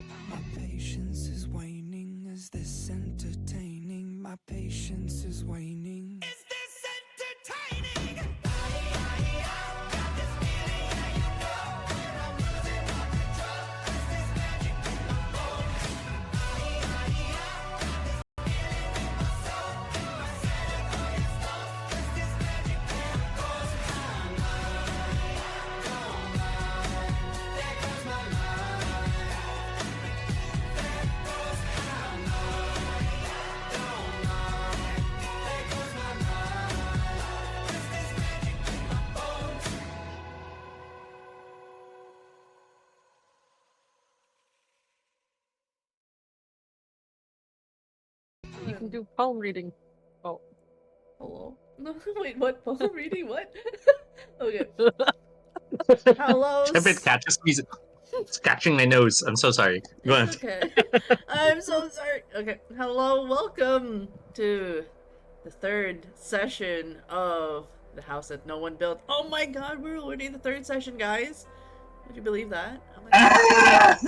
My patience is waning. Is this entertaining? My patience is waning. Is this entertaining? You can do palm reading. Oh. Hello? No, wait, what? Palm reading? What? Okay. Hello. If it catches me, it's catching my nose. I'm so sorry. Go on. It's okay. I'm so sorry. Okay. Hello, welcome to the third session of The House That No One Built. Oh my god, we're already in the third session, guys. Would you believe that? Oh my god.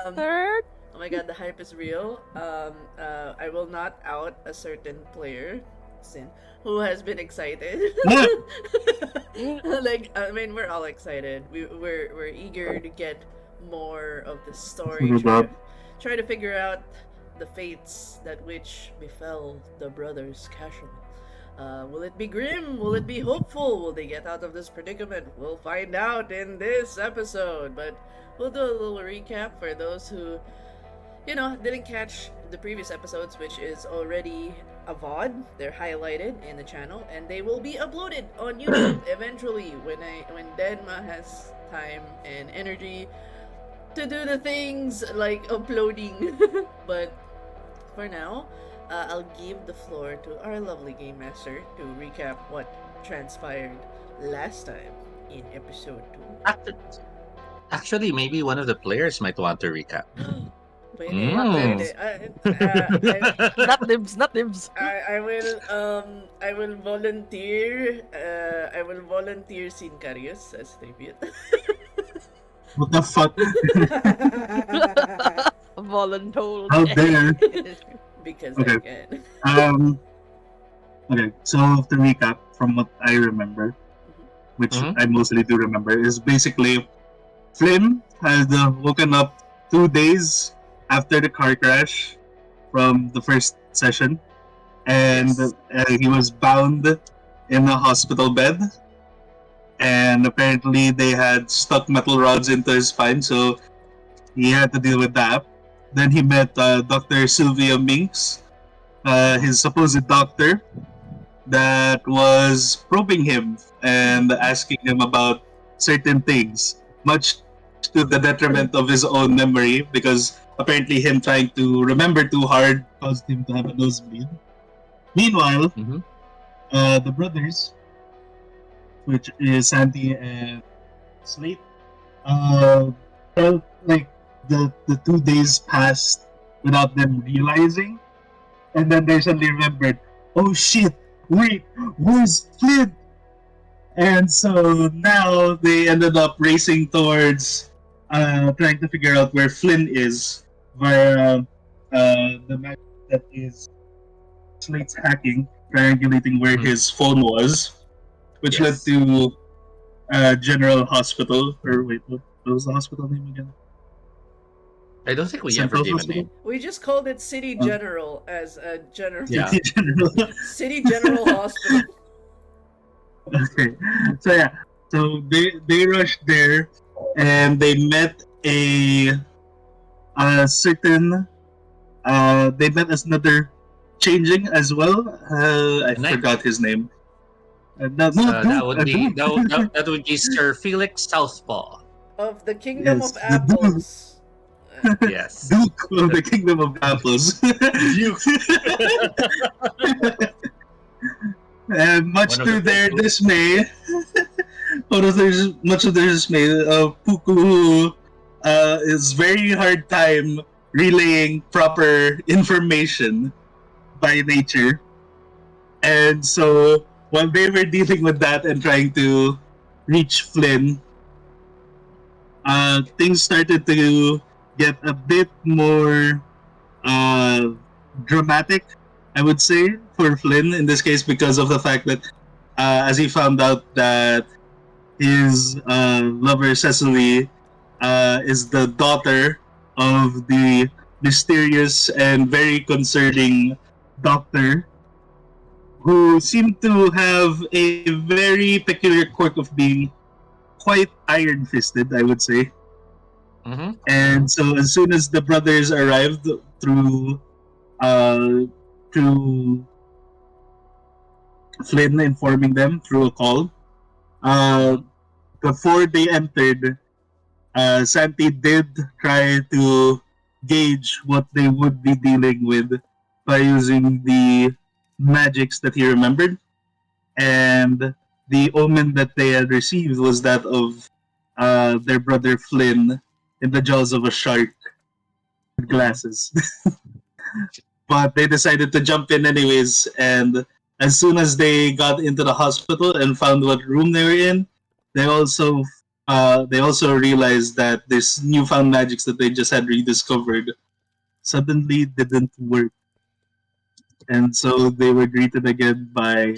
The third? Oh my god, the hype is real. I will not out a certain player, Sin, who has been excited. Like, I mean, we're all excited. We're eager to get more of the story. Try to figure out the fates that which befell the brothers Cashel. Will it be grim? Will it be hopeful? Will they get out of this predicament? We'll find out in this episode. But we'll do a little recap for those who, didn't catch the previous episodes, which is already a VOD. They're highlighted in the channel, and they will be uploaded on YouTube eventually when Denma has time and energy to do the things like uploading. But for now, I'll give the floor to our lovely game master to recap what transpired last time in episode 2. Actually, maybe one of the players might want to recap. Pwede, Mm. pwede. Not dibs, not dibs. I will volunteer Sincarius as tribute. What the fuck? Voluntold. How dare? Because Okay. I can. Okay, so to recap from what I remember, which Mhm. I mostly do remember, is basically Flynn had woken up 2 days after the car crash from the first session, and Yes. he was bound in a hospital bed. And apparently, they had stuck metal rods into his spine, so he had to deal with that. Then he met Dr. Sylvia Minks, his supposed doctor, that was probing him and asking him about certain things, much to the detriment of his own memory, because apparently him trying to remember too hard caused him to have a nosebleed. Meanwhile, Mhm. the brothers, which is Sandy and Slate, felt like the 2 days passed without them realizing, and then they suddenly remembered, oh shit, wait, where's Flint? And so now they ended up racing towards trying to figure out where Flynn is via the magic that is Slate's hacking, triangulating where Mhm. his phone was, which led Yes. to General Hospital. Or wait, what was the hospital name again? I don't think we ever Central gave a Hospital? name. We just called it City General as a general. Yeah. City General. City General Hospital. Okay, so yeah, so they rushed there, and they met a certain they met as another Changeling as well. I And I, forgot his name. No, no, that would be dude. that would be Sir Felix Southpaw. Of the Kingdom Yes, of the Duke, Apples. Yes. Duke of the Kingdom of Apples. Duke. And much One of to the their big- dismay, much of their dismay, Puku is very hard time relaying proper information by nature. And so while they were dealing with that and trying to reach Flynn, things started to get a bit more uh, dramatic, I would say, for Flynn in this case because of the fact that as he found out that his lover Cecily is the daughter of the mysterious and very concerning doctor who seemed to have a very peculiar quirk of being quite iron fisted, I would say. Mm-hmm. And so as soon as the brothers arrived through uh, through Flynn informing them through a call, uh, Mm-hmm. before they entered, Santi did try to gauge what they would be dealing with by using the magics that he remembered. And the omen that they had received was that of their brother Flynn in the jaws of a shark with Mm-hmm. glasses. But they decided to jump in anyways, and as soon as they got into the hospital and found what room they were in, they also they also realized that this newfound magics that they just had rediscovered suddenly didn't work, and so they were greeted again by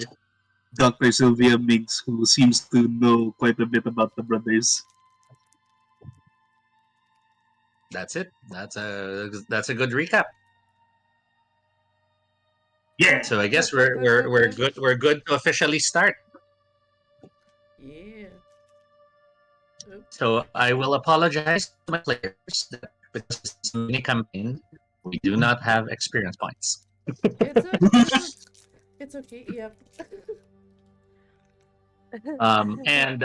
Dr. Sylvia Miggs, who seems to know quite a bit about the brothers. That's it. That's a good recap. Yeah. So I guess we're good. We're good to officially start. Yeah. Oop. So I will apologize to my players that because this is a mini campaign, we do not have experience points. It's okay. Yep. And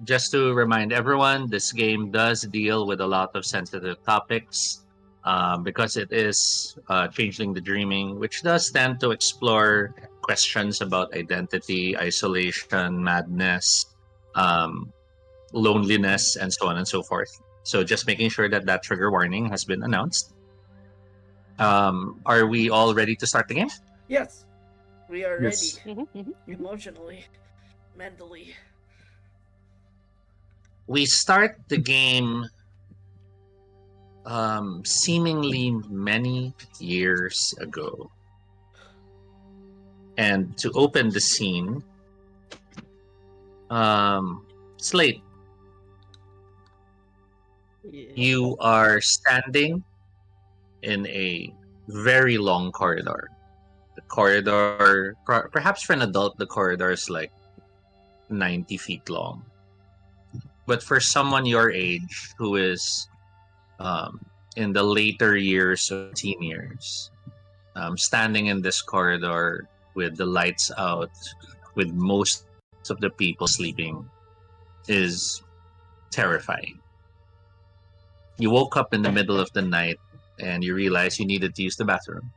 just to remind everyone, this game does deal with a lot of sensitive topics because it is Changeling the Dreaming, which does tend to explore questions about identity, isolation, madness, um, loneliness, and so on and so forth. So just making sure that that trigger warning has been announced. Are we all ready to start the game? Yes, we are ready. Yes. Emotionally, mentally. We start the game seemingly many years ago. And to open the scene, um, Slate, Yeah. you are standing in a very long corridor. The corridor, perhaps for an adult, the corridor is like 90 feet long. But for someone your age who is um, in the later years of teen years, standing in this corridor with the lights out, with most of the people sleeping, is terrifying. You woke up in the middle of the night and you realize you needed to use the bathroom,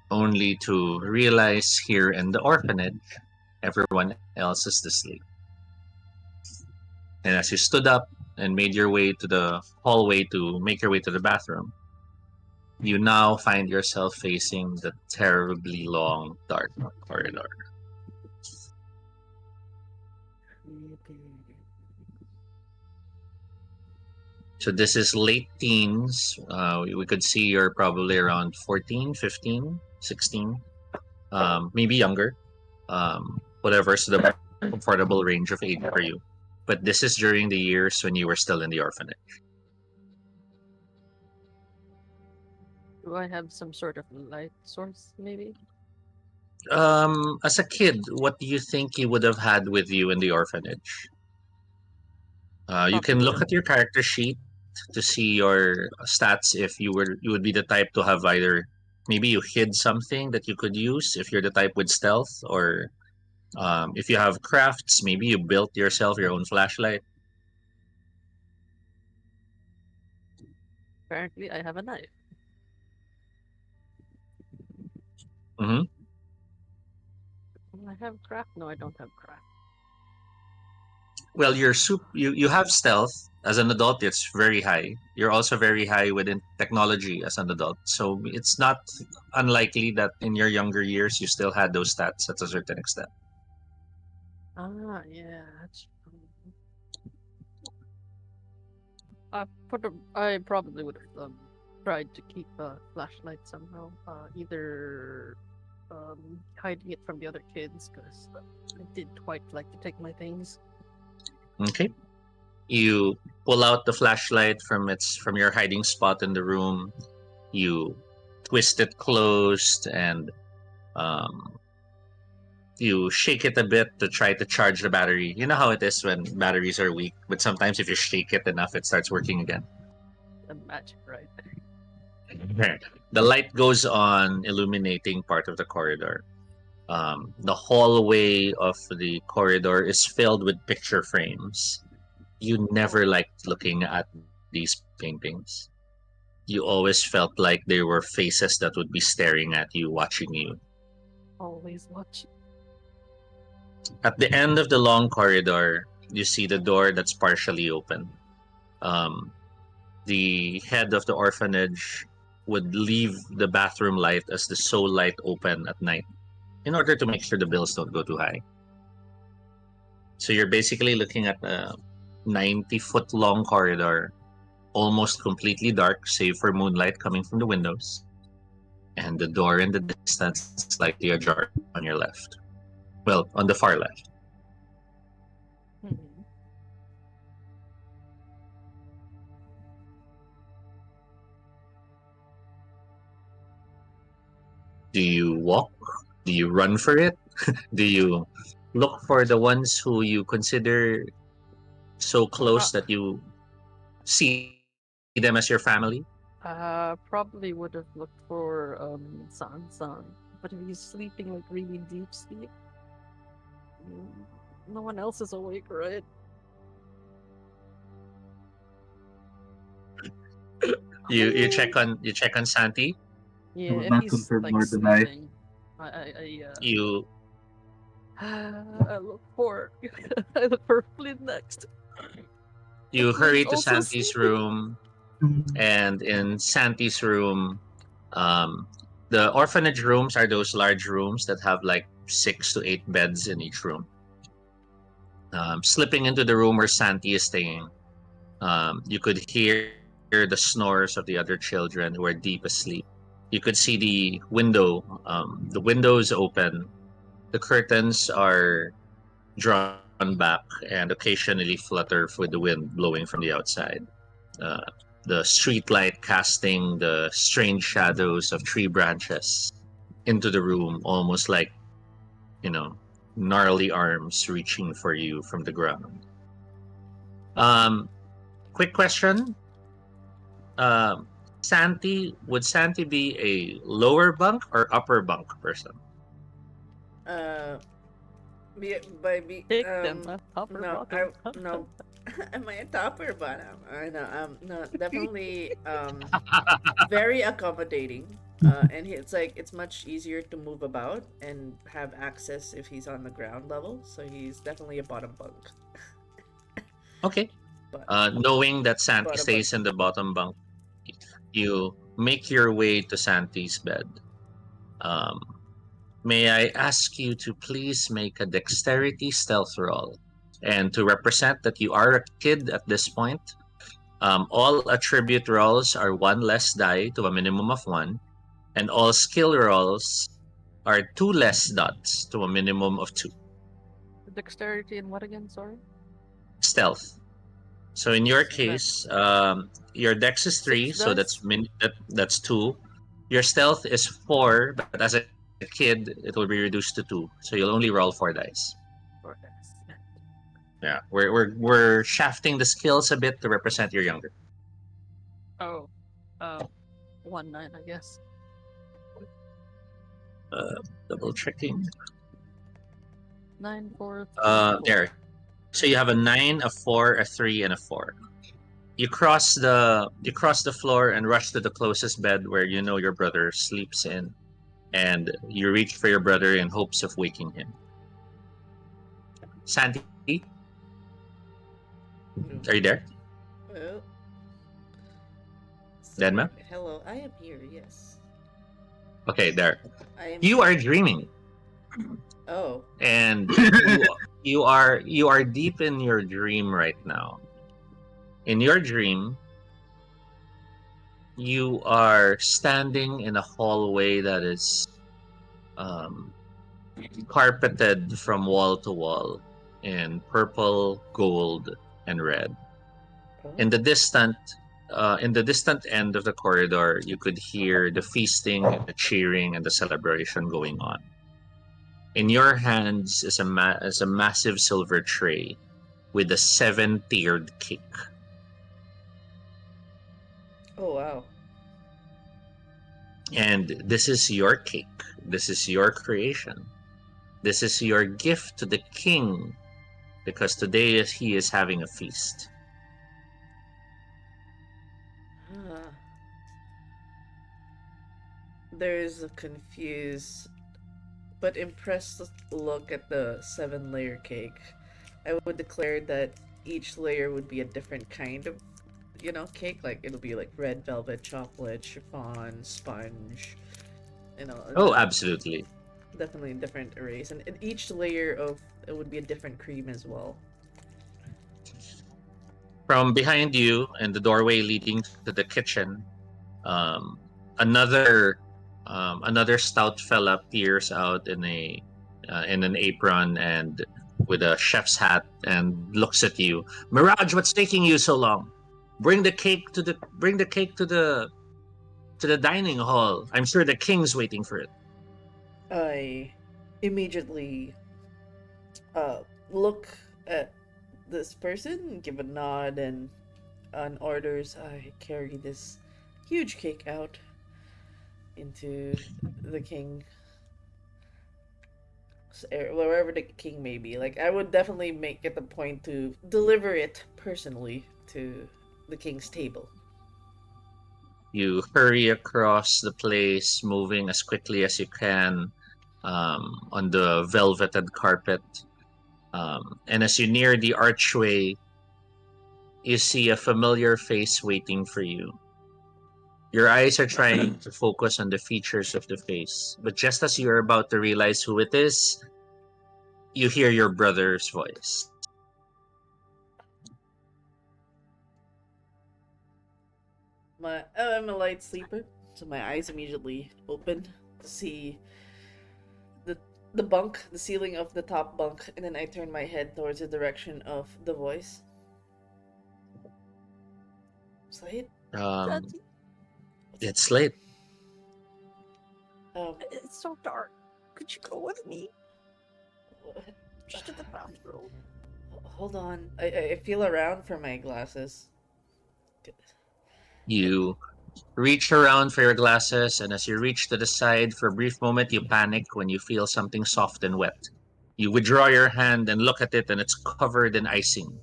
only to realize here in the orphanage, everyone else is asleep. And as you stood up and made your way to the hallway to make your way to the bathroom, you now find yourself facing the terribly long, dark corridor. So this is late teens. We could see you're probably around 14, 15, 16, maybe younger. Whatever's the comfortable range of age for you. But this is during the years when you were still in the orphanage. Do I have some sort of light source, maybe? As a kid, what do you think you would have had with you in the orphanage? You can Probably. look at your character sheet to see your stats if you would be the type to have either maybe you hid something that you could use if you're the type with stealth, or if you have crafts, maybe you built yourself your own flashlight. Apparently, I have a knife. Hmm. I have craft. No, I don't have craft. Well, you have stealth as an adult. It's very high. You're also very high within technology as an adult. So it's not unlikely that in your younger years you still had those stats at a certain extent. Ah, yeah, that's true. I probably would have tried to keep a flashlight somehow. Either hiding it from the other kids because I did quite like to take my things. Okay. You pull out the flashlight from your hiding spot in the room. You twist it closed and um, you shake it a bit to try to charge the battery. You know how it is when batteries are weak, but sometimes if you shake it enough, it starts working again. The magic, right? Right. The light goes on, illuminating part of the corridor. The hallway of the corridor is filled with picture frames. You never Oh, liked looking at these paintings. You always felt like they were faces that would be staring at you, watching you. always watch. At the end of the long corridor, you see the door that's partially open. Um, the head of the orphanage would leave the bathroom light as the sole light open at night in order to make sure the bills don't go too high. So you're basically looking at a 90-foot long corridor, almost completely dark, save for moonlight coming from the windows, and the door in the distance is slightly ajar on your left. Well, on the far left. Hmm. Do you walk? Do you run for it? Do you look for the ones who you consider so Uh, close that you see them as your family? probably would have looked for San, but if he's sleeping like really deep sleep, mm, no one else is awake, right? You check on Santi. I Yeah, would if not he's confirm like nor deny. sleeping, I You I look for I look for Flynn next. If you Flynn's hurry to also Santi's sleeping. room, and in Santi's room, um, the orphanage rooms are those large rooms that have like 6 to 8 beds in each room. Slipping into the room where Santi is staying, you could hear the snores of the other children who are deep asleep. You could see the window. The window is open. The curtains are drawn back and occasionally flutter with the wind blowing from the outside. Uh, the street light casting the strange shadows of tree branches into the room, almost like, you know, gnarly arms reaching for you from the ground. Um, Quick question. Would Santi be a lower bunk or upper bunk person? Uh, by be Take them, top or no, bottom. no. Am I a top or bottom? I know. No, definitely very accommodating. And it's like it's much easier to move about and have access if he's on the ground level. So he's definitely a bottom bunk. Okay. But Knowing that Santi bottom bunk. stays in the bottom bunk, you make your way to Santi's bed. Um, may I ask you to please make a dexterity stealth roll? And to represent that you are a kid at this point, all attribute rolls are one less die to a minimum of one, and all skill rolls are two less dots to a minimum of two. Dexterity and what again? Sorry. Stealth. So in your So case, that's your dex is three, six so dice. that's two. Your stealth is four, but as a kid, it will be reduced to two, so you'll only roll 4 dice. Four dice. Yeah, we're shafting the skills a bit to represent your younger. Oh, uh, 1-9, I guess. Double checking. 9, 4, 3, 4. There. So you have a 9, a 4, a 3, and a 4. You cross the floor and rush to the closest bed where you know your brother sleeps in, and you reach for your brother in hopes of waking him. Santi, are you there? Well, Denma? hello, I am here. Yes, Okay, there. I am. You are dreaming, Oh, and you are deep in your dream right now. In your dream, you are standing in a hallway that is um, carpeted from wall to wall in purple, gold, and red. Oh. In the distant end of the corridor, you could hear the feasting, and the cheering, and the celebration going on. In your hands is a massive silver tray with a seven-tiered cake. Oh wow. And this is your cake. This is your creation. This is your gift to the king because today he is having a feast. Huh. There's a confused but impressed look at the 7 layer cake. I would declare that each layer would be a different kind of, cake. Like it'll be like red velvet, chocolate, chiffon, sponge. Oh, absolutely. Definitely different arrays, and each layer of it would be a different cream as well. From behind you in the doorway leading to the kitchen, um, another another stout fella peers out in an apron and with a chef's hat and looks at you. Mirage, what's taking you so long? Bring the cake to the dining hall. I'm sure the king's waiting for it. I immediately look at this person, give a nod, and on orders, I carry this huge cake out into the king, wherever the king may be. Like I would definitely make it a point to deliver it personally to the king's table. You hurry across the place, moving as quickly as you can on the velveted carpet. And as you near the archway, you see a familiar face waiting for you. Your eyes are trying to focus on the features of the face, but just as you're about to realize who it is, you hear your brother's voice. I'm a light sleeper, so my eyes immediately open to see the the bunk, the ceiling of the top bunk, and then I turn my head towards the direction of the voice. Slade, Um, Daddy, it's late. um, it's so dark. Could you go with me? Just to the bathroom. hold on. I feel around for my glasses. You reach around for your glasses, and as you reach to the side for a brief moment, you panic when you feel something soft and wet. You withdraw your hand and look at it, and it's covered in icing.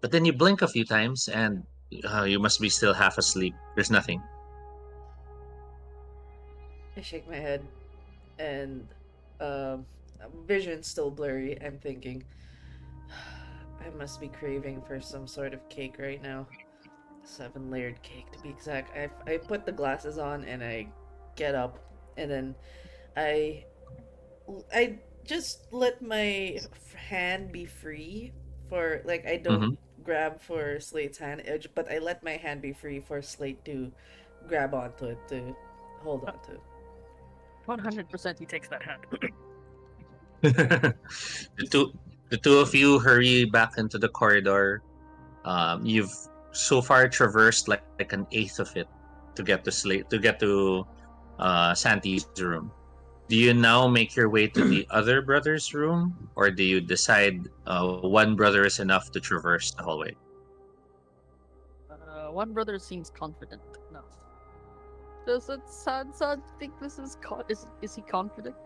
But then you blink a few times, and you must be still half asleep. There's nothing. I shake my head, and um, vision still blurry. I'm thinking, I must be craving for some sort of cake right now. 7 layered cake, to be exact. I put the glasses on and I get up, and then I I just let my hand be free for like I don't Hmm. grab for Slate's hand, but I let my hand be free for Slate to grab onto it to hold on to. 100% he takes that hand. the two the two of you hurry back into the corridor. You've so far traversed like an eighth of it to get to Santi's room. Do you now make your way to the other brother's room, or do you decide one brother is enough to traverse the hallway? One brother seems confident enough. Does it San think this is is he confident?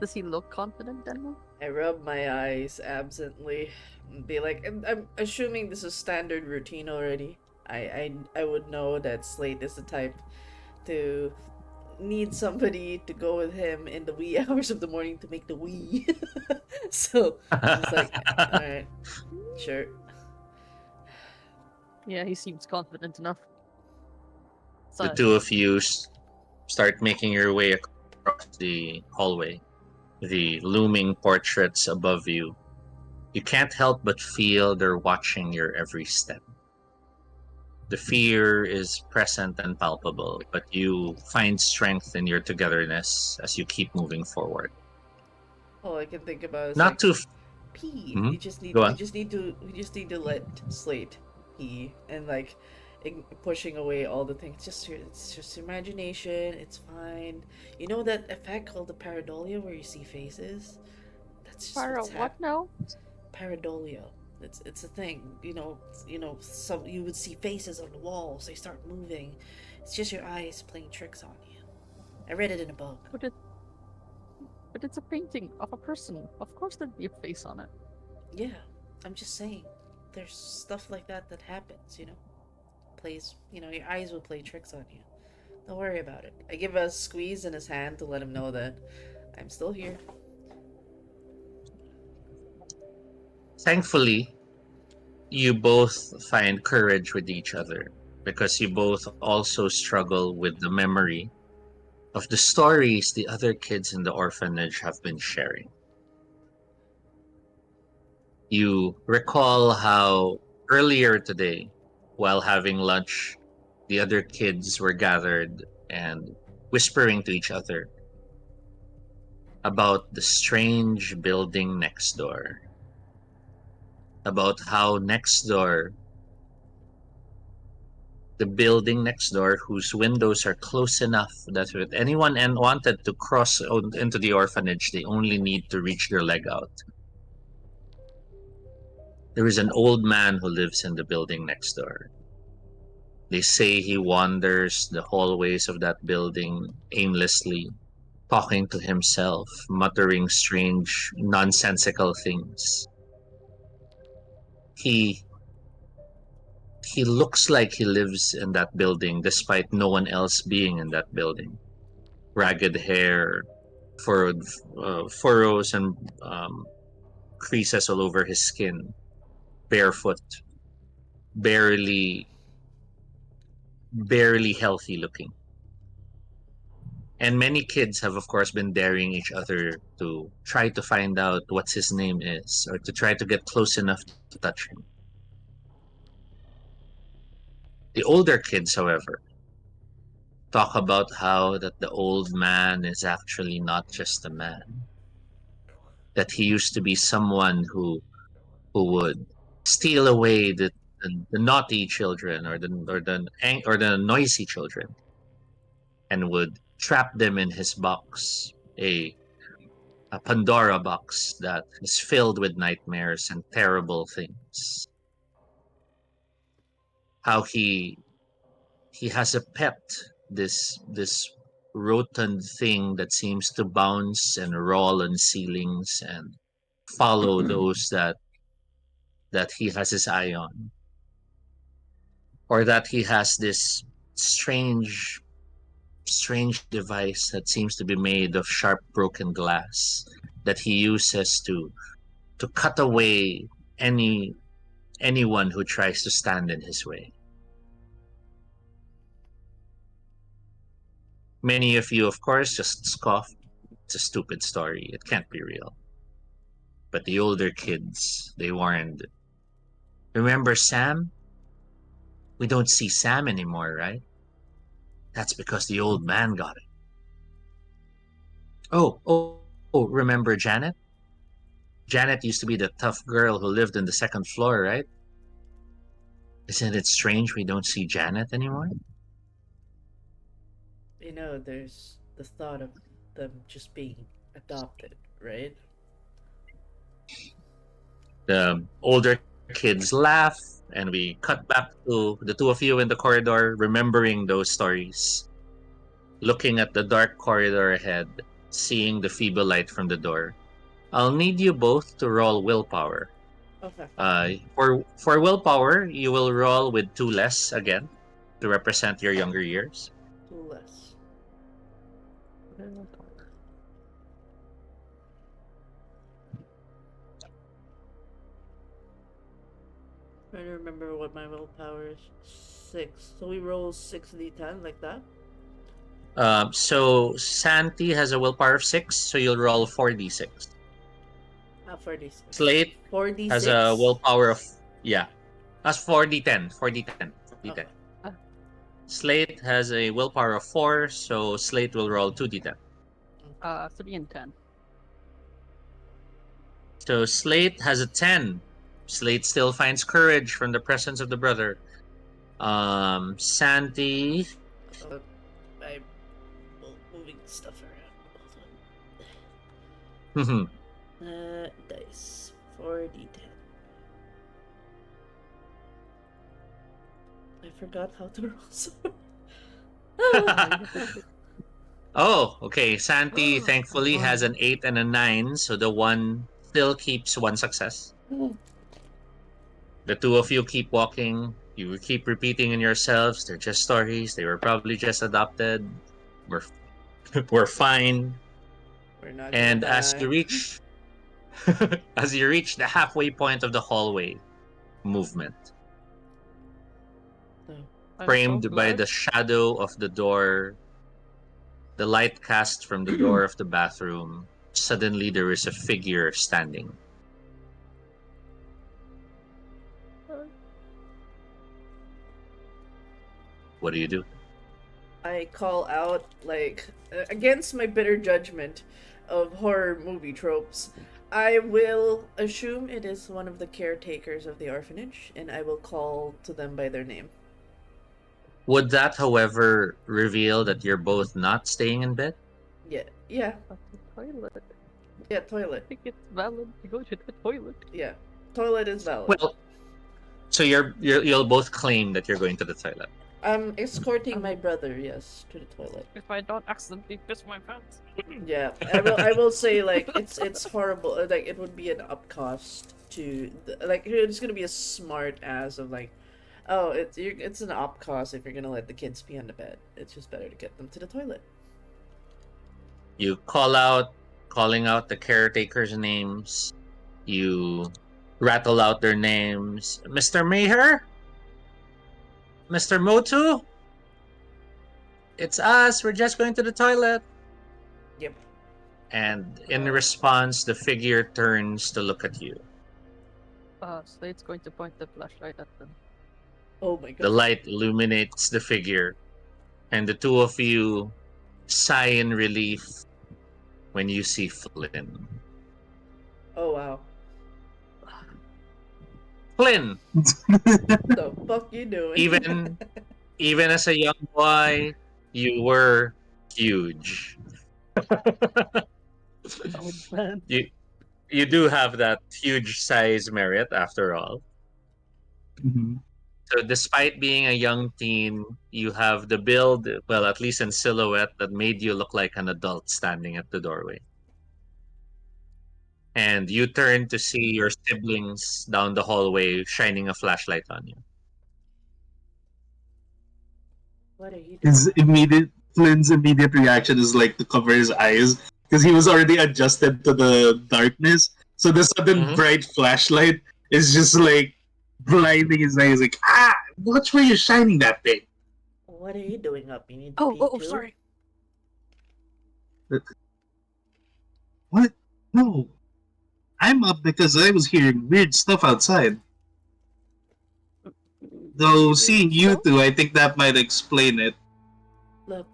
Does he look confident, Daniel? I rub my eyes absently and be like, I'm assuming this is standard routine already. I would know that Slate is the type to need somebody to go with him in the wee hours of the morning to make the wee. So I'm just like, all right, sure. Yeah, he seems confident enough. The So two of you start making your way across the hallway, the looming portraits above you. You can't help but feel they're watching your every step. The fear is present and palpable, but you find strength in your togetherness as you keep moving forward. All I can think about is Not like, too. pee. Mhm. Go on. We just need to let Slate pee and like pushing away all the things. It's just imagination. It's fine. You know that effect called the pareidolia where you see faces. That's just Para what's what happening. now? Pareidolia. It's a thing. Some you would see faces on the walls. They start moving. It's just your eyes playing tricks on you. I read it in a book. But it but it's a painting of a person. Of course there'd be a face on it. Yeah, I'm just saying. There's stuff like that that happens. Plays. Your eyes will play tricks on you. Don't worry about it. I give a squeeze in his hand to let him know that I'm still here. Thankfully, you both find courage with each other because you both also struggle with the memory of the stories the other kids in the orphanage have been sharing. You recall how earlier today, while having lunch, the other kids were gathered and whispering to each other about the strange building next door, about how next door, the building next door, whose windows are close enough that if anyone and wanted to cross into the orphanage, they only need to reach their leg out. There is an old man who lives in the building next door. They say he wanders the hallways of that building aimlessly, talking to himself, muttering strange, nonsensical things. He he looks like he lives in that building despite no one else being in that building. Ragged hair, furrowed furrows and creases all over his skin, barefoot, barely barely healthy looking. And many kids have, of course, been daring each other to try to find out what his name is or to try to get close enough to touch him. The older kids, however, talk about how that the old man is actually not just a man, that he used to be someone who would steal away the naughty children or the noisy children and would trap them in his box, a Pandora box that is filled with nightmares and terrible things. How he has a pet, this rotund thing that seems to bounce and roll on ceilings and follow those that he has his eye on, or that he has this strange device that seems to be made of sharp broken glass that he uses to cut away anyone who tries to stand in his way. Many of you, of course, just scoff. It's a stupid story. It can't be real. But the older kids, they warned, remember Sam? We don't see Sam anymore, right? That's because the old man got it. Oh, remember Janet? Janet used to be the tough girl who lived in the second floor, right? Isn't it strange we don't see Janet anymore? There's the thought of them just being adopted, right? The older kids laugh, and we cut back to the two of you in the corridor, remembering those stories, looking at the dark corridor ahead, seeing the feeble light from the door. I'll need you both to roll willpower. Okay, For willpower, you will roll with two less again to represent your younger years. two less. Trying to remember what my willpower is. 6. So we roll 6d10 like that? So Santi has a willpower of 6, so you'll roll 4d6. 4d6. Slate has a 4d6? willpower of, yeah, that's 4d10. 4d10. Okay. Slate has a willpower of 4, so Slate will roll 2d10. 3 and 10. So Slate has a 10. Slate still finds courage from the presence of the brother. Santi. I'm moving stuff around. Mhm. Dice 4d10. I forgot how to roll. Oh, okay. Santi thankfully has an 8 and a 9, so the 1 still keeps 1 success. The two of you keep walking. You keep repeating in yourselves, they're just stories. They were probably just adopted. We're, we're fine. We're not gonna And as die. you reach as you reach the halfway point of the hallway, movement. No. I'm so Framed by glad. the shadow of the door, the light cast from the door of the bathroom, suddenly there is a figure standing. What do you do? I call out, like, against my bitter judgment of horror movie tropes. I will assume it is one of the caretakers of the orphanage, and I will call to them by their name. Would that, however, reveal that you're both not staying in bed? Yeah, But the toilet. yeah, I toilet. think it's valid to go to the toilet. Yeah, toilet is valid. Well, so you'll both claim that you're going to the toilet. I'm escorting my brother, yes, to the toilet. If I don't accidentally piss my pants. Yeah, I will say, like, it's horrible. Like, it would be an upcost to like, it's gonna be a smart ass of, like, oh, it's an upcost if you're gonna let the kids pee on the bed. It's just better to get them to the toilet. You calling out the caretakers' names. You rattle out their names. Mr. Maher? Mr. Motu? It's us. We're just going to the toilet. Yep. And in response, the figure turns to look at you. Slate's going to point the flashlight at them. Oh my The god. light illuminates the figure, and the two of you sigh in relief when you see Flynn. Oh wow. Flynn, The fuck you doing? even as a young boy, you were huge. Oh man. You do have that huge size merit after all. Mhm. So despite being a young teen, you have the build, well, at least in silhouette, that made you look like an adult standing at the doorway. And you turn to see your siblings down the hallway shining a flashlight on you. What are you doing? His immediate Flynn's immediate reaction is like to cover his eyes because he was already adjusted to the darkness. So the sudden Mhm. bright flashlight is just like blinding his eyes. Like, ah, watch where you're shining that thing. What are you doing up? You need to Oh, pee oh, too? sorry. What? No, I'm up because I was hearing weird stuff outside. Though seeing you two, I think that might explain it. Look,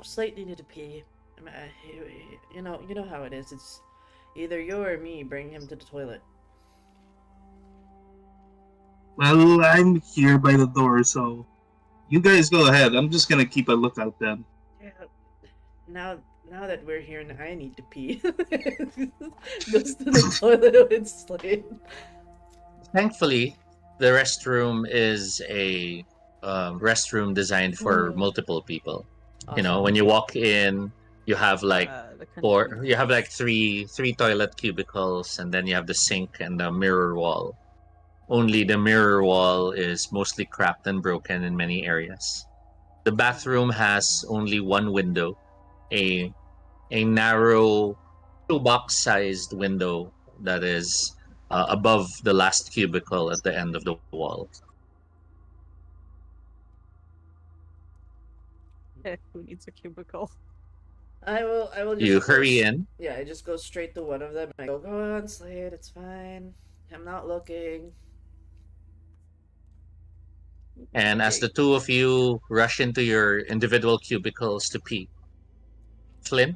Slate needed to pee. I mean, you know how it is. It's either you or me bring him to the toilet. Well, I'm here by the door, so you guys go ahead. I'm just gonna keep a lookout then. Yeah. Now that we're here and I need to pee, goes to the toilet with Slate. Thankfully, the restroom is a restroom designed for multiple people. You know, Awesome. when you walk in, you have like The you have like three toilet cubicles, and then you have the sink and the mirror wall. Only the mirror wall is mostly cracked and broken in many areas. The bathroom has only one window, a narrow toolbox sized window that is above the last cubicle at the end of the wall. Yeah, who needs a cubicle? I will just You hurry in. Yeah, I just go straight to one of them. I go on, Slade, it's fine. I'm not looking. And as Okay. the two of you rush into your individual cubicles to pee, Flynn,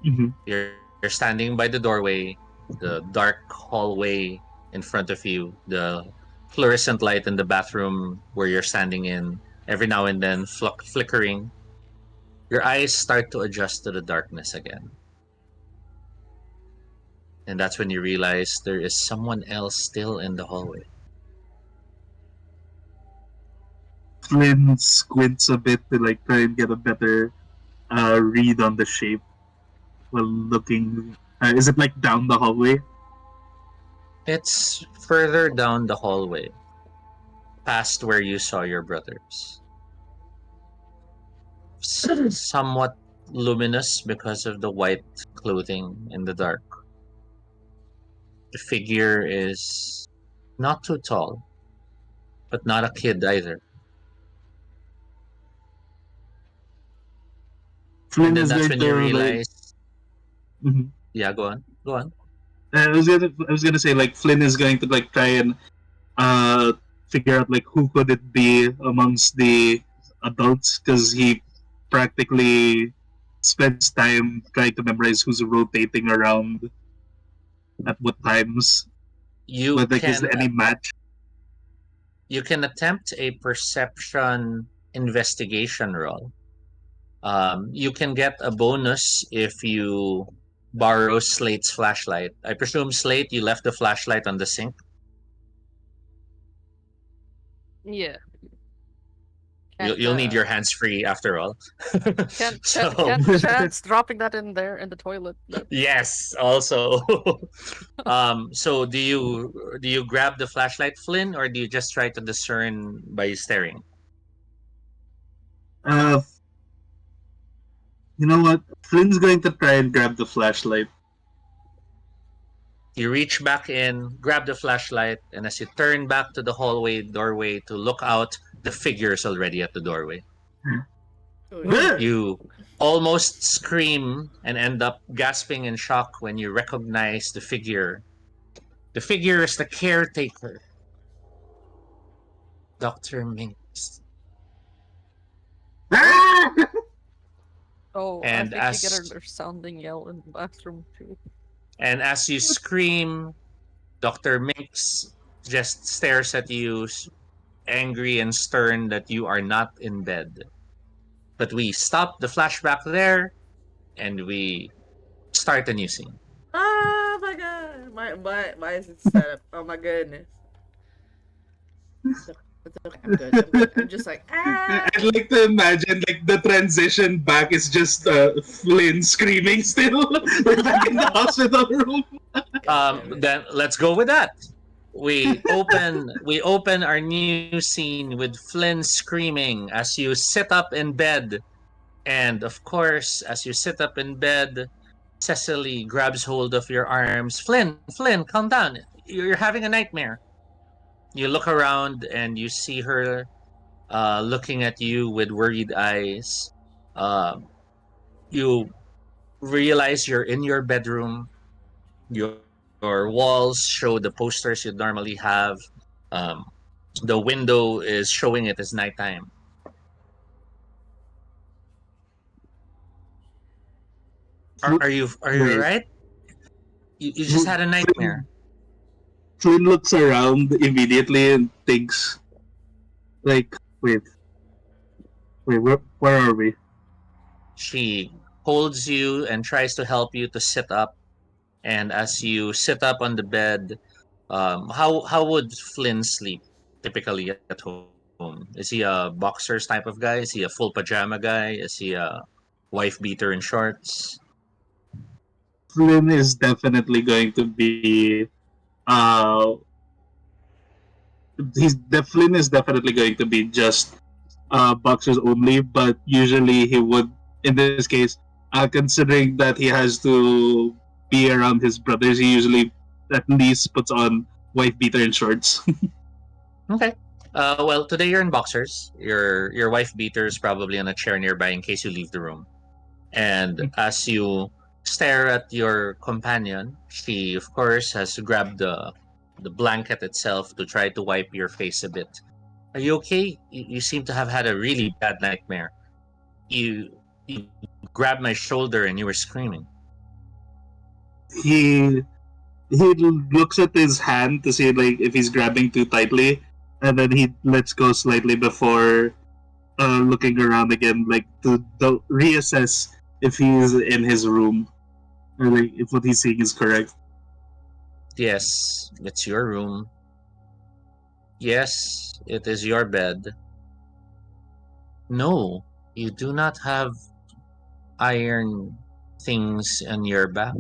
Hmm. you're standing by the doorway, the dark hallway in front of you, the fluorescent light in the bathroom where you're standing in, every now and then flickering. Your eyes start to adjust to the darkness again. And that's when you realize there is someone else still in the hallway. Flynn squints a bit to like try and get a better read on the shape while looking. Is it like down the hallway? It's further down the hallway, past where you saw your brothers. Somewhat luminous because of the white clothing in the dark. The figure is not too tall, but not a kid either. And Flynn then is that's going when you to like. realize, Mhm. yeah, go on, go on. I was gonna say like Flynn is going to like try and uh figure out like who could it be amongst the adults because he practically spends time trying to memorize who's rotating around at what times. You But like, is can there any match? you can attempt a perception investigation roll. You can get a bonus if you borrow Slate's flashlight. I presume Slate, you left the flashlight on the sink. Yeah. You'll, Can't you'll need your hands free after all. So can't chance dropping that in there in the toilet. No. yes, also. So do you grab the flashlight, Flynn, or do you just try to discern by staring? Uh, you know what? Flynn's going to try and grab the flashlight. You reach back in, grab the flashlight, and as you turn back to the hallway doorway to look out, the figure is already at the doorway. Oh shit. You almost scream and end up gasping in shock when you recognize the figure. The figure is the caretaker, Dr. Minx. Ah! Oh, I And think you get as a sounding yell in the bathroom too. and as you scream, Dr. Minx just stares at you, angry and stern that you are not in bed. But we stop the flashback there and we start a new scene. Oh my god. Why is it set up? Oh my goodness. It's okay. I'm good. I'm good. I'm just like I'd like to imagine like the transition back is just Flynn screaming still. We're back in the hospital room. God damn it. Then let's go with that. We open our new scene with Flynn screaming as you sit up in bed. And of course, as you sit up in bed, Cecily grabs hold of your arms. Flynn, calm down. You're having a nightmare. You look around and you see her looking at you with worried eyes. Um, you realize you're in your bedroom. Your walls show the posters you'd normally have. Um, the window is showing it as nighttime. Are you Wait, right? You just had a nightmare. Flynn, Flynn looks around immediately and thinks, like, wait, where are we? She holds you and tries to help you to sit up. And as you sit up on the bed, how would Flynn sleep typically at home? Is he a boxers type of guy? Is he a full pajama guy? Is he a wife beater in shorts? Flynn is definitely going to be, uh, Flynn is definitely going to be just boxers only, but usually he would, in this case, considering that he has to be around his brothers, he usually at least puts on wife beater and shorts. Okay. Well, today you're in boxers. Your wife beater is probably on a chair nearby in case you leave the room. And as you stare at your companion, she of course has grabbed the blanket itself to try to wipe your face a bit. Are you okay? You seem to have had a really bad nightmare. You grabbed my shoulder and you were screaming. He he looks at his hand to see like if he's grabbing too tightly, and then he lets go slightly before looking around again, like to reassess if he's in his room or like if what he's seeing is correct. Yes, it's your room. Yes, it is your bed. No, you do not have iron things on your back.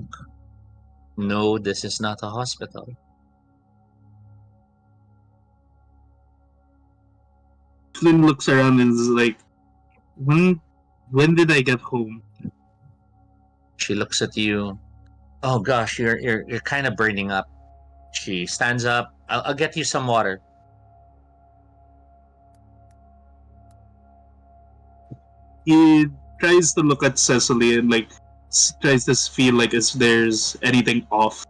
No, this is not a hospital. Flynn looks around and is like, when when did I get home? She looks at you. Oh gosh, you're kind of burning up. She stands up. I'll get you some water. He tries to look at Cecily and like tries to feel like if there's anything off.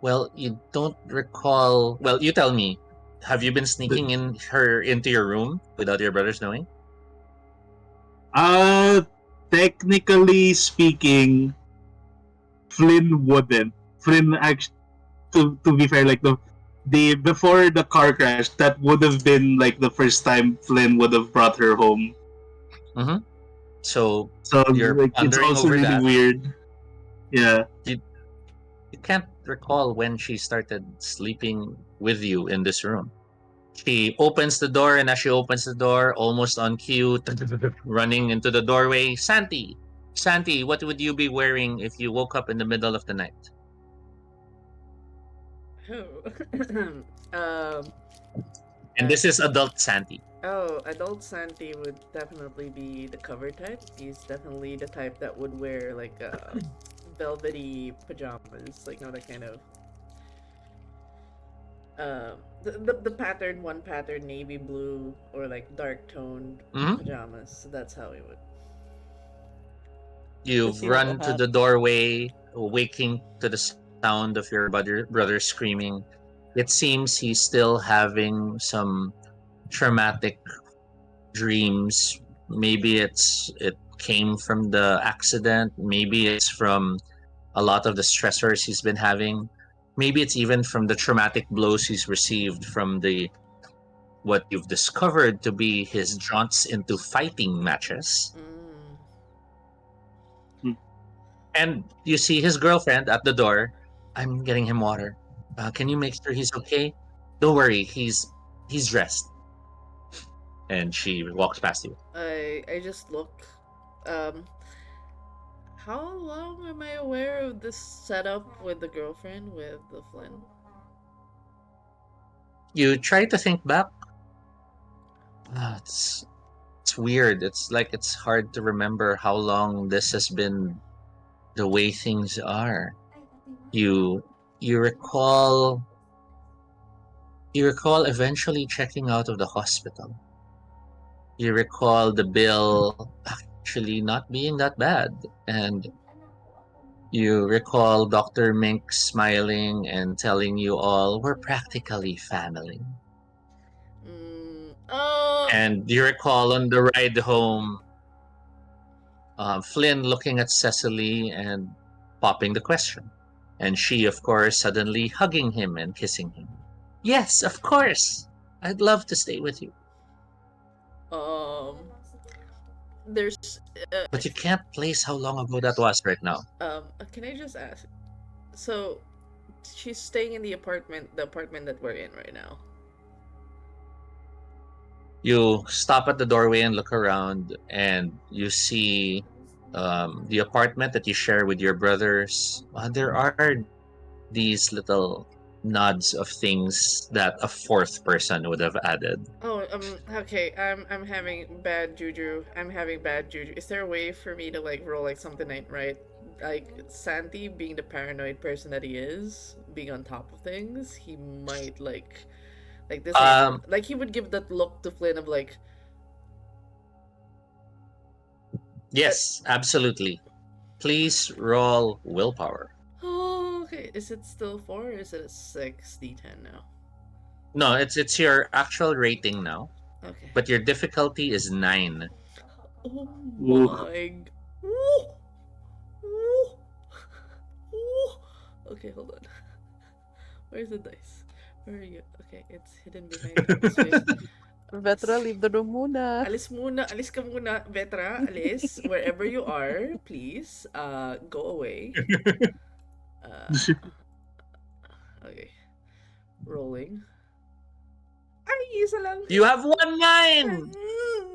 Well, you don't recall. Well, you tell me. Have you been sneaking in her into your room without your brothers knowing? Uh, Technically speaking, Flynn wouldn't. Flynn actually, to be fair, like the before the car crash, that would have been like the first time Flynn would have brought her home. Mm-hmm. So So you're like it's pondering also over really that. weird. Yeah. You can't recall when she started sleeping with you in this room. She opens the door, and as she opens the door, almost on cue, running into the doorway, Santi, Santi, what would you be wearing if you woke up in the middle of the night? Oh. um. And Uh, this is adult Santi. oh, adult Santi would definitely be the cover type. He's definitely the type that would wear like velvety pajamas, like that kind of the pattern one pattern navy blue or like dark toned Hmm. pajamas. So that's how he would. Does You've he have a run to hat? the doorway, waking to the sound of your brother screaming. It seems he's still having some traumatic dreams. Maybe it came from the accident. Maybe it's from a lot of the stressors he's been having. Maybe it's even from the traumatic blows he's received from the what you've discovered to be his jaunts into fighting matches. Mm. And you see his girlfriend at the door. I'm getting him water. Can you make sure he's okay? Don't worry, he's dressed. And she walks past you. I just look. Um, how long am I aware of this setup with the girlfriend with the Flynn? You try to think back. It's weird. It's like it's hard to remember how long this has been the way things are. You you recall you recall eventually checking out of the hospital. You recall the bill actually not being that bad, and you recall Dr. Mink smiling and telling you all we're practically family. Oh. And you recall on the ride home, Flynn looking at Cecily and popping the question. And she, of course, suddenly hugging him and kissing him. Yes, of course. I'd love to stay with you. Um. There's. Uh, But you can't place how long ago that was right now. Can I just ask? So, she's staying in the apartment that we're in right now. You stop at the doorway and look around, and you see the apartment that you share with your brothers. There are these little nods of things that a fourth person would have added. Oh, okay. I'm having bad juju. I'm having bad juju. Is there a way for me to like roll like something ain't right? Like Santi being the paranoid person that he is, being on top of things, he might like this ain't Um, like he would give that look to Flynn of like uh, yes, absolutely. Please roll willpower. oh okay. Is it still 4 or is it a 6 D10 now? No, it's your actual rating now, Okay. but your difficulty is 9. Oh Ooh. my. Ooh. Ooh. Ooh. Okay, hold on. Where's the dice? Where are you? Okay, it's hidden behind Abby's face. Vetra, leave the room muna. Alis muna, alis ka muna, Vetra, alis. Wherever you are, please, go away. Uh, okay. Rolling. Ay, isa lang. You have 1 9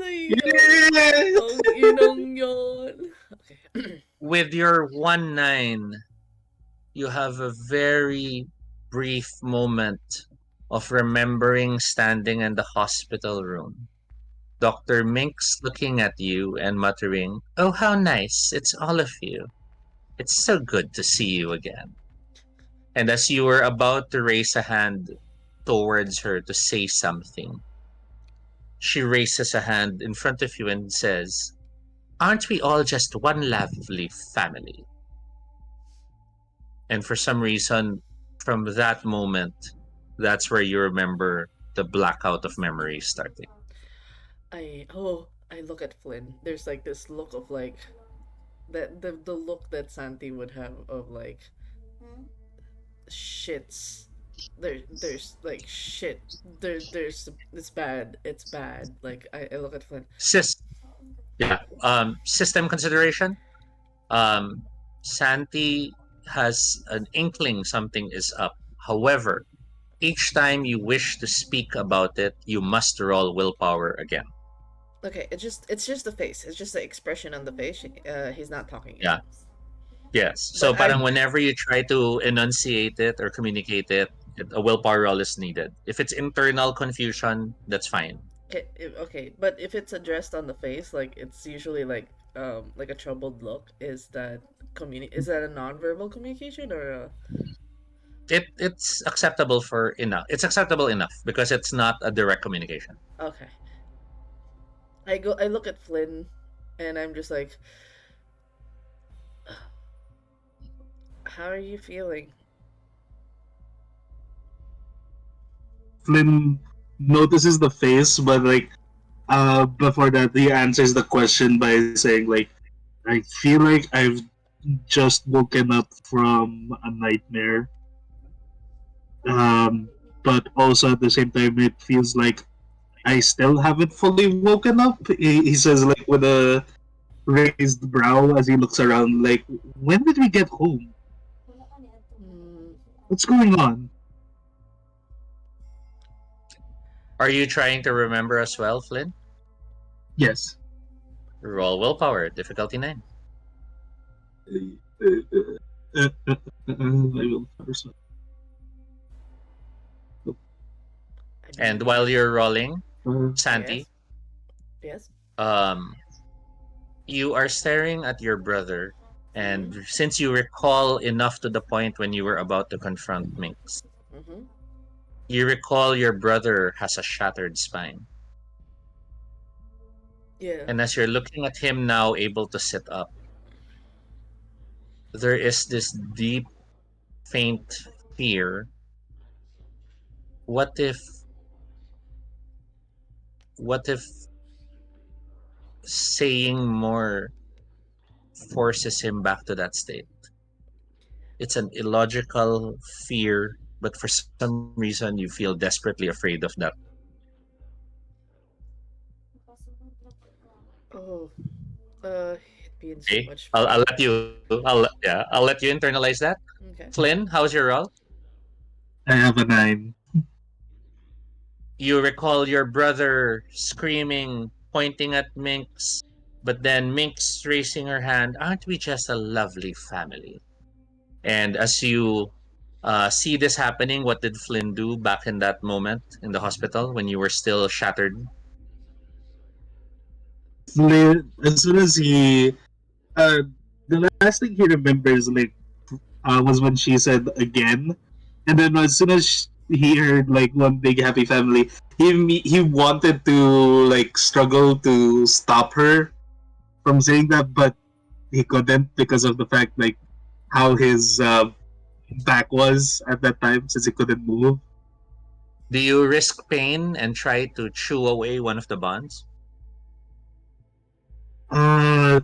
Ayun. Ang inang yon. Okay. with your 1 9. You have a very brief moment of remembering standing in the hospital room. Dr. Minks looking at you and muttering, "Oh, how nice. It's all of you. It's so good to see you again." And as you were about to raise a hand towards her to say something, she raises a hand in front of you and says, "Aren't we all just one lovely family?" And for some reason, from that moment, that's where you remember the blackout of memory starting. I look at Flynn. There's like this look of like the look that Santi would have of like shits. There's like shit. There's it's bad. It's bad. Like I look at Flynn. Sys- yeah. System consideration. Um, Santi has an inkling something is up. However, each time you wish to speak about it, you must roll willpower again. Okay, it's just the face. It's just the expression on the face. He's not talking yet. Yeah. Yes. So But I parang whenever you try to enunciate it or communicate it, a willpower roll is needed. If it's internal confusion, that's fine. okay, but if it's addressed on the face, like it's usually like a troubled look. Is that a nonverbal communication or a... It's acceptable for enough. It's acceptable enough because it's not a direct communication. Okay. I look at Flynn, and I'm just like, how are you feeling? Flynn notices the face, but like before that, he answers the question by saying like, "I feel like I've just woken up from a nightmare, but also at the same time, it feels like I still haven't fully woken up." He says like with a raised brow as he looks around, like, "When did we get home? Hmm. What's going on?" Are you trying to remember as well, Flynn? Yes. Roll willpower, difficulty 9. I will first. I And believe while you. you're rolling, Yes. Santi, Yes. um, you are staring at your brother, and Mm-hmm. since you recall enough to the point when you were about to confront Minx, Mm-hmm. you recall your brother has a shattered spine. Yeah. And as you're looking at him now able to sit up, there is this deep, faint fear. What if, what if saying more forces him back to that state? It's an illogical fear, but for some reason you feel desperately afraid of that. Oh. It means so Okay, much I'll pain. let you. I'll let you internalize that. Okay. Flynn, how's your roll? I have a 9. You recall your brother screaming, pointing at Minx, but then Minx raising her hand. Aren't we just a lovely family? And as you see this happening, what did Flynn do back in that moment in the hospital when you were still shattered? As soon as the last thing he remembers, like, was when she said again, and then as soon as he heard like one big happy family, he wanted to like struggle to stop her from saying that, but he couldn't because of the fact like how his back was at that time since he couldn't move. Do you risk pain and try to chew away one of the bonds? Uh,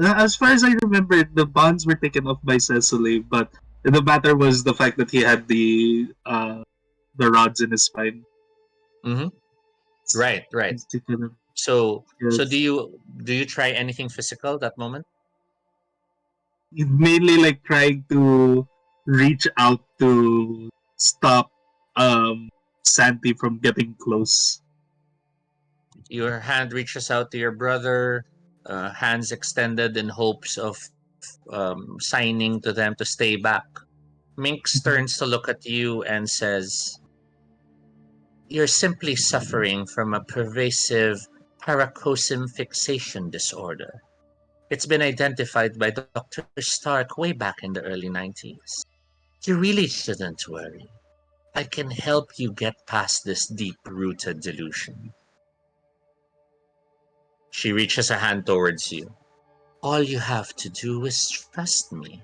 as far as I remember, the bonds were taken off by Cecily, but the matter was the fact that he had the rods in his spine. Mm-hmm. Right, right. It's kind of- So yes. do you try anything physical that moment? He's mainly like trying to reach out to stop Santi from getting close. Your hand reaches out to your brother, hands extended in hopes of signing to them to stay back. Minx turns to look at you and says, "You're simply suffering from a pervasive paracosim fixation disorder. It's been identified by Dr. Stark way back in the early 90s. You really shouldn't worry. I can help you get past this deep rooted delusion." She reaches a hand towards you. "All you have to do is trust me,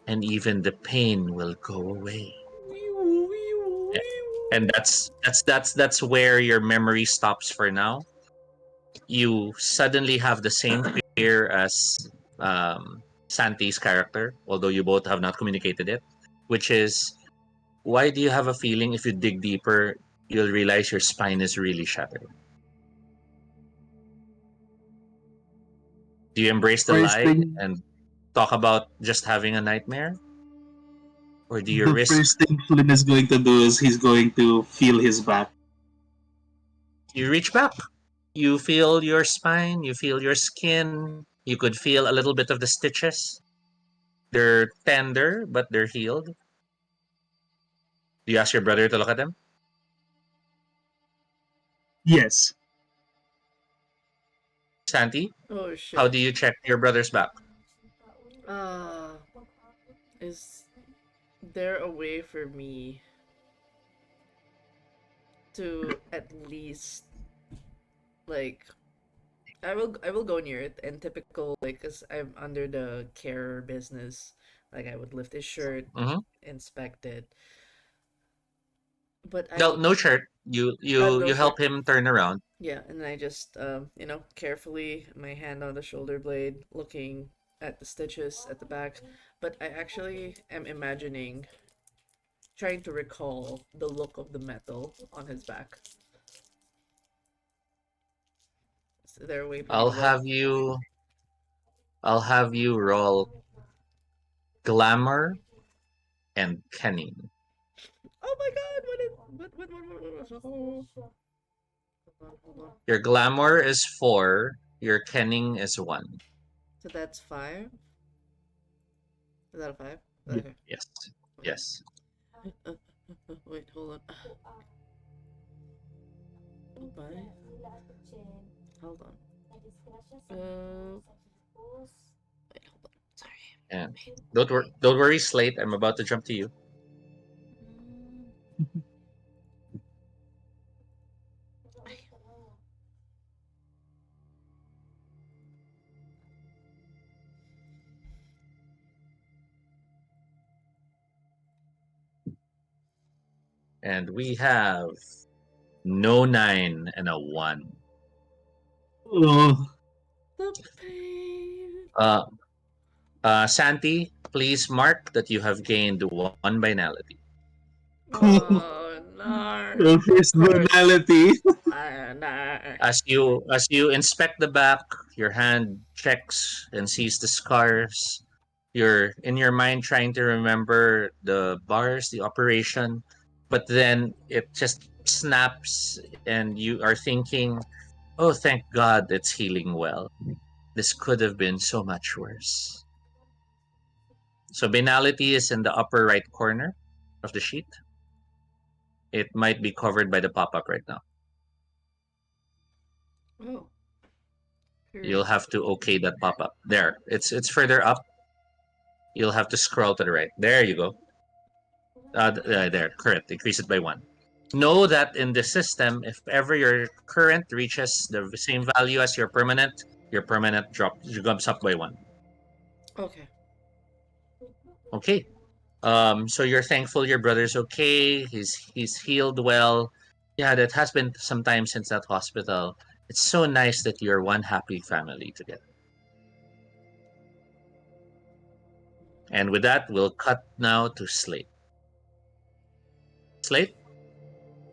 and even the pain will go away." And that's where your memory stops for now. You suddenly have the same fear as Santi's character, although you both have not communicated it, which is, why do you have a feeling if you dig deeper, you'll realize your spine is really shattered? Do you embrace the First lie thing, and talk about just having a nightmare? Or do you the risk, first thing Flynn is going to do is he's going to feel his back. you reach back? You feel your spine, you feel your skin, you could feel a little bit of the stitches. They're tender, but they're healed. Do you ask your brother to look at them? Yes. Santi, Oh how shit. do you check your brother's back? Uh, is there a way for me to at least like I will go near it and typical like cuz I'm under the care business, like I would lift his shirt, Mm-hmm. inspect it. But No, I no shirt. You no help shirt. him turn around. Yeah, and I just carefully my hand on the shoulder blade looking at the stitches at the back, but I actually am imagining trying to recall the look of the metal on his back. Is there a way for me I'll to roll? have you. I'll have you roll glamour and kenning. Oh my god! Hold on. Your glamour is 4. Your kenning is 1. So that's five. Is that a five? Yeah. Okay. Yes. Okay. Yes. Wait, hold on. Bye. Hold on. Wait, hold on. Sorry. And don't worry, Slate. I'm about to jump to you. And we have no 9 and a 1. Oh, The pain. Uh, Santi, please mark that you have gained 1 banality. Oh no! the Of first course. banality. No. As you inspect the back, your hand checks and sees the scars. You're in your mind trying to remember the bars, the operation, but then it just snaps and you are thinking, "Oh, thank God it's healing well. This could have been so much worse." So banality is in the upper right corner of the sheet. It might be covered by the pop-up right now. Oh. You'll Curious. have to okay that pop-up. There. It's further up. You'll have to scroll to the right. There you go. There. Correct. Increase it by 1. Know that in the system, if ever your current reaches the same value as your permanent jumps up by 1. Okay. Okay. So you're thankful your brother's okay. He's healed well. Yeah, that has been some time since that hospital. It's so nice that you're one happy family together. And with that, we'll cut now to Slate. Slate,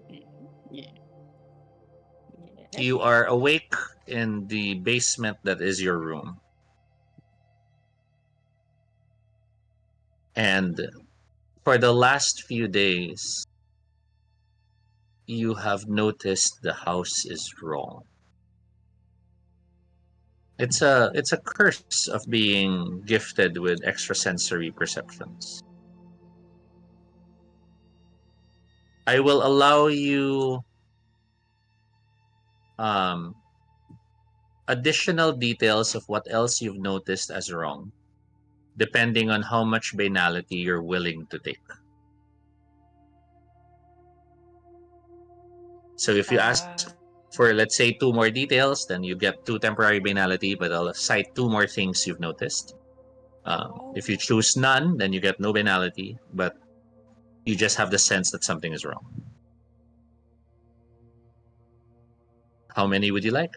Yeah. Yeah. you are awake in the basement that is your room. And for the last few days, you have noticed the house is wrong. It's a curse of being gifted with extrasensory perceptions. I will allow you um, additional details of what else you've noticed as wrong, depending on how much banality you're willing to take. So if you ask Uh, for, let's say, two more details, then you get two temporary banality, but I'll cite two more things you've noticed. If you choose none, then you get no banality, but you just have the sense that something is wrong. How many would you like?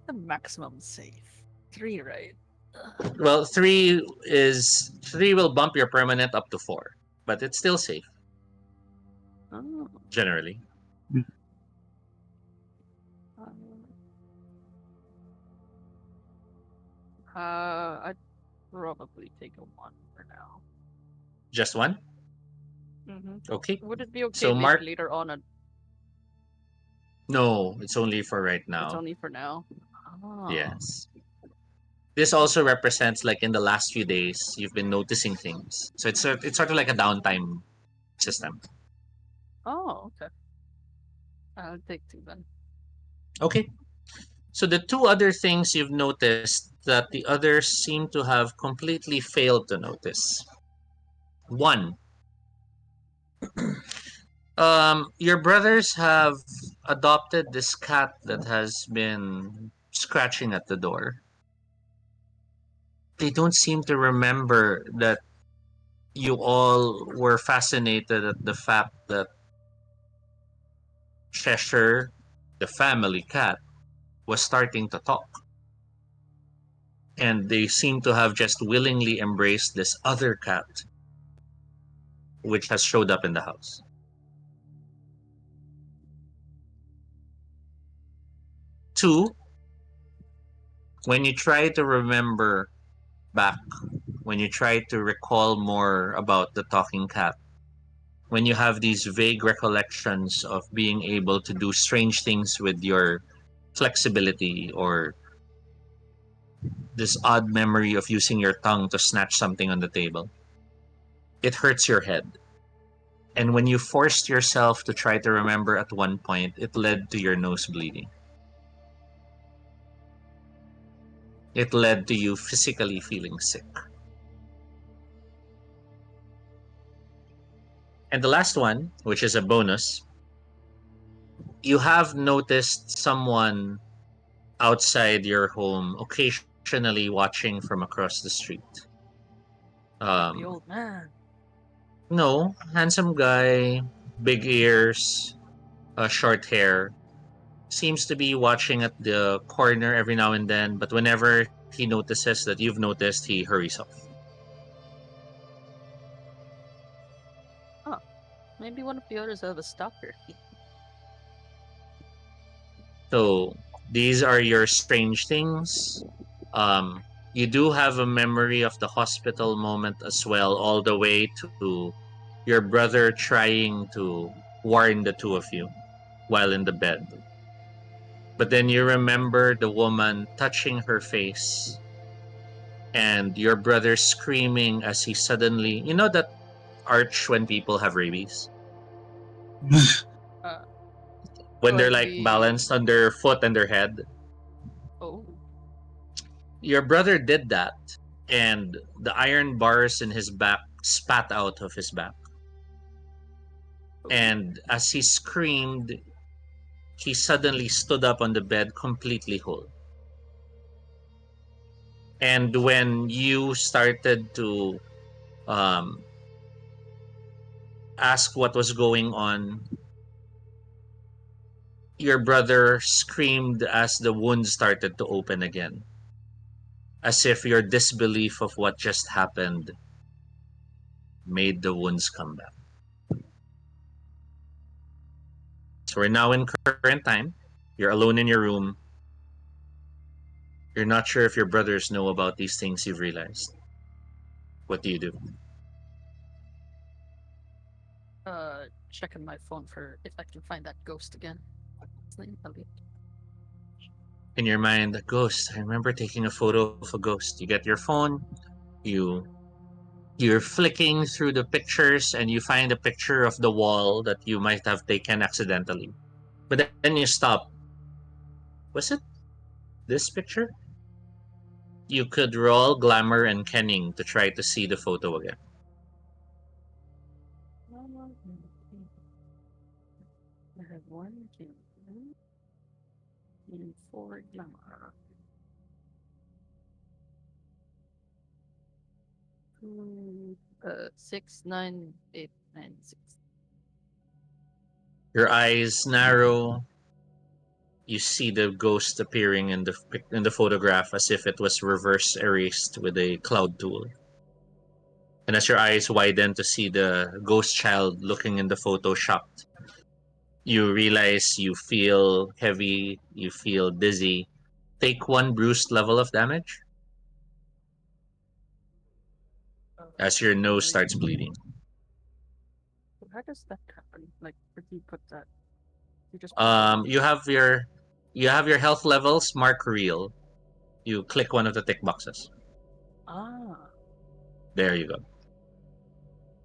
The maximum safe. 3, right? Well, three will bump your permanent up to 4, but it's still safe Oh. generally. I'd probably take a 1 for now. Just one. Mm-hmm. Okay. Would it be okay So if Mark, later on no, it's only for right it's now. only for now? Oh. Yes. This also represents like in the last few days you've been noticing things. So it's sort of like a downtime system. Oh, okay. I'll take 2 then. Okay. So the two other things you've noticed that the others seem to have completely failed to notice. One, your brothers have adopted this cat that has been scratching at the door. They don't seem to remember that you all were fascinated at the fact that Cheshire, the family cat, was starting to talk. And they seem to have just willingly embraced this other cat, which has showed up in the house. Two, when you try to remember back, when you try to recall more about the talking cat, when you have these vague recollections of being able to do strange things with your flexibility or this odd memory of using your tongue to snatch something on the table, it hurts your head. And when you forced yourself to try to remember at one point, it led to your nose bleeding. It led to you physically feeling sick. And the last one, which is a bonus, you have noticed someone outside your home occasionally watching from across the street. The Um, old man. no, handsome guy, big ears, short hair, seems to be watching at the corner every now and then, but whenever he notices that you've noticed, he hurries off. Huh. Maybe one of the others have a stalker. So these are your strange things. You do have a memory of the hospital moment as well, all the way to your brother trying to warn the two of you while in the bed. But then you remember the woman touching her face and your brother screaming as he suddenly, you know, that arch when people have rabies? Uh, When they're when like we. balanced on their foot and their head. Oh. Your brother did that, and the iron bars in his back spat out of his back. Oh. And as he screamed, he suddenly stood up on the bed completely whole. And when you started to um, ask what was going on, your brother screamed as the wound started to open again, as if your disbelief of what just happened made the wounds come back. So we're now in current time. You're alone in your room. You're not sure if your brothers know about these things you've realized. What do you do? Checking my phone for if I can find that ghost again. Elliot. In your mind, a ghost. I remember taking a photo of a ghost. You get your phone, you you're flicking through the pictures and you find a picture of the wall that you might have taken accidentally. But then you stop. Was it this picture? You could roll glamour and kenning to try to see the photo again. I have one, two, and four glamour. 6, 9, 8, 9, 6. Your eyes narrow. You see the ghost appearing in the photograph as if it was reverse erased with a cloud tool. And as your eyes widen to see the ghost child looking in the photo shocked, you realize you feel heavy, you feel dizzy. Take one bruised level of damage as your nose starts bleeding. How does that happen? Like, where do you put that? You just put that You have your health levels mark real. You click one of the tick boxes. Ah. There you go.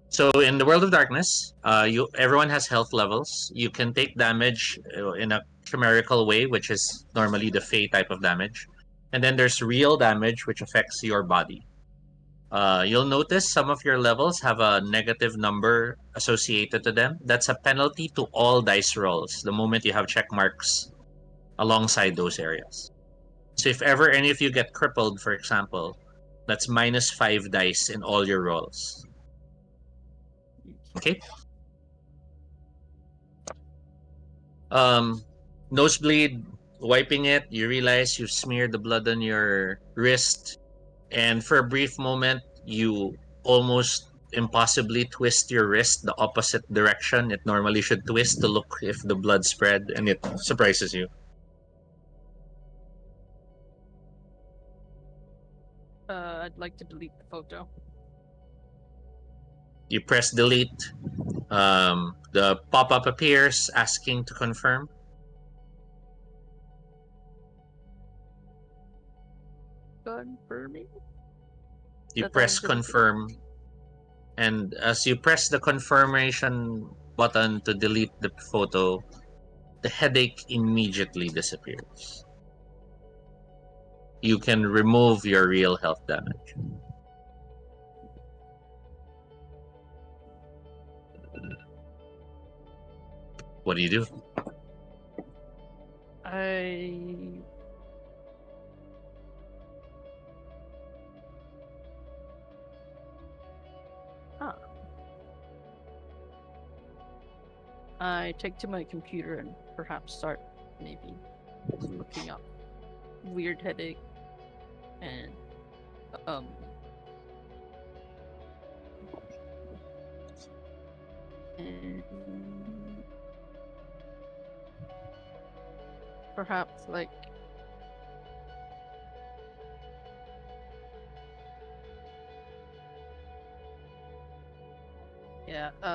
So in the world of darkness, everyone has health levels. You can take damage in a chimerical way, which is normally the Fey type of damage, and then there's real damage, which affects your body. You'll notice some of your levels have a negative number associated to them. That's a penalty to all dice rolls the moment you have check marks alongside those areas. So if ever any of you get crippled, for example, that's -5 dice in all your rolls. Okay. Nosebleed, wiping it, you realize you've smeared the blood on your wrist, and for a brief moment, you almost impossibly twist your wrist the opposite direction it normally should twist to look if the blood spread, and it surprises you. I'd like to delete the photo. You press delete. The pop-up appears asking to confirm. Confirming. You that press I've deleted it. confirm, and as you press the confirmation button to delete the photo, the headache immediately disappears. You can remove your real health damage. What do you do? I take to my computer and perhaps start maybe looking up weird headache and and perhaps like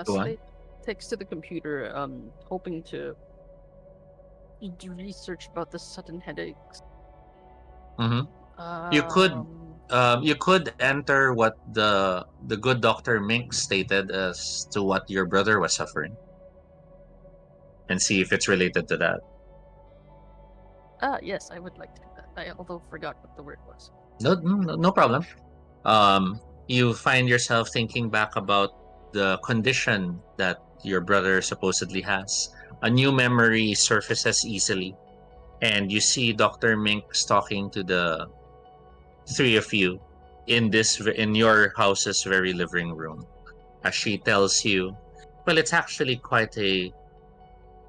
Go on. Slate takes to the computer hoping to do research about the sudden headaches. You could enter what the good Dr. Mink stated as to what your brother was suffering, and see if it's related to that. Yes, I would like to do that. I although forgot what the word was. No problem. You find yourself thinking back about the condition that your brother supposedly has. A new memory surfaces easily, and you see Dr. Mink talking to three of you in your house's very living room, as she tells you, well, it's actually quite a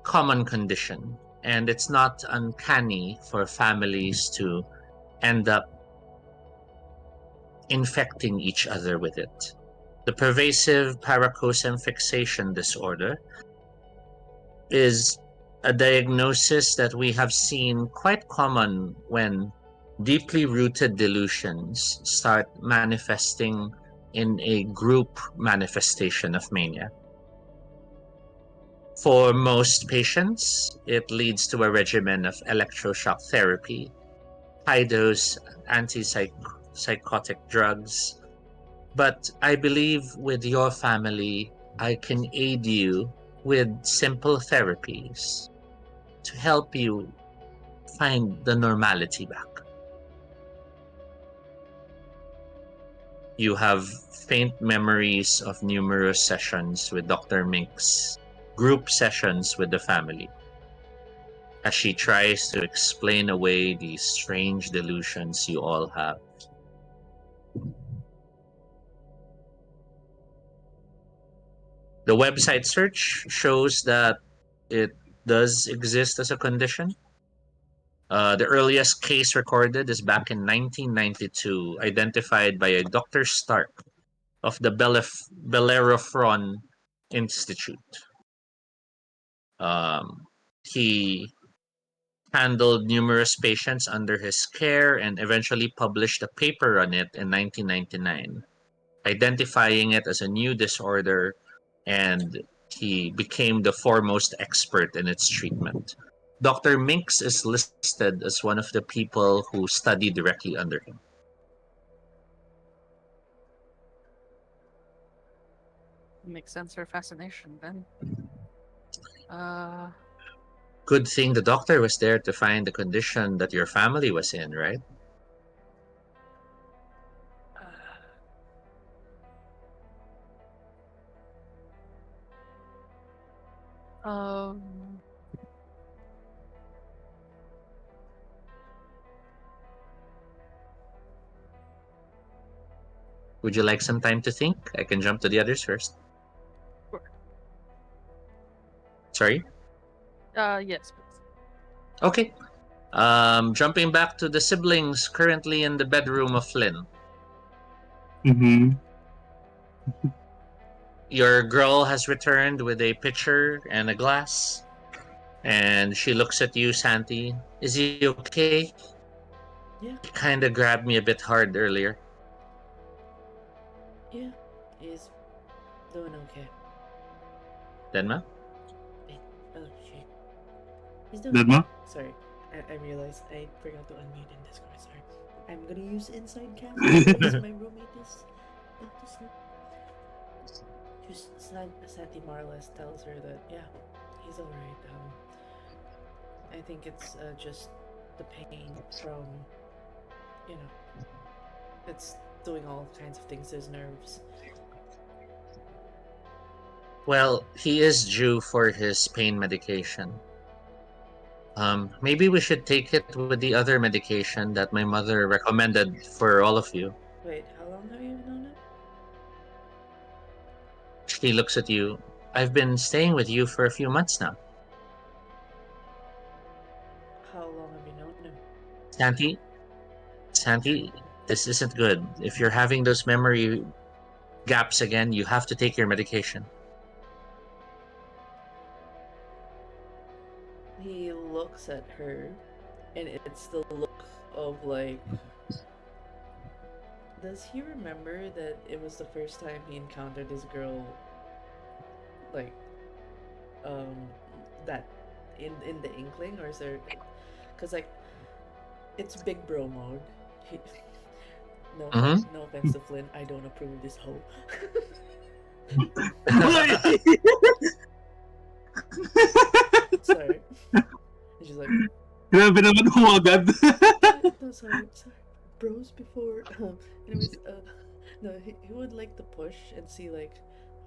common condition, and it's not uncanny for families to end up infecting each other with it. The pervasive paracosm fixation disorder is a diagnosis that we have seen quite common when deeply rooted delusions start manifesting in a group manifestation of mania. For most patients, it leads to a regimen of electroshock therapy, high dose antipsychotic drugs. But I believe with your family, I can aid you with simple therapies to help you find the normality back. You have faint memories of numerous sessions with Dr. Mink's group sessions with the family as she tries to explain away these strange delusions you all have. The website search shows that it does exist as a condition. The earliest case recorded is back in 1992, identified by a Dr. Stark of the Bellerophon Institute. He handled numerous patients under his care and eventually published a paper on it in 1999, identifying it as a new disorder, and he became the foremost expert in its treatment. Dr. Minks is listed as one of the people who studied directly under him. Makes sense for fascination then. Uh, Good thing the doctor was there to find the condition that your family was in, right? um, Would you like some time to think? I can jump to the others first. sure. Sorry? Yes, please. Okay. Jumping back to the siblings currently in the bedroom of Flynn. Mm-hmm. Your girl has returned with a pitcher and a glass, and she looks at you, Santi. Is he okay? Yeah, He kind of grabbed me a bit hard earlier. yeah, he's doing okay. Denma? Wait, oh shit. He's doing okay. Didma? Sorry, I realized I forgot to unmute in Discord. Sorry. I'm gonna use inside cam because my roommate is about to sleep. Just Santi Marles tells her that yeah, he's alright. I think it's just the pain from, you know, it's doing all kinds of things to his nerves. Well, he is due for his pain medication. Maybe we should take it with the other medication that my mother recommended for all of you. Wait, how long have you known him? She looks at you. I've been staying with you for a few months now. How long have you known him? Santi, Santi, this isn't good. If you're having those memory gaps again, you have to take your medication. He looks at her, and it's the look of like. Does he remember that it was the first time he encountered this girl, like, um, that in the Inkling, or is there, because like, it's big bro mode. He, no, Mm-hmm. no offense to Flynn, I don't approve of this hoe. Sorry. And she's like, Grabe naman ho agad. no, sorry. Bros before. Anyways, no, he would like to push and see like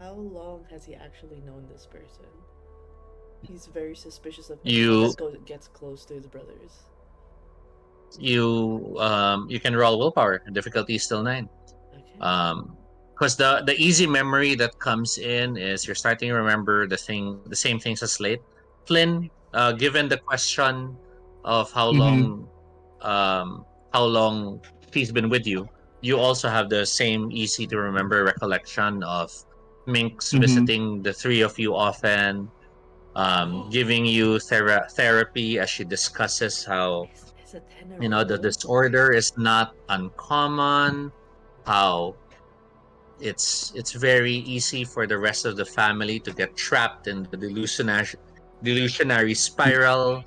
how long has he actually known this person. He's very suspicious of anyone You that gets close to his brothers. you can roll willpower. Difficulty is still 9. Okay. Because the easy memory that comes in is you're starting to remember the same things as late. Flynn, given the question of Mm-hmm. how long she's been with you, you also have the same easy to remember recollection of Minx Mm-hmm. visiting the three of you often, giving you therapy as she discusses how Is a 10 a the roll? disorder is not uncommon, how it's very easy for the rest of the family to get trapped in the delusionary spiral,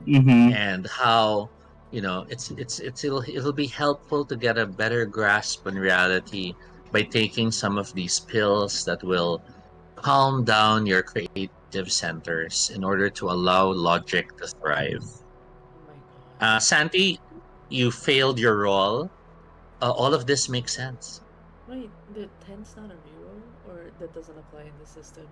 Mm-hmm. and how it'll be helpful to get a better grasp on reality by taking some of these pills that will calm down your creative centers in order to allow logic to thrive. Oh my god. Santi, you failed your roll. All of this makes sense. Wait, the 10's not a reroll? Or that doesn't apply in the system?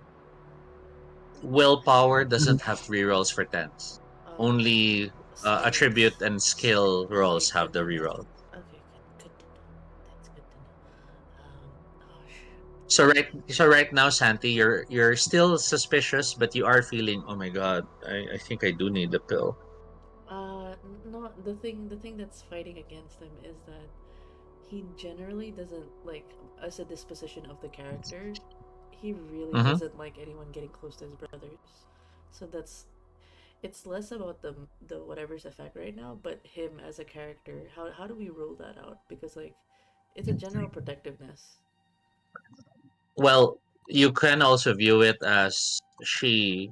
Willpower doesn't have three rolls for tens. Oh, Only attribute skills. and skill rolls Okay, have good the to know. reroll. Okay, good to know. That's good to know. Oh shoot. So right now, Santi, you're still suspicious, but you are feeling, oh my god, I think I do need the pill. No, the thing that's fighting against him is that he generally doesn't like, as a disposition of the character, he really Mm-hmm. doesn't like anyone getting close to his brothers. So that's it's less about the whatever's effect right now, but him as a character. How do we rule that out? Because like, it's a general protectiveness. Well, you can also view it as she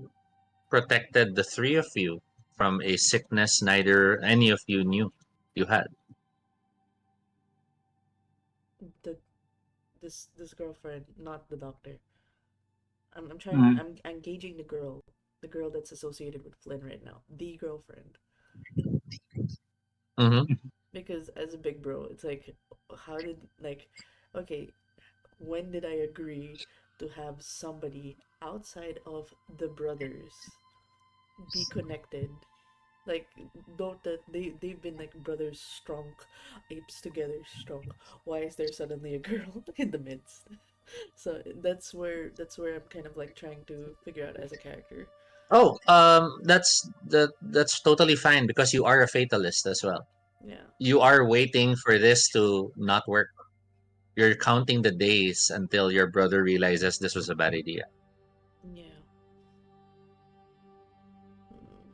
protected the three of you from a sickness neither any of you knew you had. The this girlfriend, not the doctor. I'm trying. Mm-hmm. I'm gauging the girl that's associated with Flynn right now, the girlfriend. Mm-hmm. Because as a big bro, it's like, how did like, okay, when did I agree to have somebody outside of the brothers be connected? Like, don't that they've been like brothers strong, apes together strong. Why is there suddenly a girl in the midst? So that's where I'm kind of like trying to figure out as a character. Oh, that's totally fine because you are a fatalist as well. Yeah, You are waiting for this to not work. You're counting the days until your brother realizes this was a bad idea. yeah. Hmm.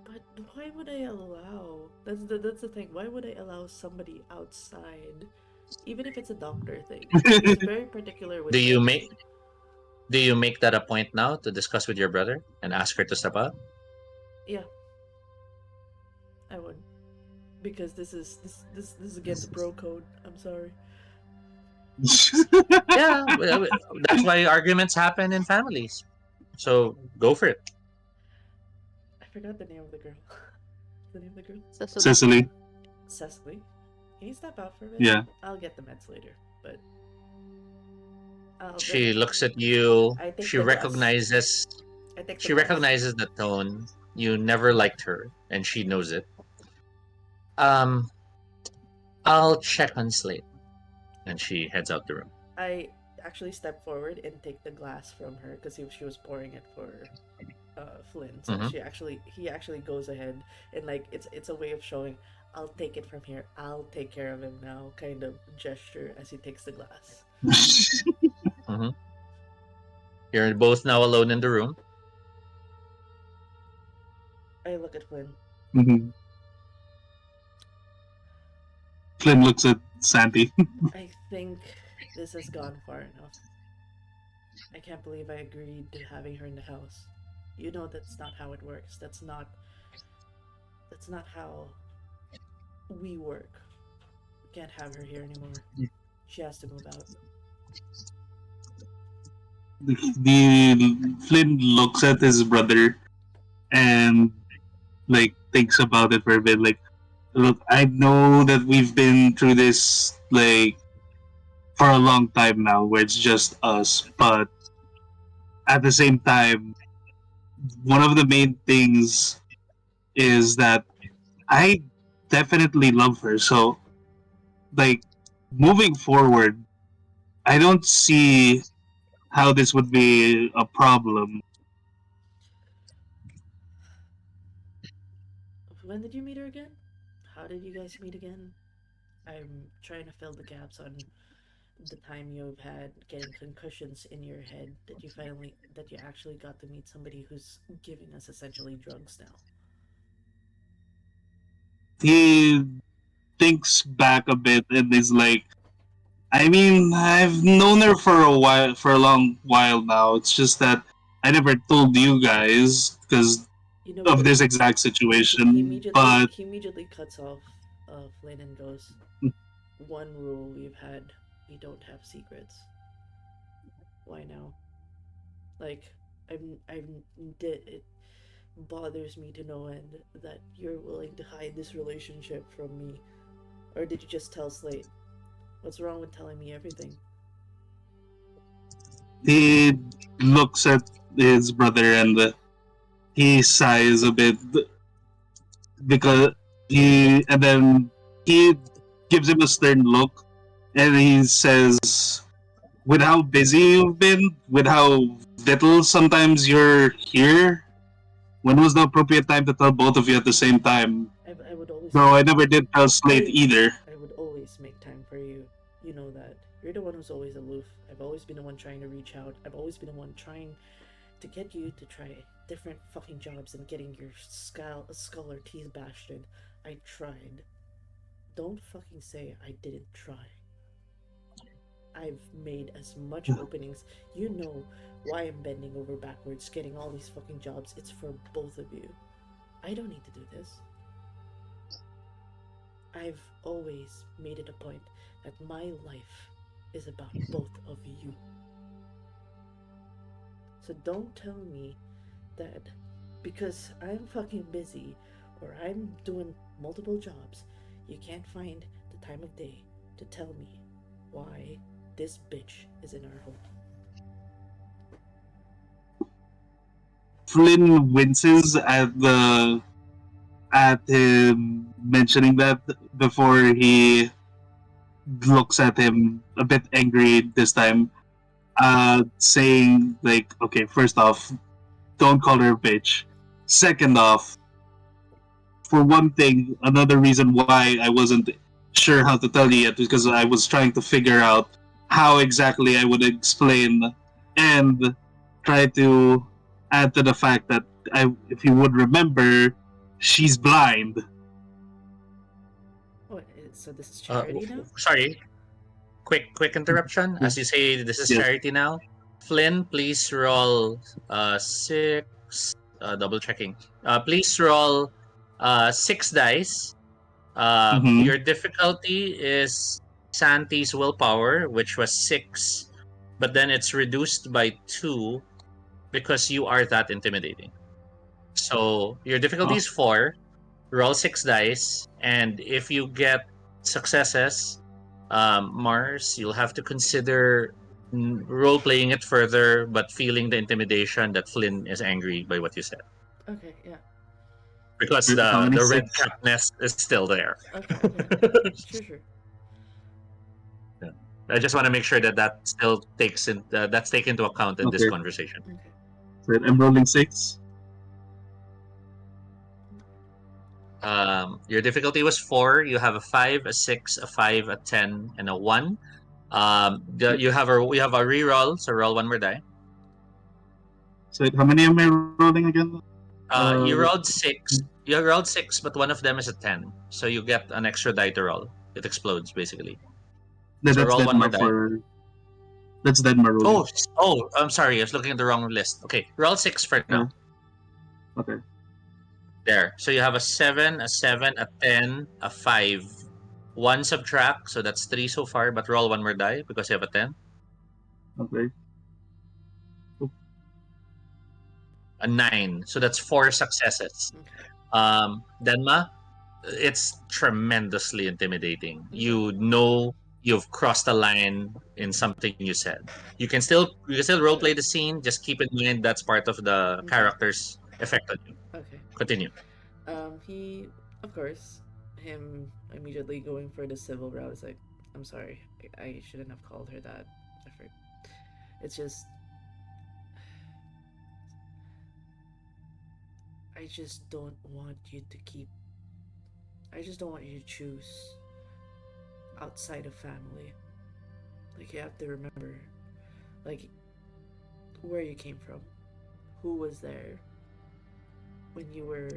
But why would I allow? That's the thing. Why would I allow somebody outside, even if it's a doctor thing? He's very particular Do with you like, make do you make that a point now to discuss with your brother and ask her to step out? yeah, I would, because this is against bro code. I'm sorry. Yeah, that's why arguments happen in families. So go for it. I forgot the name of the girl. The name of the girl? Cecily. Cecily. Cecily. Can you step out for a bit? Yeah. I'll get the meds later, but I'll. She looks at you. I take She the glass. recognizes I take the she glass. recognizes the tone. You never liked her, and she knows it. Um, I'll check on Slate, and she heads out the room. I actually step forward and take the glass from her because she was pouring it for Flynn. So Mm-hmm. he actually goes ahead and like, it's a way of showing, I'll take it from here. I'll take care of him now, kind of gesture as he takes the glass. Mm-hmm. You're both now alone in the room. I look at Flynn. Mhm. Flynn looks at Santi. I think this has gone far enough. I can't believe I agreed to having her in the house. You know that's not how it works. That's not how we work. We can't have her here anymore. She has to move out. The Flynn looks at his brother and like thinks about it for a bit. Like, look, I know that we've been through this like for a long time now, where it's just us. But at the same time, one of the main things is that I definitely love her. So, like, moving forward, I don't see how this would be a problem. When did you meet her again? How did you guys meet again? I'm trying to fill the gaps on the time you've had getting concussions in your head that you actually got to meet somebody who's giving us essentially drugs now. He thinks back a bit and is like, I mean, I've known her for a while, for a long while now. It's just that I never told you guys because You know of what? this exact situation. But He immediately cuts off Flynn and goes, "One rule we've had: we don't have secrets. Why now? Like, I'm it bothers me to no end that you're willing to hide this relationship from me. Or did you just tell Slate? What's wrong with telling me everything?" he looks at his brother and he sighs a bit because and then he gives him a stern look and he says, with how busy you've been, with how little sometimes you're here, when was the appropriate time to tell both of you at the same time? I would always No, make I never did tell Slate either. I would always make time for you. You know that. You're the one who's always aloof. I've always been the one trying to reach out. I've always been the one trying to get you to try different fucking jobs and getting your skull or teeth bashed in. I tried. Don't fucking say I didn't try. I've made as much openings. You know why I'm bending over backwards getting all these fucking jobs. It's for both of you. I don't need to do this. I've always made it a point that my life is about both of you. So don't tell me that because I'm fucking busy or I'm doing multiple jobs, you can't find the time of day to tell me why this bitch is in our home. Flynn winces at him mentioning that before he looks at him a bit angry this time, saying like, okay, first off, don't call her a bitch. Second off, for one thing, another reason why I wasn't sure how to tell you yet is because I was trying to figure out how exactly I would explain and try to add to the fact that if you would remember, she's blind. Oh, so this is Uh, charity now? sorry, quick interruption. As you say, this is Yes. charity now. Flynn, please roll six. Double checking. Please roll 6 dice. Mm-hmm. Your difficulty is Santi's willpower, which was 6, but then it's reduced by 2 because you are that intimidating. So your difficulty Oh, is 4. Roll 6 dice, and if you get successes, Mars, you'll have to consider role playing it further, but feeling the intimidation that Flynn is angry by what you said, Okay, yeah. because how many the red six? capness is still there. Okay. Sure, sure. Yeah. I just want to make sure that that still that's taken into account in this Okay, conversation. Okay. so I'm rolling six. Your difficulty was 4. You have a 5, a 6, a 5, a 10, and a 1. You have a reroll, so roll one more die. So how many am I rolling again? You Uh, rolled 6. You rolled 6, but one of them is a 10, so you get an extra die to roll. It explodes basically. So that's roll one more Denmark die. for that's Denmark rolling. I'm sorry. I was looking at the wrong list. Okay, roll 6 for now. Uh, okay. There. So you have a 7, a 10, a 5. 1 subtract, so that's 3 so far, but roll one more die because you have a 10. Okay. A 9. So that's 4 successes. Okay. Denma, it's tremendously intimidating. Okay. You know you've crossed a line in something you said. You can still role play Sure. the scene. Just keep in mind that's part of the Okay. character's effect on you. Okay. Continue. He, of course, him immediately going for the civil route. It's like, I'm sorry, I shouldn't have called her that. It's just, I just don't want you to keep. I just don't want you to choose outside of family. Like, you have to remember, like, where you came from, who was there when you were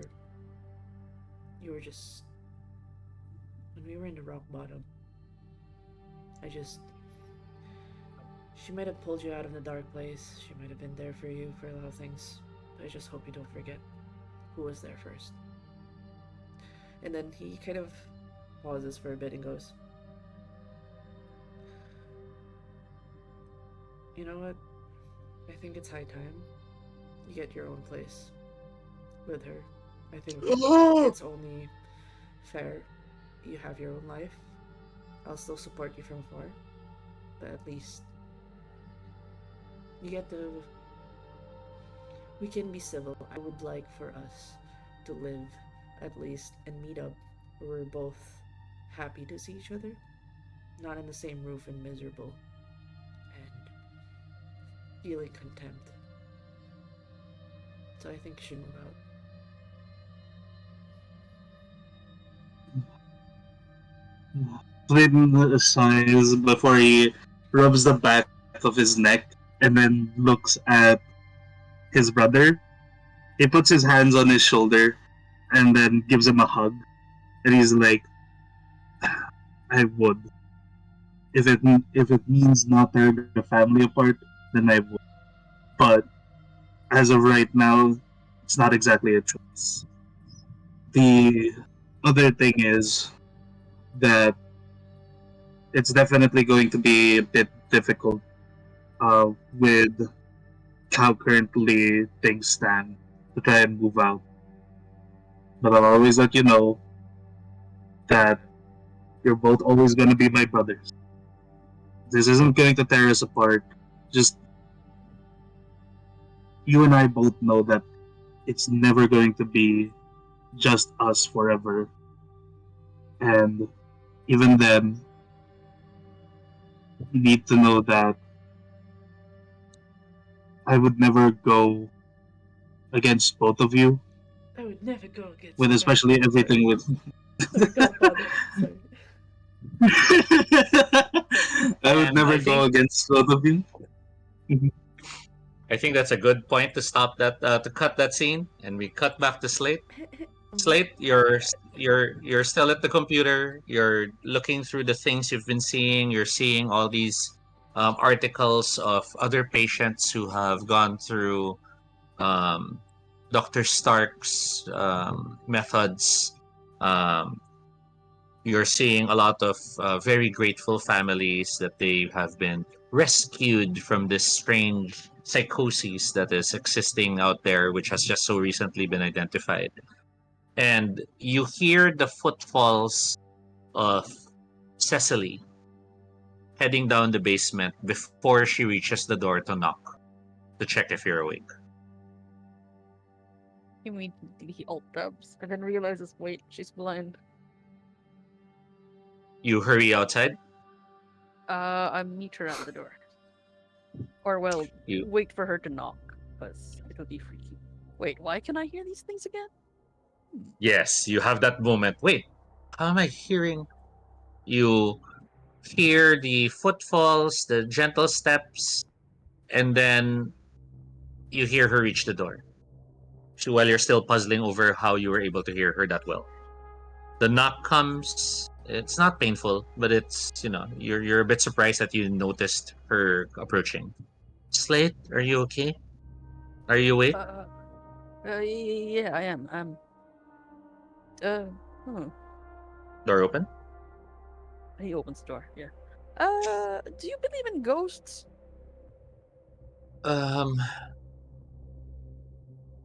just when we were in the rock bottom. I just She might have pulled you out of the dark place. She might have been there for you for a lot of things. But I just hope you don't forget who was there first. And then he kind of pauses for a bit and goes, you know what? I think it's high time you get your own place with her. I think it's only fair you have your own life. I'll still support you from afar, but at least you get to. We can be civil. I would like for us to live at least and meet up where we're both happy to see each other, not in the same roof and miserable and feeling contempt. So I think you should move out. Flynn sighs before he rubs the back of his neck and then looks at his brother. He puts his hands on his shoulder and then gives him a hug. And he's like, I would. If it means not tearing the family apart, then I would. But as of right now, it's not exactly a choice. The other thing is that it's definitely going to be a bit difficult with how currently things stand to try and move out. But I'll always let you know that you're both always going to be my brothers. This isn't going to tear us apart. Just you and I both know that it's never going to be just us forever. And even then, you need to know that I would never go against both of you, I would never go against with the especially family. everything Sorry. with. Sorry, Godfather. Sorry. I would And never go against both of you. I think that's a good point to stop that to cut that scene, and we cut back to Slate. Mhm. Slate, you're still at the computer. You're looking through the things you've been seeing. You're seeing all these articles of other patients who have gone through um, Dr. Stark's methods. Um, you're seeing a lot of very grateful families that they have been rescued from this strange psychosis that is existing out there, which has just so recently been identified. And you hear the footfalls of Cecily heading down the basement before she reaches the door to knock to check if you're awake. Immediately he alt tabs and then realizes, wait, she's blind. You hurry outside. I meet her at the door. Or, well, You wait for her to knock, because it'll be freaky. Wait, why can I hear these things again? Yes, you have that moment. Wait, how am I hearing? You hear the footfalls, the gentle steps, and then you hear her reach the door. So while you're still puzzling over how you were able to hear her that well. The knock comes. It's not painful, but it's you're a bit surprised that you noticed her approaching. Slate, are you okay? Are you awake? Yeah, I am. Uh, hmm. Door open. He opens the door, yeah. Do you believe in ghosts? Um.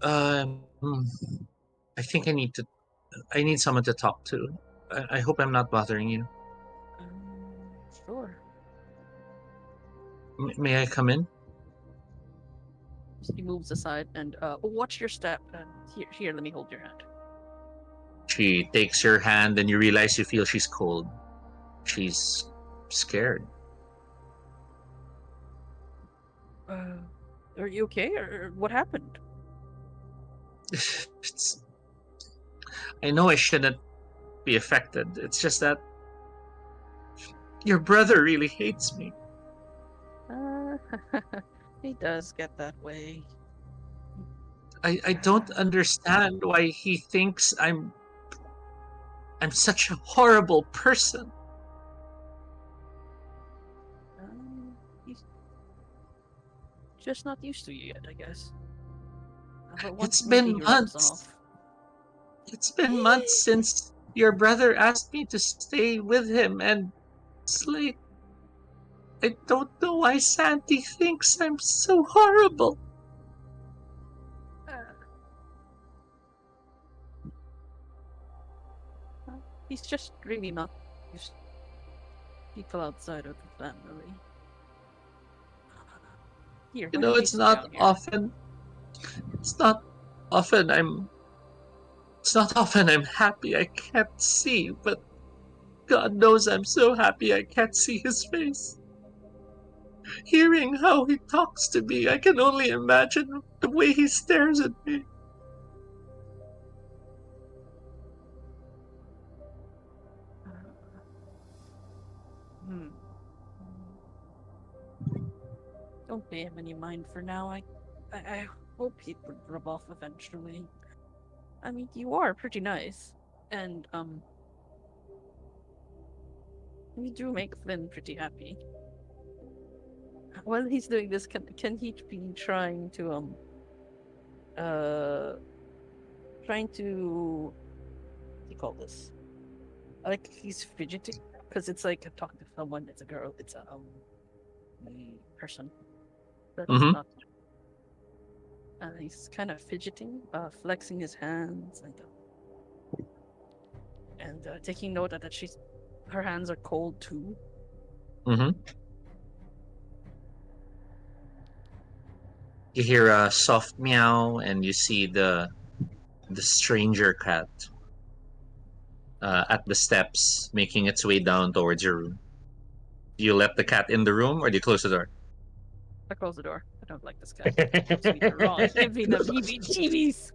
Um. I think I need to. I need someone to talk to. I hope I'm not bothering you. Sure. May I come in? He moves aside and, watch your step, and here, let me hold your hand. She takes your hand and you realize you feel she's cold. She's scared. Are you okay, or what happened? It's, I know I shouldn't be affected. It's just that your brother really hates me. Uh, he does get that way. I don't understand why he thinks I'm such a horrible person. He's just not used to you yet, I guess. But once It's maybe been he rubs months. off. It's been months since your brother asked me to stay with him, and it's like I don't know why Sandy thinks I'm so horrible. Uh, he's just really not used to people outside of the family. Here, You why know, don't you it's sit not down here? often. It's not often I'm. It's not often I'm happy I can't see, but God knows I'm so happy I can't see his face. Hearing how he talks to me, I can only imagine the way he stares at me. Hmm. Don't pay him any mind for now. I hope he would rub off eventually. I mean, you are pretty nice, and you do make Flynn pretty happy. While he's doing this, can he be trying to uh trying to what do you call this? Like he's fidgeting because it's like talking to someone. It's a girl. It's a person that's Mm-hmm. not. He's kind of fidgeting, flexing his hands and taking note that her hands are cold too. Mm-hmm. You hear a soft meow, and you see the stranger cat at the steps, making its way down towards your room. Do you let the cat in the room, or do you close the door? I close the door. I don't like this cat. Rubs me the wrong. Give me the heebie-jeebies.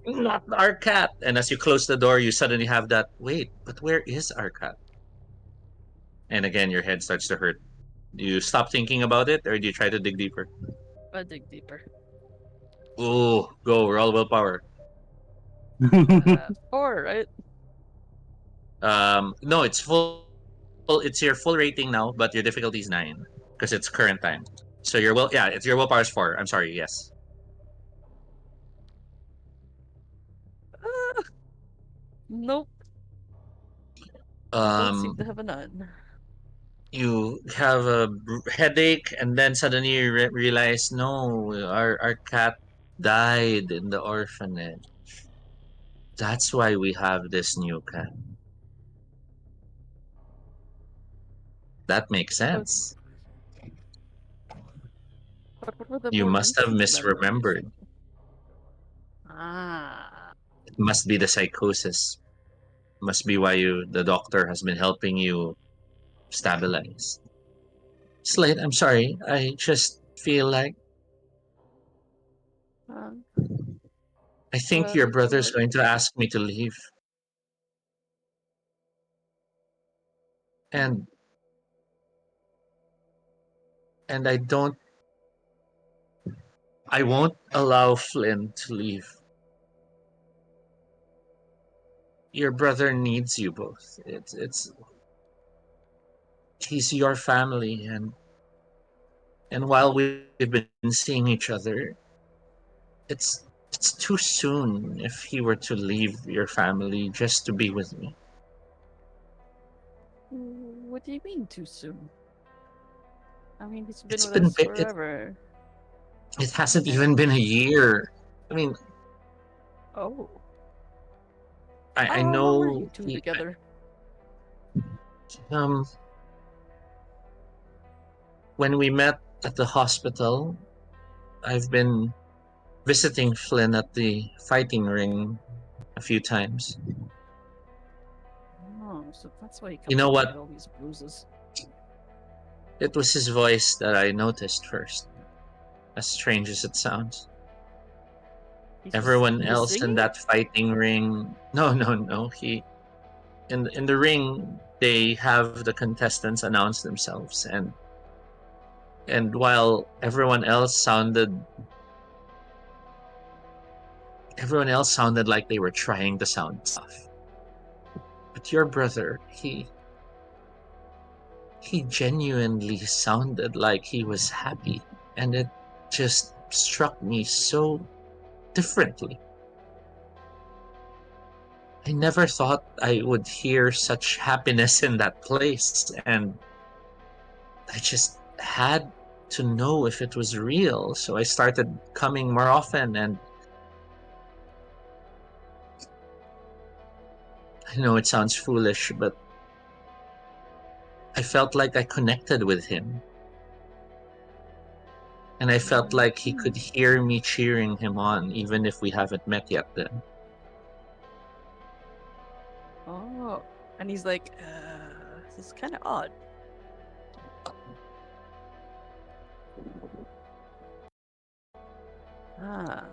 Not our cat. And as you close the door, you suddenly have that. Wait, but where is our cat? And again, your head starts to hurt. Do you stop thinking about it, or do you try to dig deeper? I dig deeper. Ooh, go roll willpower. 4, right? No, it's full. It's your full rating now, but your difficulty is 9 because it's current time. So your will, yeah, it's your willpower is 4. I'm sorry. Yes. Uh, nope. I don't seem Um, to have a none. you have a headache, and then suddenly you realize, no, our cat died in the orphanage. That's why we have this new cat. That makes But, sense. but what were the You more must have recent memories? misremembered. Ah. It must be the psychosis. Must be why the doctor has been helping you stabilize. Slate, I'm sorry. I just feel like Um, I think your brother's what? going to ask me to leave. And and I won't allow Flynn to leave. Your brother needs you both. It's he's your family, and while we've been seeing each other, it's it's too soon if he were to leave your family just to be with me. What do you mean too soon? I mean, he's been It's with been us it forever. it hasn't even And been a year. I mean, oh, I how long were know you two together? um when we met at the hospital, I've been visiting Flynn at the fighting ring a few times. So that's why he You comes know home to what? get all these bruises. It was his voice that I noticed first. As strange as it sounds. Everyone He was else in singing? that fighting ring. No, no, no. He in the ring they have the contestants announce themselves, and while everyone else sounded like they were trying to sound tough. But your brother, he genuinely sounded like he was happy, and it just struck me so differently. I never thought I would hear such happiness in that place, and I just had to know if it was real. So I started coming more often, and I know it sounds foolish, but I felt like I connected with him. And I felt like he could hear me cheering him on, even if we haven't met yet then. Oh. And he's like, this is kind of odd. Ah.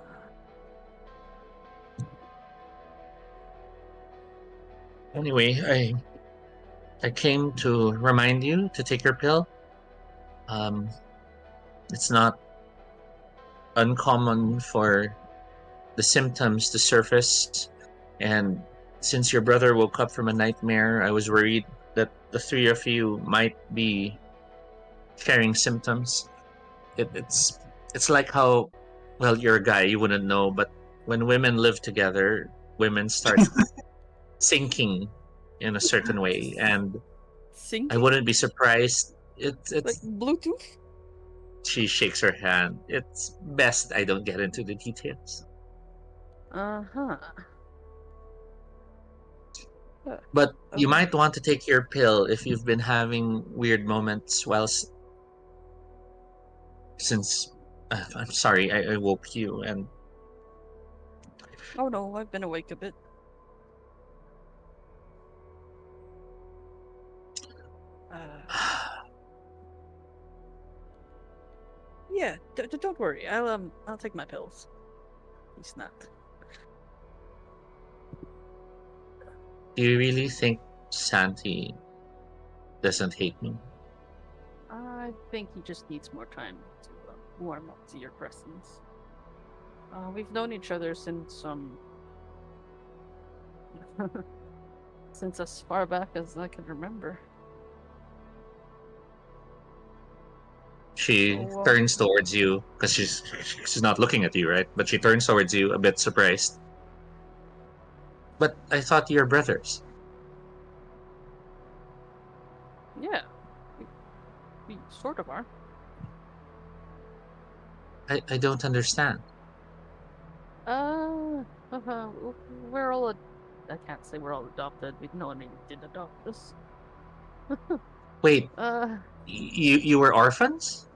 Anyway, I came to remind you to take your pill. Um, it's not uncommon for the symptoms to surface, and since your brother woke up from a nightmare, I was worried that the three of you might be sharing symptoms. It's like how, well, you're a guy, you wouldn't know, but when women live together, women start sinking in a certain way, and I Singing? wouldn't be surprised. Like It's Bluetooth? She shakes her hand. It's best I don't get into the details. Uh-huh. Huh. But you Um, might want to take your pill if you've been having weird moments since I'm sorry I woke you and oh no, I've been awake a bit. Uh, yeah, don't worry. I'll take my pills. He's not. do you really think Santi doesn't hate me? I think he just needs more time to warm up to your presence. We've known each other since since as far back as I can remember. She So, turns towards you because she's not looking at you, right? But she turns towards you a bit surprised. But I thought you're brothers. yeah, we, we sort of are. I don't understand. We're all. I can't say we're all adopted. No one did adopt us. Wait, Uh, you were orphans?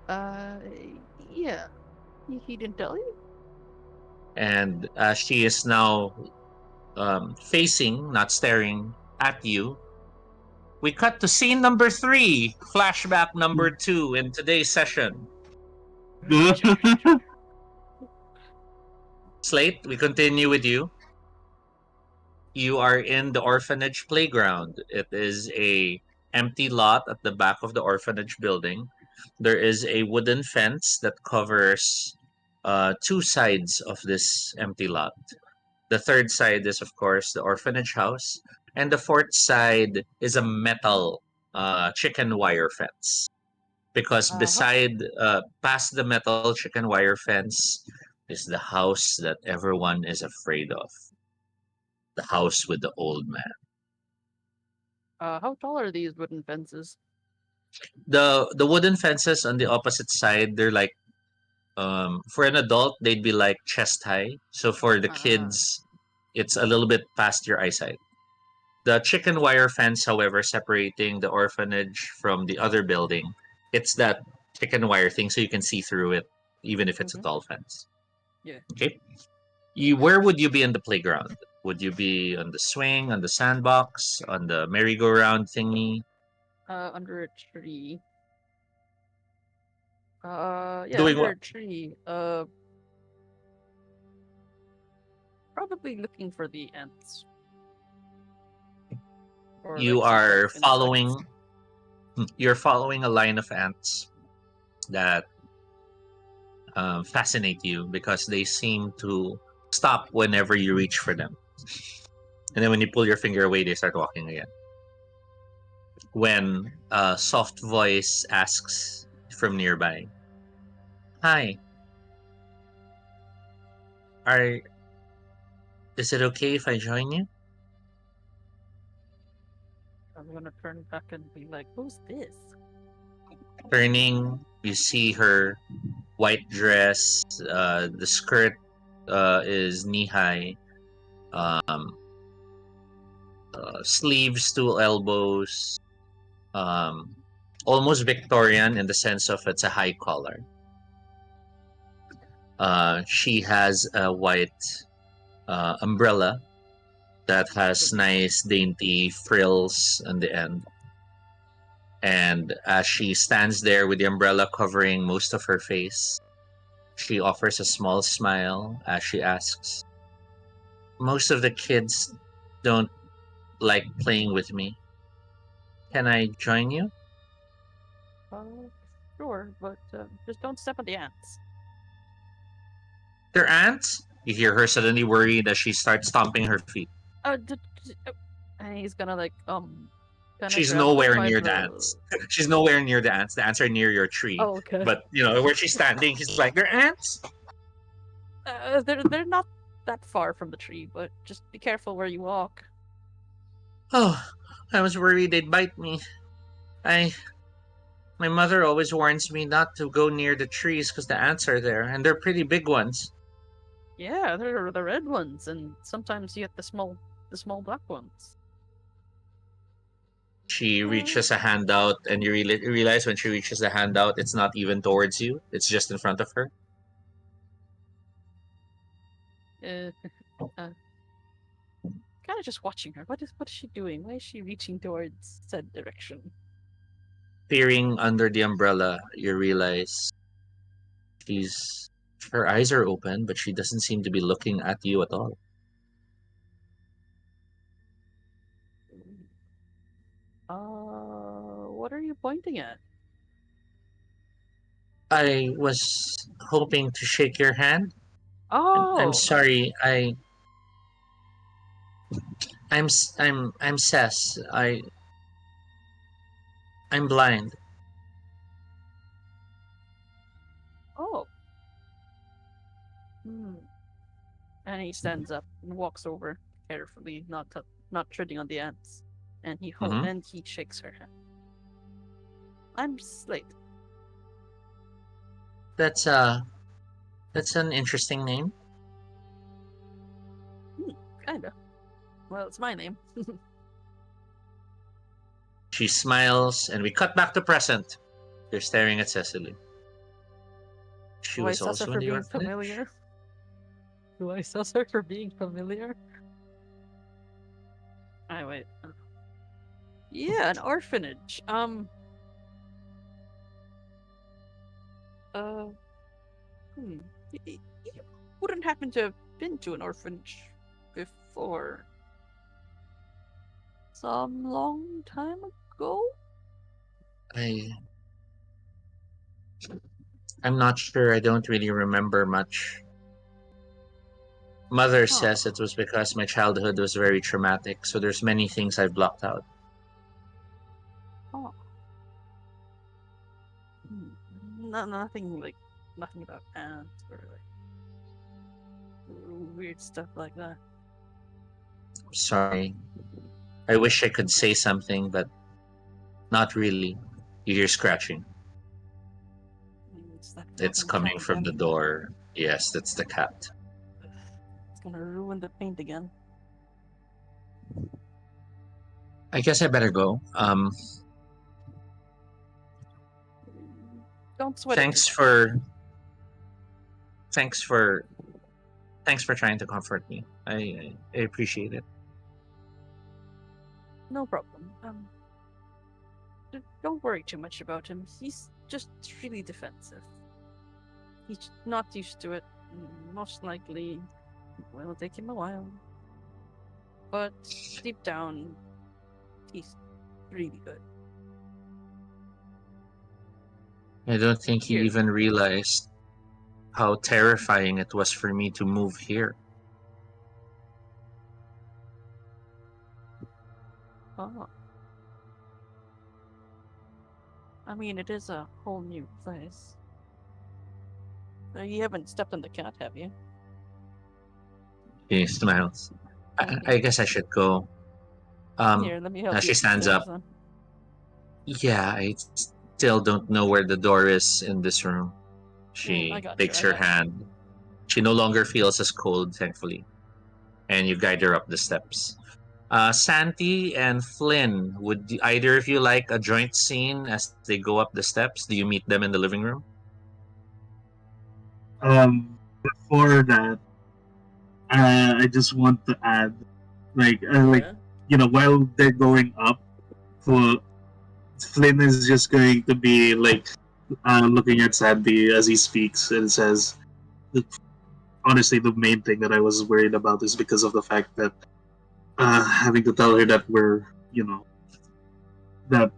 uh, yeah. He didn't tell you? And she is now facing, not staring at you. We cut to scene number 3, flashback number 2 in today's session. Slate, we continue with you. You are in the orphanage playground. It is a empty lot at the back of the orphanage building. There is a wooden fence that covers two sides of this empty lot. The third side is, of course, the orphanage house, and the fourth side is a metal chicken wire fence. Because Uh-huh. past the metal chicken wire fence, is the house that everyone is afraid of. The house with the old man. How tall are these wooden fences? The wooden fences on the opposite side, they're like for an adult they'd be like chest high. So for the Ah, kids, it's a little bit past your eyesight. The chicken wire fence, however, separating the orphanage from the other building, it's that chicken wire thing so you can see through it, even if it's a mm-hmm. tall fence. Yeah. Okay. Where would you be in the playground? Would you be on the swing, on the sandbox, on the merry-go-round thingy? Under a tree. Yeah, Doing under what? a tree. Probably looking for the ants. Or You like some kind are of insects. following. You're following a line of ants that fascinate you because they seem to stop whenever you reach for them, and then when you pull your finger away, they start walking again. When a soft voice asks from nearby, "Hi, are is it okay if I join you?" I'm gonna turn back and be like, "Who's this?" Turning, you see her white dress. The skirt is knee high. Um, Sleeves to elbows. Um, Almost Victorian in the sense of it's a high collar. She has a white umbrella that has nice dainty frills on the end. And as she stands there with the umbrella covering most of her face, she offers a small smile as she asks, "Most of the kids don't like playing with me. Can I join you?" Uh, sure, but just don't step on the ants. "They're ants?" You hear her suddenly worried as she starts stomping her feet. And he's gonna like kind of She's grab her nowhere by near the the. ants. She's nowhere near the ants. The ants are near your tree. Oh, okay. But, where she's standing, he's like, "They're ants?" They're not that far from the tree, but just be careful where you walk. "Oh, I was worried they'd bite me. I My mother always warns me not to go near the trees because the ants are there, and they're pretty big ones." Yeah, they're the red ones, and sometimes you get the small black ones. She Uh, reaches a hand out, and you realize when she reaches the hand out, it's not even towards you. It's just in front of her. uh, uh kind of just watching her. What is she doing? Why is she reaching towards said direction? Peering under the umbrella, you realize she's her eyes are open, but she doesn't seem to be looking at you at all. What are you pointing at? "I was hoping to shake your hand. I'm Oh, sorry. I'm Sess. I'm blind." oh. Hmm. And he stands up and walks over carefully, not treading on the ants. And Hmm. he shakes her hand. I'm Slate. That's uh that's an interesting name. Kinda. Well, it's my name. She smiles, and we cut back to present. You're staring at Cecily. She Do I was sus her also in for the being orphanage. familiar? Do I sus her for being familiar? I wait. Yeah, an orphanage. Uh, hmm. You wouldn't happen to have been to an orphanage before some long time ago? I I'm not sure. I don't really remember much. Mother Huh. says it was because my childhood was very traumatic, so there's many things I've blocked out. Huh. No, nothing about ants or like weird stuff like that. Sorry. I wish I could say something, but not really. You hear scratching. It's that It's goddamn cat coming from the again. door. Yes, that's the cat. It's gonna ruin the paint again. I guess I better go. Don't sweat it. Thanks for thanks for thanks for trying to comfort me. I appreciate it. No problem. Don't worry too much about him. He's just really defensive. He's not used to it. Most likely, will take him a while. But deep down, he's really good. I don't think he Here. even realized how terrifying it was for me to move here. Oh. I mean, it is a whole new place. You haven't stepped on the cat, have you? He smiles. I guess I should go. Here, let me help you She up the stands up. stairs. Then. Yeah, I still don't know where the door is in this room. I She got you. takes I her got you. hand. She no longer feels as cold, thankfully. And you guide her up the steps. Santi and Flynn, would either of you like a joint scene as they go up the steps? Do you meet them in the living room? Before that, I just want to add, Yeah. while they're going up, for Flynn is just going to be looking at Sandy as he speaks and says, honestly, the main thing that I was worried about is because of the fact that having to tell her that that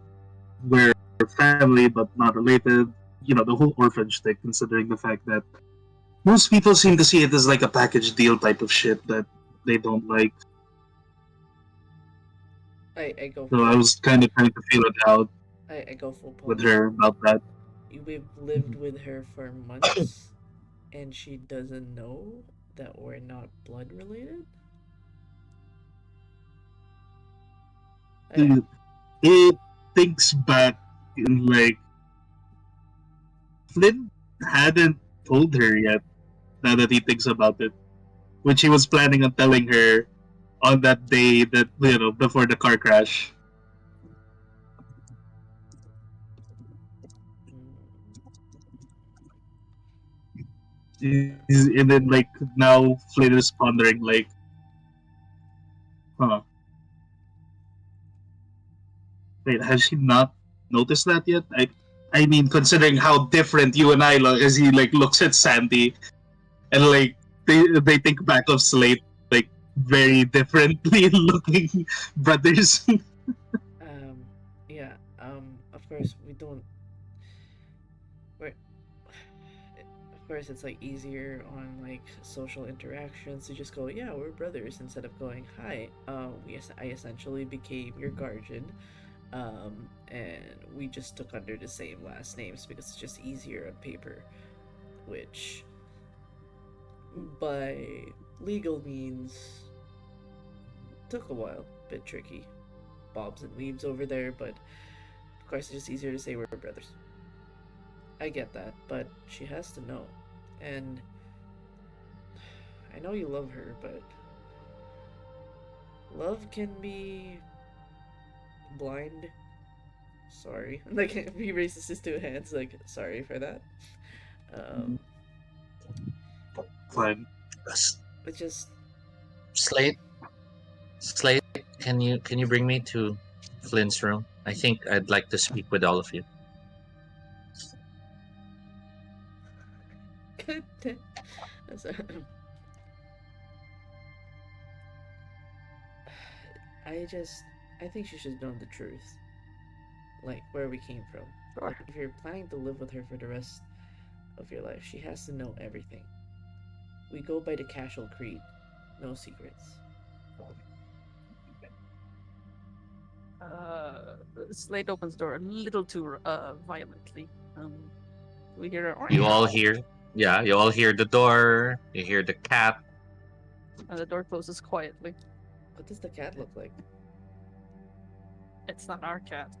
we're family but not related. The whole orphanage thing, considering the fact that most people seem to see it as like a package deal type of shit that they don't like. I go So full. I was kind of trying to feel it out I go full with pause. her about that. We've lived with her for months, and she doesn't know that we're not blood related. I, It thinks back in Flynn hadn't told her yet. Now that he thinks about it, which he was planning on telling her on that day that before the car crash. And then now Flynn is pondering huh, wait, has she not noticed that yet? I mean, considering how different you and I look, as he looks at Sandy and they think back of Slate very differently looking brothers. um, yeah. Of course we don't. We're, of course, it's easier on social interactions to just go, yeah, we're brothers, instead of going, hi. I essentially became your guardian. And we just took under the same last names because it's just easier on paper, which by legal means took a while, bit tricky, bobs and weaves over there, but of course it's just easier to say we're brothers. I get that, but she has to know. And I know you love her, but love can be blind. Sorry. He raises his two hands, sorry for that. Um, Fine. it just. Slate, Slate, can you bring me to Flynn's room? I think I'd like to speak with all of you. I think she should know the truth. Where we came from. Sure. If you're planning to live with her for the rest of your life, she has to know everything. We go by the casual creed. No secrets. Slade opens the door a little too violently. We hear a You all hear, yeah, you all hear the door. You hear the cat. and the door closes quietly. What does the cat look like? It's not our cat.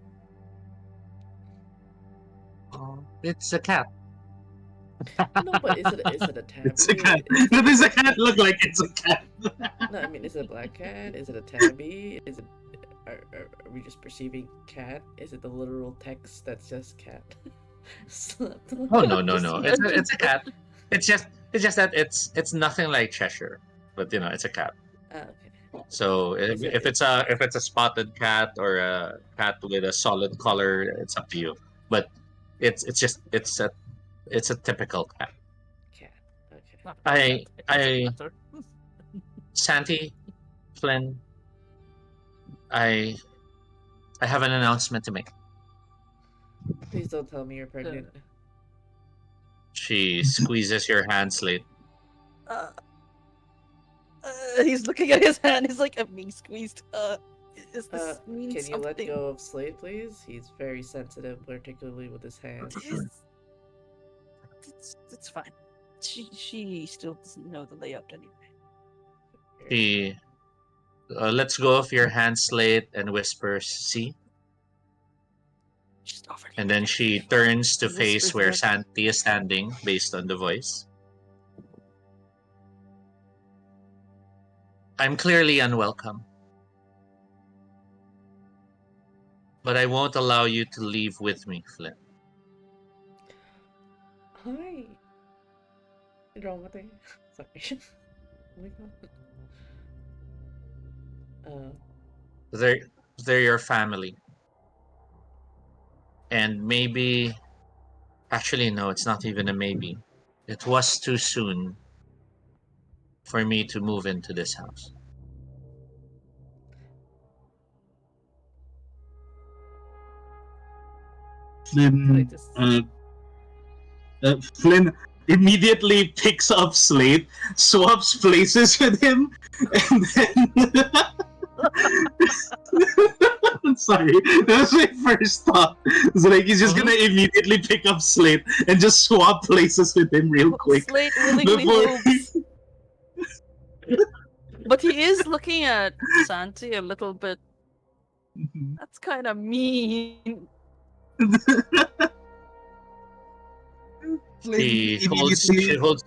It's a cat. No, but is it a tabby? It's a cat. Does a cat look like it's a cat? No, I mean, is it a black cat? Is it a tabby? Is it? Are we just perceiving cat? Is it the literal text that's just cat? Oh no. It's a cat. It's just that it's nothing like Cheshire, but it's a cat. Okay. So Is it? if it's a spotted cat or a cat with a solid color, it's up to you. But it's just it's a typical cat. Cat. Okay. Not a cat. I It doesn't I matter. Santi Flynn, I I have an announcement to make. Please don't tell me you're Uh, pregnant. She squeezes your hand, Slate. uh, he's looking at his hand. He's like, I'm being squeezed. Does this mean Can you let something? go of Slade, please? He's very sensitive, particularly with his hands. It's fine. She still doesn't know the layout anyway. She lets go of your hand, Slate, and whispers, "See." She's overly And then she protective. turns to He face whispers where that. Santi is standing, based on the voice. I'm clearly unwelcome, but I won't allow you to leave with me, Flynn. Hi. Dramatic. Sorry. Oh my god. They're they're your family, and maybe, actually, no, it's not even a maybe. It was too soon for me to move into this house. Flynn, Slate is Flynn immediately picks up Slate, swaps places with him, and then. I'm sorry, that was my first thought. It's like he's just gonna immediately pick up Slate and just swap places with him real quick Slate willingly before. moves. But he is looking at Santi a little bit. That's kind of mean. Flynn She immediately. holds.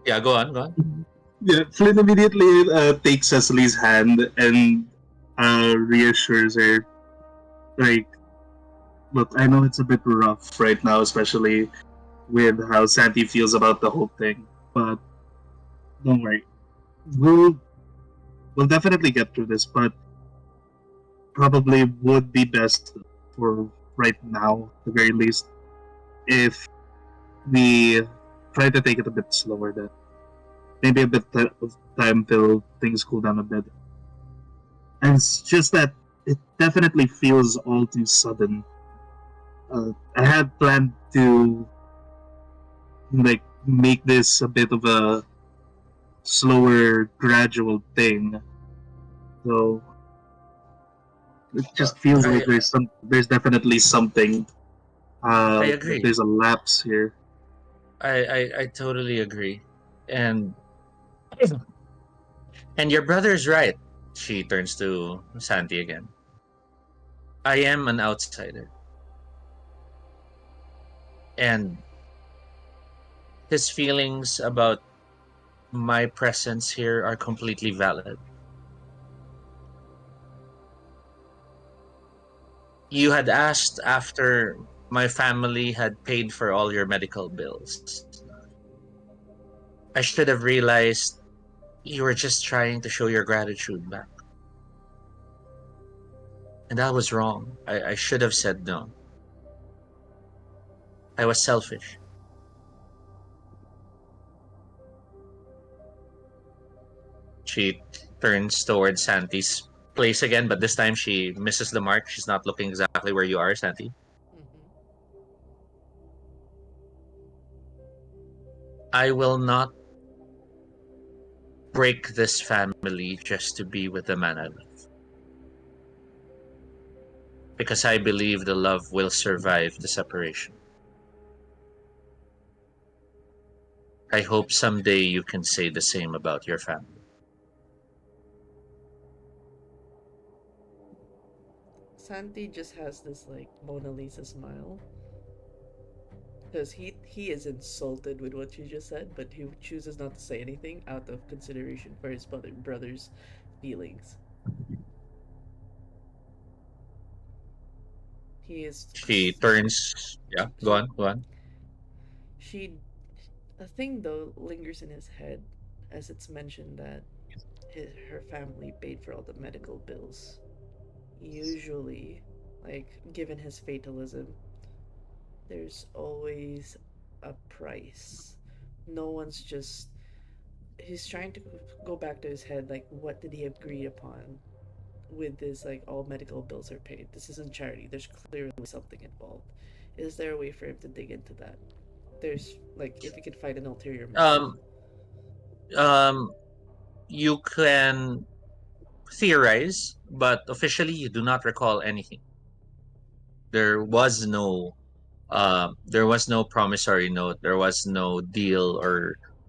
Yeah, go on, go on. Yeah, Flynn immediately takes Cecily's hand and reassures her, like, look, I know it's a bit rough right now, especially with how Santi feels about the whole thing, but don't worry. We'll we'll definitely get through this, but probably would be best for right now, at the very least, if we try to take it a bit slower then. Maybe a bit of time till things cool down a bit. And it's just that it definitely feels all too sudden. I had planned to like make this a bit of a slower, gradual thing. So it just feels like I there's definitely something. I Like agree. there's a lapse here. I totally agree, and and your brother's right. She turns to Santi again. I am an outsider, and his feelings about my presence here are completely valid. You had asked after my family had paid for all your medical bills. I should have realized you were just trying to show your gratitude back. And that was wrong. I should have said no. I was selfish. She turns towards Santi's place again, but this time she misses the mark. She's not looking exactly where you are, Santi. Mm-hmm. I will not break this family just to be with the man I love. Because I believe the love will survive the separation. I hope someday you can say the same about your family. Santi just has this like Mona Lisa smile because he is insulted with what you just said, but he chooses not to say anything out of consideration for his brother's feelings. He is She turns. Yeah, go she on, go on. she A thing though lingers in his head, as it's mentioned that her family paid for all the medical bills. Usually, like given his fatalism, there's always a price. No one's just. He's trying to go back to his head, like, what did he agree upon with this, like, all medical bills are paid? This isn't charity. There's clearly something involved. Is there a way for him to dig into that? There's, like, if he could find an ulterior motive. Um, um, you can theorize, but officially you do not recall anything. There was no there was no promissory note, there was no deal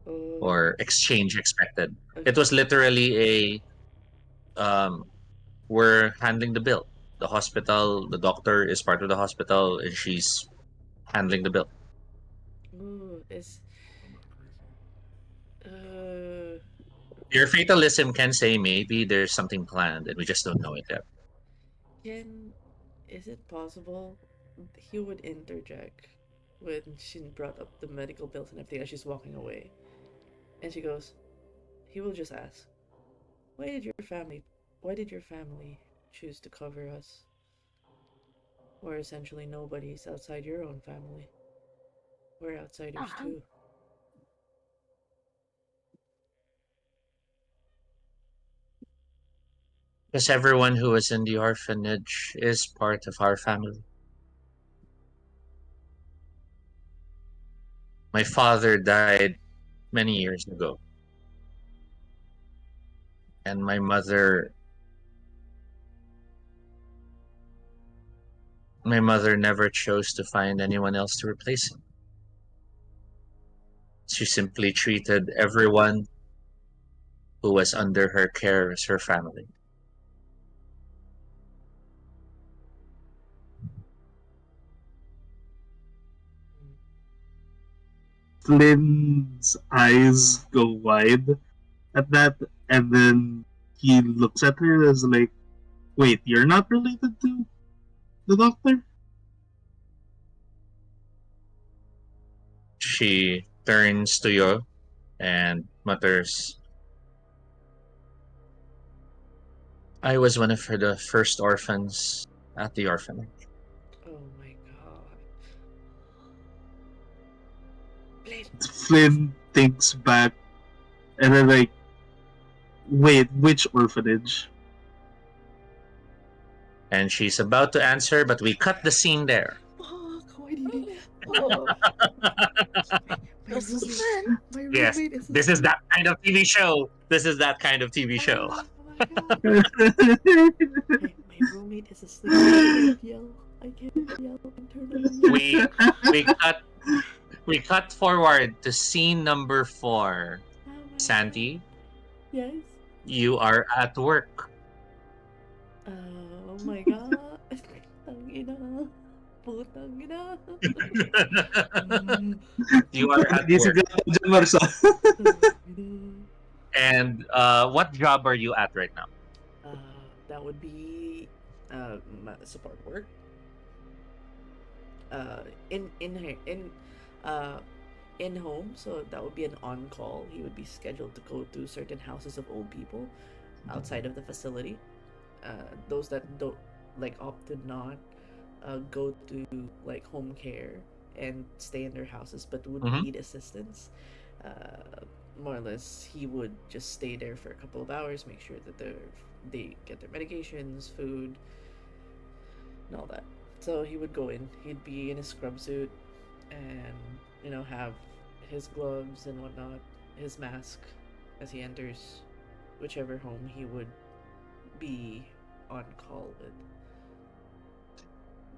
Oh, or exchange expected. It okay. was literally a we're handling the bill. The hospital, the doctor is part of the hospital, and she's handling the bill. Ooh, it's. Uh, Your fatalism can say maybe there's something planned and we just don't know it yet. can. Is it possible he would interject when she brought up the medical bills and everything as she's walking away? And she goes, he will just ask, Why did your family why did your family choose to cover us? Or essentially nobody's outside your own family. We're outsiders Ah, too. Because everyone who was in the orphanage is part of our family. My father died many years ago, and my mother never chose to find anyone else to replace him. She simply treated everyone who was under her care as her family. Flynn's eyes go wide at that, and then he looks at her as like, "Wait, you're not related to the doctor?" She turns to you and mutters, I was one of the first orphans at the orphanage. Oh my god. Blade. Flynn thinks back, and then like, "Wait, which orphanage?" And she's about to answer, but we cut the scene there. Fuck, why did he? Oh, my no roommate. suspense. My Yes, roommate is this is asleep. that kind of TV show. This is that kind of TV show. Oh my god. My roommate is asleep. I can't yell. I can't yell internally. we we cut we cut forward to scene number 4. Oh my Santi, god. Yes. you are at work. Oh my god. Tangina. Putang ina. You are at Gising work. ka pa dyan, Marsa. Tangina. And what job are you at right now? That would be support work. In uh in home, so that would be an on call. He would be scheduled to go to certain houses of old people outside of the facility. Those that don't like opt to not go to like home care and stay in their houses, but would Mhm. need assistance. More or less, he would just stay there for a couple of hours, make sure that they get their medications, food, and all that. So he would go in. He'd be in his scrub suit, and have his gloves and whatnot, his mask as he enters whichever home he would be on call with.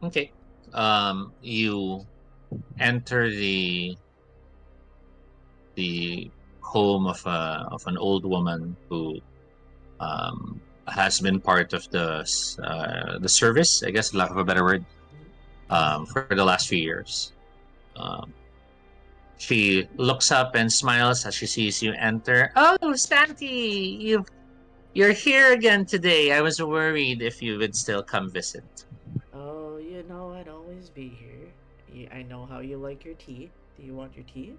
Okay. You enter the home of an old woman who has been part of the service, I guess, lack of a better word, for the last few years. Um, she looks up and smiles as she sees you enter. Oh, Santi, you're here again today. I was worried if you would still come visit. Oh, I'd always be here. I know how you like your tea. Do you want your tea?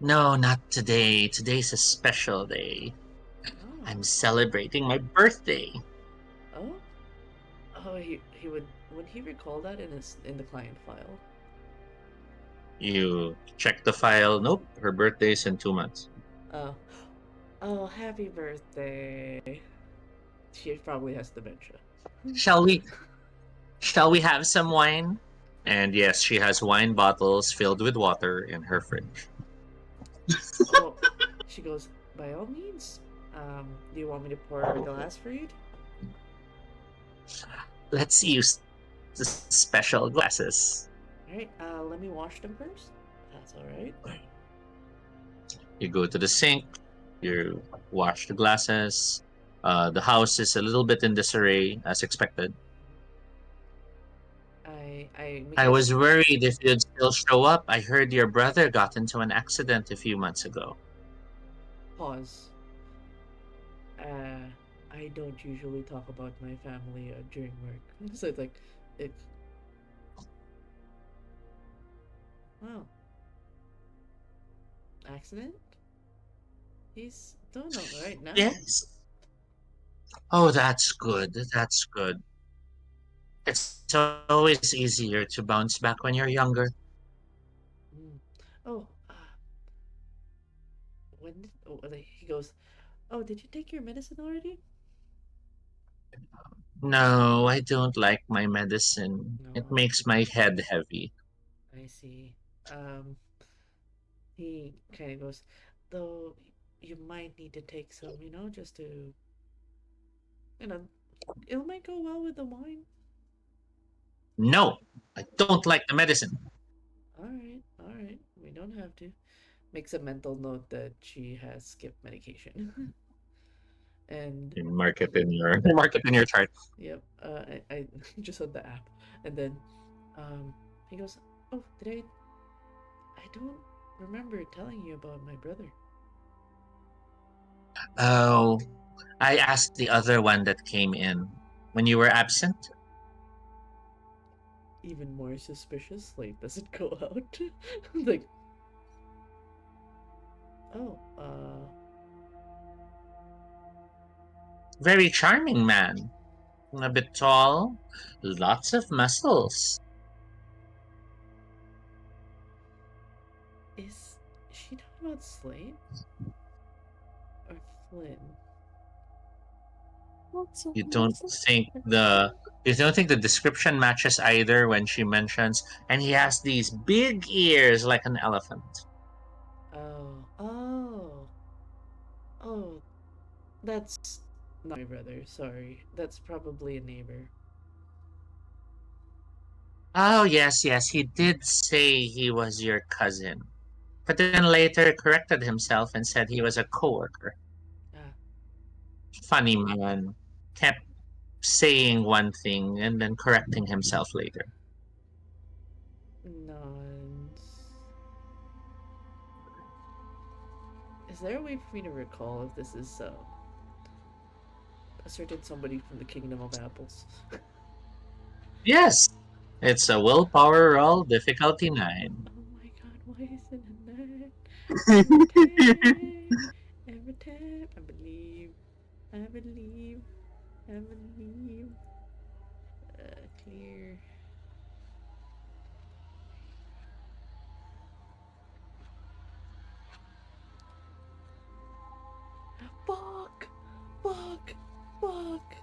No, not today. Today's a special day. Oh. I'm celebrating my birthday. Oh. Oh, he would he recall that in his in the client file? You check the file. Nope, her birthday's in 2 months. Oh. Oh, happy birthday. She probably has dementia. Shall we? Shall we have some wine? And yes, she has wine bottles filled with water in her fridge. Oh, she goes, by all means. Do you want me to pour a glass for you? Let's use the special glasses. Alright, let me wash them first. That's alright. You go to the sink, you wash the glasses. The house is a little bit in disarray, as expected. I make I a was worried if you'd still show up. I heard your brother got into an accident a few months ago. pause. Uh, I don't usually talk about my family during work. So it's like, it. Wow. Accident? He's doing alright now. Yes. Oh, that's good. That's good. It's always easier to bounce back when you're younger. Mm. Oh, he goes, oh, did you take your medicine already? No, I don't like my medicine. No, It makes my head heavy. I see. Um, he kind of goes, though you might need to take some, just to, you know, it might go well with the wine. No, I don't like the medicine. All right, we don't have to. Makes a mental note that she has skipped medication. And You mark it in your mark it in your chart. yep, I just on the app, and then he goes, oh, I don't remember telling you about my brother. Oh, I asked the other one that came in when you were absent. Even more suspicious. Like, does it go out? Like, oh, Very charming man. A bit tall, lots of muscles. is she talking about Slade or Flynn? You don't think the you don't think the description matches either when she mentions and he has these big ears like an elephant. Oh, oh, that's not my brother. Sorry, that's probably a neighbor. Oh yes, he did say he was your cousin. But then later corrected himself and said he was a coworker. Ah, Funny man. Kept saying one thing and then correcting himself later. nonce. Is there a way for me to recall if this is a certain somebody from the Kingdom of Apples? Yes. It's a willpower roll, difficulty 9. Oh my god, why is it a nine? Every time, I believe, I believe, I believe. Clear. Fuck! Fuck! Fuck!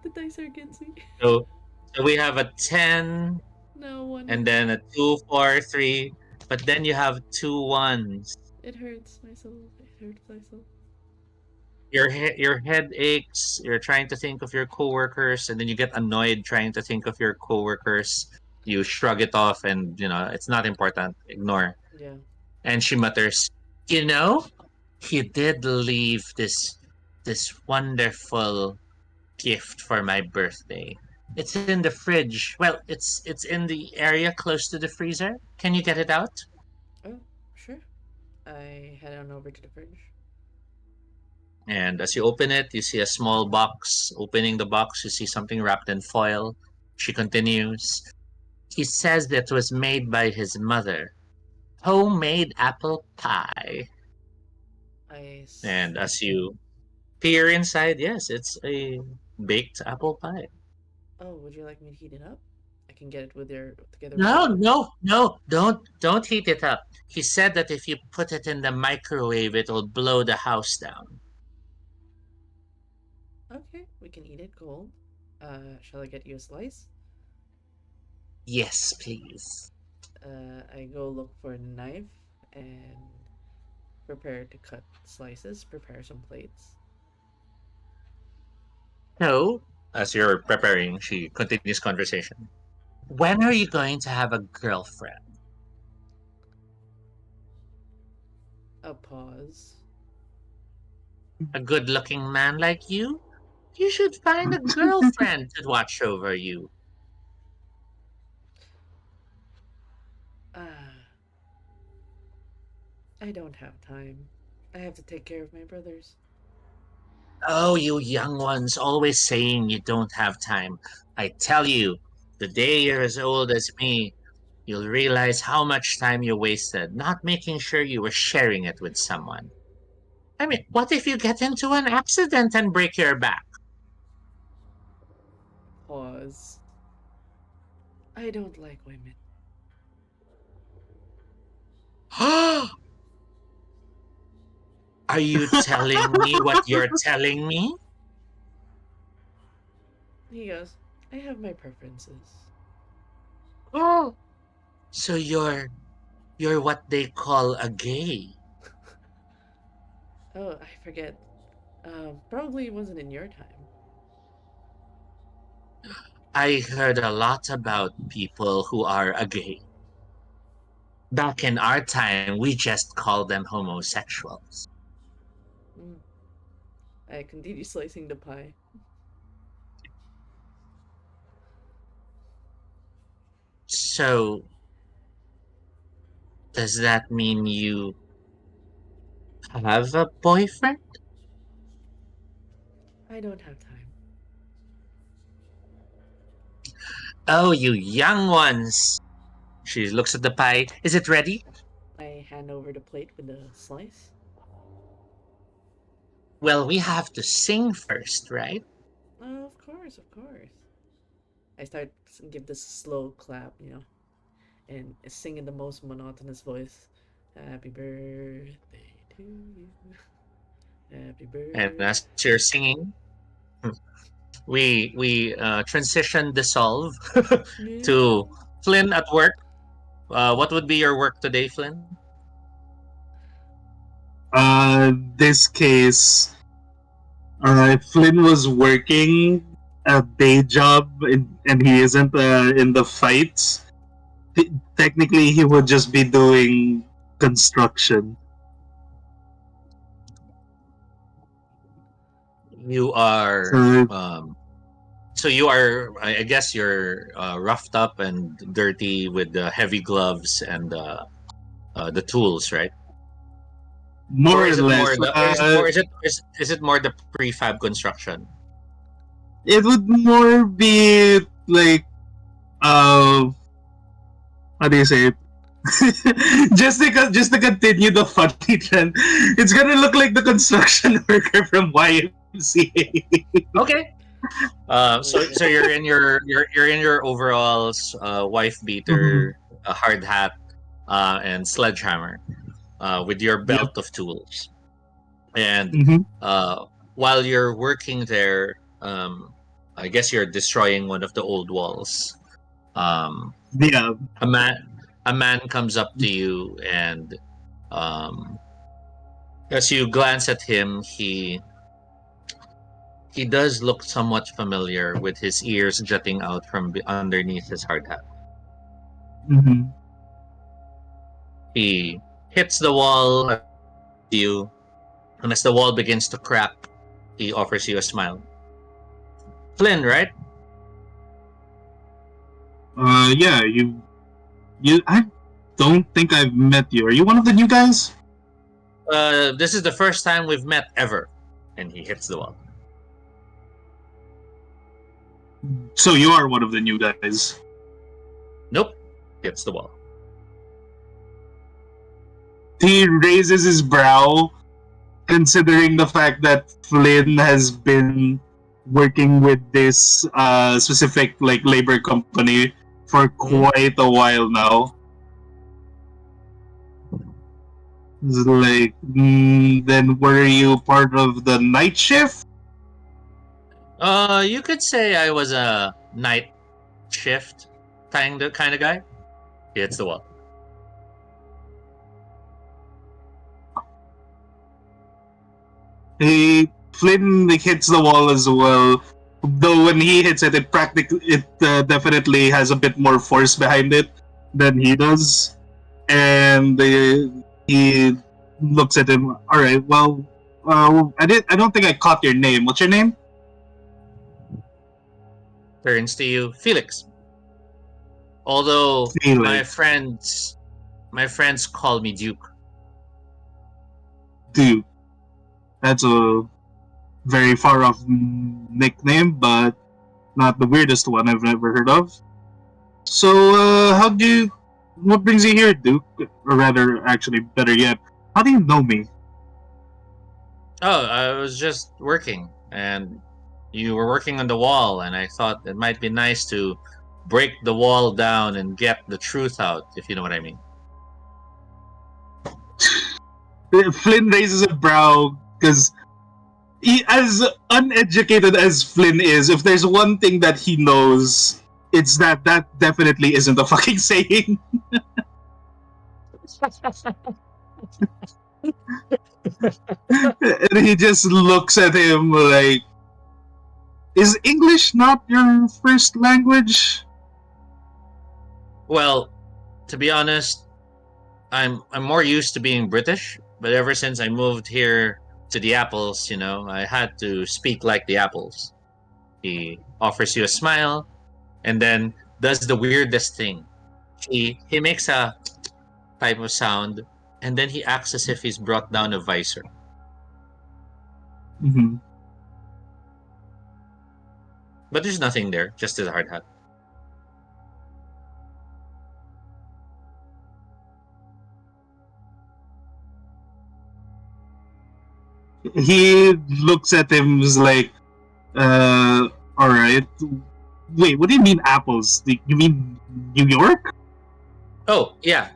The dice are against me. So, so we have a 10 No one. and then a 2, 4, 3. But then you have two ones. It hurts my soul. It hurts my soul. Your head aches. You're trying to think of your coworkers, and then you get annoyed trying to think of your coworkers. You shrug it off, and it's not important. Ignore. Yeah. And she mutters, "You know, he did leave this wonderful gift for my birthday. It's in the fridge. Well, it's in the area close to the freezer. Can you get it out?" Oh, sure. I head on over to the fridge. And as you open it, you see a small box. Opening the box, you see something wrapped in foil. She continues, "He says that it was made by his mother. homemade apple pie. I And see. as you peer inside, yes, it's a baked apple pie. Oh, would you like me to heat it up? I can get it with your together with No, your. no, no, don't heat it up. He said that if you put it in the microwave, it'll blow the house down. Okay, we can eat it cold. Shall I get you a slice? Yes, please. I go look for a knife and prepare to cut slices. Prepare some plates. So, as you're preparing, she continues conversation. When are you going to have a girlfriend? A pause. A good-looking man like you? You should find a girlfriend to watch over you. Ah, I don't have time. I have to take care of my brothers. Oh, you young ones, always saying you don't have time. I tell you, the day you're as old as me, you'll realize how much time you wasted not making sure you were sharing it with someone. I mean, what if you get into an accident and break your back? Pause. I don't like women. Are you telling me what you're telling me? He goes, I have my preferences. Oh, so you're what they call a gay. Oh, I forget. Probably wasn't in your time. I heard a lot about people who are a gay. Back in our time, we just called them homosexuals. Mm. I continue slicing the pie. So, does that mean you have a boyfriend? I don't have time. Oh, you young ones. She looks at the pie. Is it ready? I hand over the plate with the slice. Well, we have to sing first, right? Oh, of course, of course. I start give this slow clap, and sing in the most monotonous voice. Happy birthday to you. Happy And birthday. as you're singing, we transition dissolve Yeah. to Flynn at work. What would be your work today, Flynn? This case, if Flynn was working a day job and he isn't in the fights, technically he would just be doing construction. You are So so you are. I guess you're roughed up and dirty with the heavy gloves and the tools, right? more Or or is it more less, the? Is it more? Is it more the prefab construction? it would more be like uh, how do you say it? Just to continue the funny trend, it's gonna look like the construction worker from YMCA. Okay. Oh So yeah. you're in your overalls, wife Mhm. beater, a hard hat, and sledgehammer, with your Yep. belt of tools. And Hmm. while you're working there, I guess you're destroying one of the old walls. Um, Yeah. a man a man comes up to you, and um, as you glance at him, he does look somewhat familiar with his ears jutting out from underneath his hard hat. Hmm. He hits the wall at you, and as the wall begins to crack, he offers you a smile. Flynn, right? Yeah. You. I don't think I've met you. Are you one of the new guys? This is the first time we've met ever. And he hits the wall. So you are one of the new guys. Nope. Hits the wall. he raises his brow, considering the fact that Flynn has been working with this specific like labor company for Mhm. quite a while now. It's like, then were you part of the night shift? You could say I was a night shift kind of guy. He hits the wall. Flynn like, hits the wall as well. Though when he hits it, it definitely has a bit more force behind it than he does, and he looks at him. All right, well, I don't think I caught your name. What's your name? Turns to you, Felix. Although Felix. my friends call me Duke. Dude, that's a very far off nickname, but not the weirdest one I've ever heard of. So, how do you? What brings you here, Duke? Or rather, actually, better yet, how do you know me? Oh, I was just working, and you were working on the wall, and I thought it might be nice to break the wall down and get the truth out, if you know what I mean. Flynn raises a brow because as uneducated as Flynn is, if there's one thing that he knows, it's that that definitely isn't a fucking saying. And he just looks at him like, "Is English not your first language?" Well, to be honest, I'm more used to being British, but ever since I moved here to the apples, I had to speak like the apples. He offers you a smile and then does the weirdest thing. He makes a type of sound and then he acts as if he's brought down a visor. Mhm. But there's nothing there, just his hard hat. He looks at him is like, all right. Wait, what do you mean apples? You mean New York? Oh, yeah,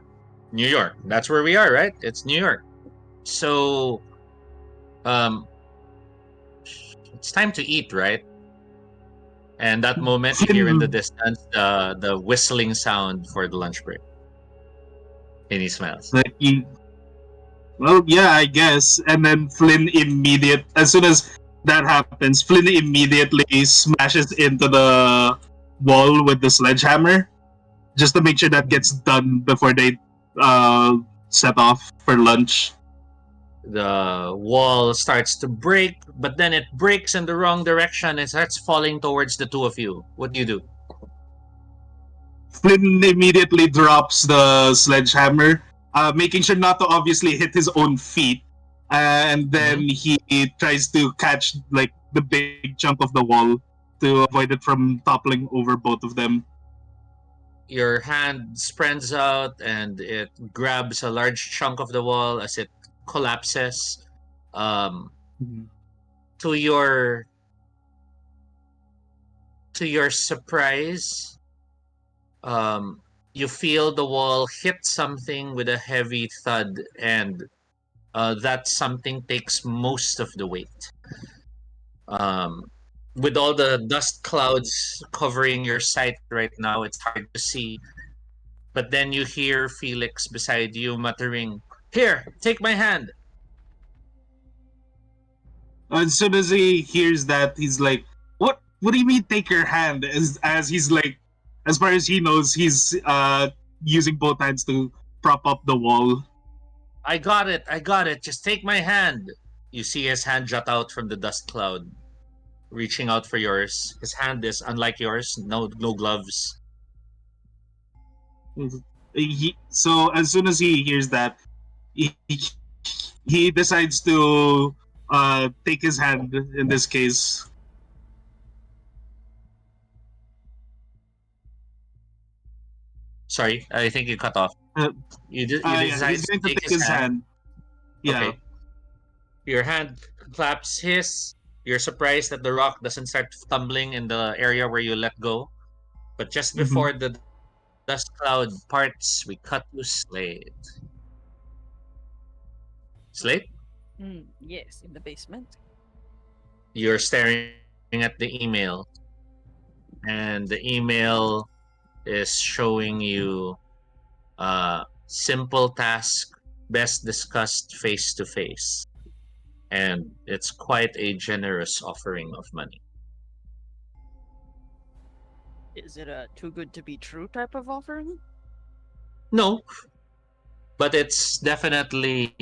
New York. That's where we are, right? It's New York. So, um, it's time to eat, right? And that moment, you hear in the Flynn, distance the whistling sound for the lunch break, and he smiles. like, well, yeah, I guess. And then as soon as that happens, Flynn immediately smashes into the wall with the sledgehammer just to make sure that gets done before they uh, set off for lunch. The wall starts to break, but then it breaks in the wrong direction and starts falling towards the two of you. What do you do? Flynn immediately drops the sledgehammer, making sure not to obviously hit his own feet. And then Mhm. he tries to catch like the big chunk of the wall to avoid it from toppling over both of them. Your hand spreads out and it grabs a large chunk of the wall as it collapses. Um, Mhm. to your to your surprise, um, you feel the wall hit something with a heavy thud, and that something takes most of the weight. Um, with all the dust clouds covering your sight right now, it's hard to see. But then you hear Felix beside you muttering, "Here, take my hand." As soon as he hears that, he's like, "What? What do you mean, take your hand?" As he's like, as far as he knows, he's using both hands to prop up the wall. I got it, I got it. Just take my hand. You see his hand jut out from the dust cloud, reaching out for yours. His hand is unlike yours, no gloves. So as soon as he hears that, he, he decides to take his hand in this case. Sorry, I think you cut off. Uh, You yeah, decide he's to going to take take his his hand. hand. Yeah. Okay. Your hand claps his. You're surprised that the rock doesn't start tumbling in the area where you let go. But just Mm-hmm. before the dust cloud parts, we cut to Slade. Slade, Yes, in the basement. you're staring at the email, and the email is showing you simple task best discussed face to face. And it's quite a generous offering of money. Is it a too good to be true type of offering? No, but it's definitely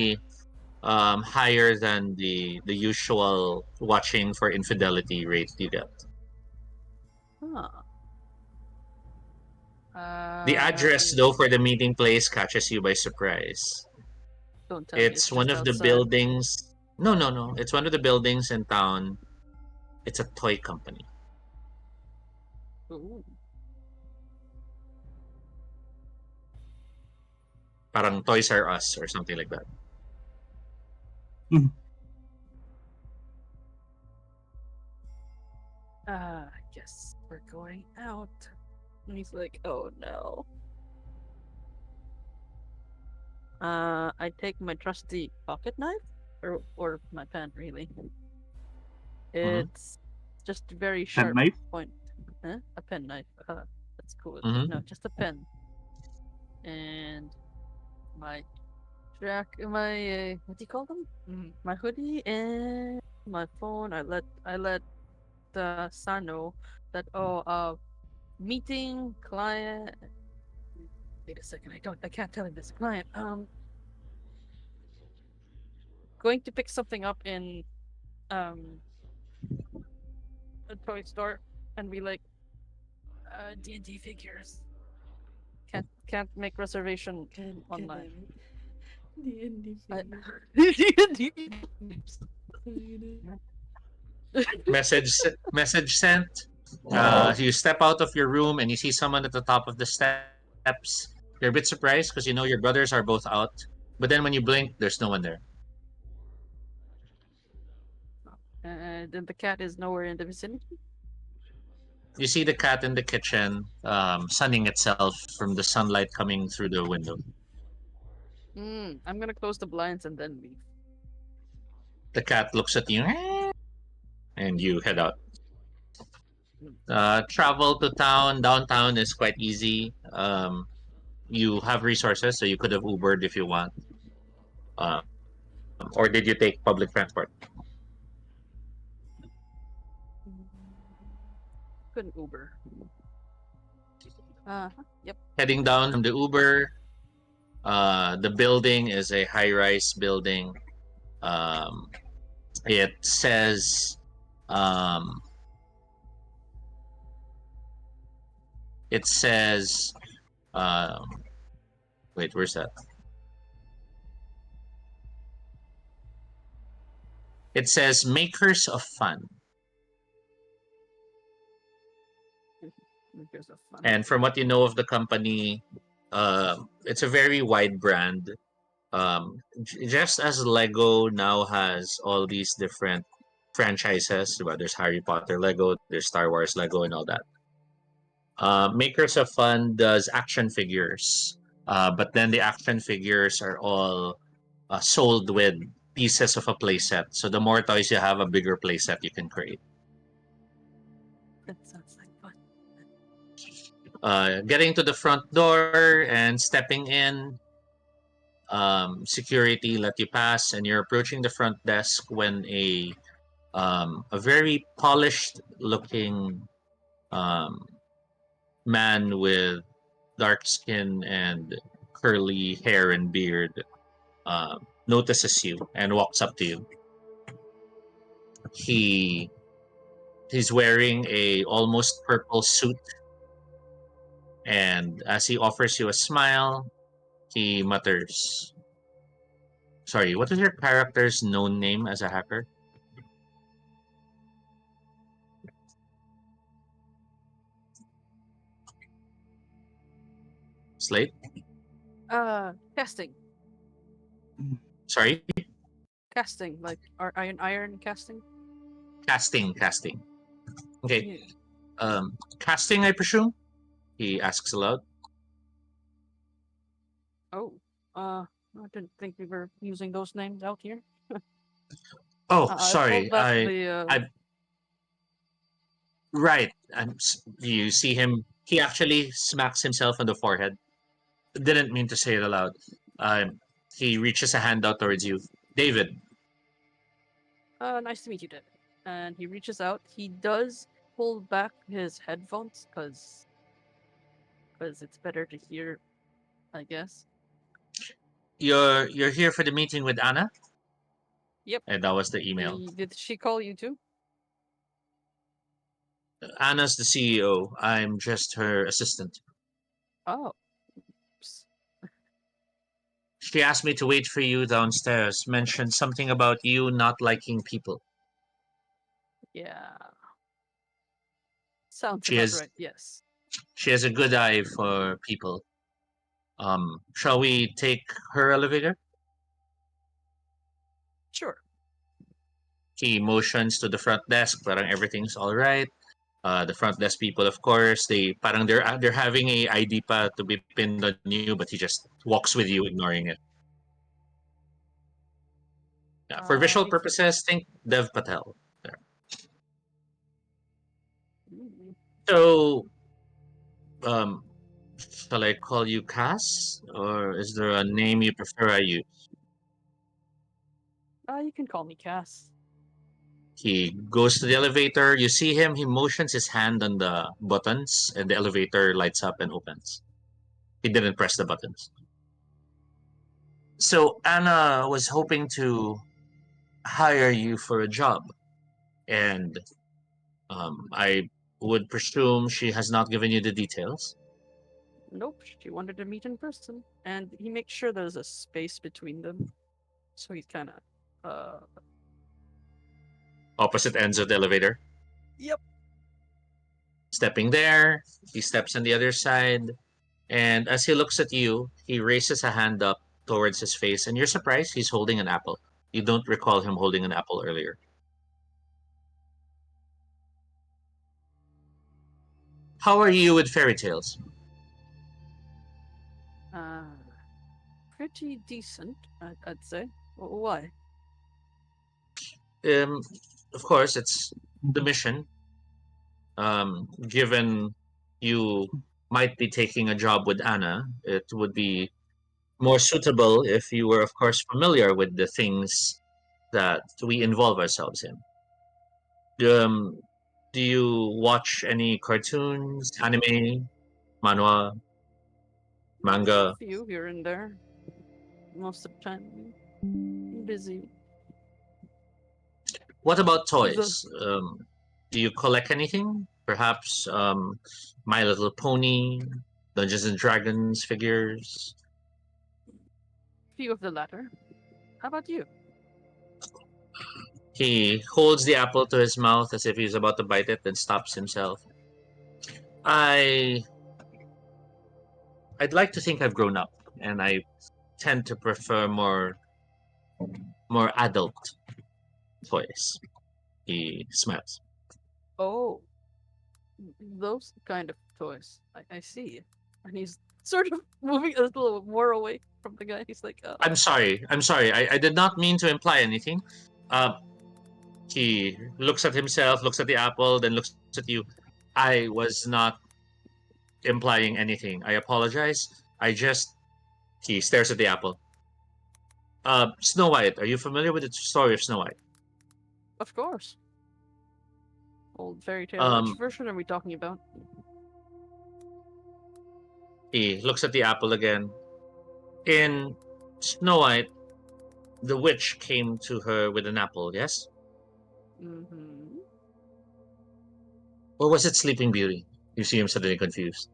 higher than the usual watching for infidelity rate you get. Huh. The address, though, Yes. for the meeting place catches you by surprise. Don't tell me it's It's one just of the outside. buildings. No, no, no. It's one of the buildings in town. It's a toy company. Ooh. Parang Toys R Us or something like that. Mhm. I guess we're going out. And he's like, oh no. I take my trusty pocket knife, or my pen, really. Mm-hmm. It's just a very Pen sharp knife. point. Huh? A pen knife. That's cool. Mm-hmm. No, just a pen. And my what do you call them? My hoodie and my phone. I let San know that, meeting client. Wait a second. I can't tell him this client. Going to pick something up in um a toy store, and we like D&D figures. Can't make reservation Can I online. make D&D I, figures? D&D. Message sent. You step out of your room and you see someone at the top of the steps. You're a bit surprised because you know your brothers are both out. But then when you blink, there's no one there. Then the cat is nowhere in the vicinity. You see the cat in the kitchen, sunning itself from the sunlight coming through the window. I'm gonna close the blinds and then leave. The cat looks at you, and you head out. Mm. Travel to town. Downtown is quite easy. You have resources, so you could have Ubered if you want. Or did you take public transport? Couldn't Uber. Yep. Heading down from the Uber. The building is a high-rise building. Um, it says um, it says um, wait, where's that? It says makers of fun. There's a fun. And from what you know of the company, it's a very wide brand. Just as Lego now has all these different franchises, well, there's Harry Potter Lego, there's Star Wars Lego, and all that. Makers of Fun does action figures, but then the action figures are all sold with pieces of a playset. So the more toys you have, a bigger playset you can create. That sounds like fun. Getting to the front door and stepping in, security let you pass, and you're approaching the front desk when a very polished looking um, man with dark skin and curly hair and beard notices you and walks up to you. He he's wearing a almost purple suit, and as he offers you a smile, he mutters, "Sorry, what is your character's known name as a hacker?" Slate. Casting. Sorry, Casting, like iron casting. casting. Okay, Yeah. casting, I presume. He asks aloud. Oh. I didn't think we were using those names out here. Oh, I pulled sorry. back the I right. You see him. He actually smacks himself on the forehead. Didn't mean to say it aloud. Um, he reaches a hand out towards you, David. nice to meet you, David. And he reaches out. He does pull back his headphones because it's better to hear, I guess. You're here for the meeting with Anna, Yep. and that was the email. Did she call you too? Anna's the CEO. I'm just her assistant. Oh. She asked me to wait for you downstairs. Mentioned something about you not liking people. Yeah. Sounds She about has right. Yes. she has a good eye for people. Shall we take her elevator? Sure. He motions to the front desk. Parang everything's all right. The front desk people, of course, they're having a ID pa to be pinned on you, but he just walks with you, ignoring it. Yeah, for visual I can. purposes, think Dev Patel. There. Mm, So, um, shall I call you Cass, or is there a name you prefer I use? you can call me Cass. He goes to the elevator. You see him. He motions his hand on the buttons, and the elevator lights up and opens. He didn't press the buttons. So Anna was hoping to hire you for a job, and I would presume she has not given you the details. Nope, she wanted to meet in person, and he makes sure there's a space between them, so he's kind of, Opposite ends of the elevator. Yep. Stepping there, he steps on the other side, and as he looks at you, he raises a hand up towards his face, and you're surprised he's holding an apple. You don't recall him holding an apple earlier. How are you with fairy tales? Uh, pretty decent, I'd say. Why? Um, of course, it's the mission. Given you might be taking a job with Anna, it would be more suitable if you were, of course, familiar with the things that we involve ourselves in. Um, do you watch any cartoons, anime, manhwa, A manga? few here and there. Most of the time, busy. What about The toys? Do you collect anything? Perhaps My Little Pony, Dungeons and Dragons figures? few of the latter. How about you? He holds the apple to his mouth as if he's about to bite it, then stops himself. I I'd like to think I've grown up, and I tend to prefer more adult toys. He smiles. Oh, those kind of toys. I see. And he's sort of moving a little more away from the guy. He's like, I'm sorry. I'm sorry. I did not mean to imply anything. Uh, he looks at himself, looks at the apple, then looks at you. I was not implying anything. I apologize. I just. He stares at the apple. Snow White. Are you familiar with the story of Snow White? of course. Old fairy tale. Which Um, version are we talking about? he looks at the apple again. In Snow White, the witch came to her with an apple, yes? Mm-hmm. Or was it Sleeping Beauty? You see him suddenly confused.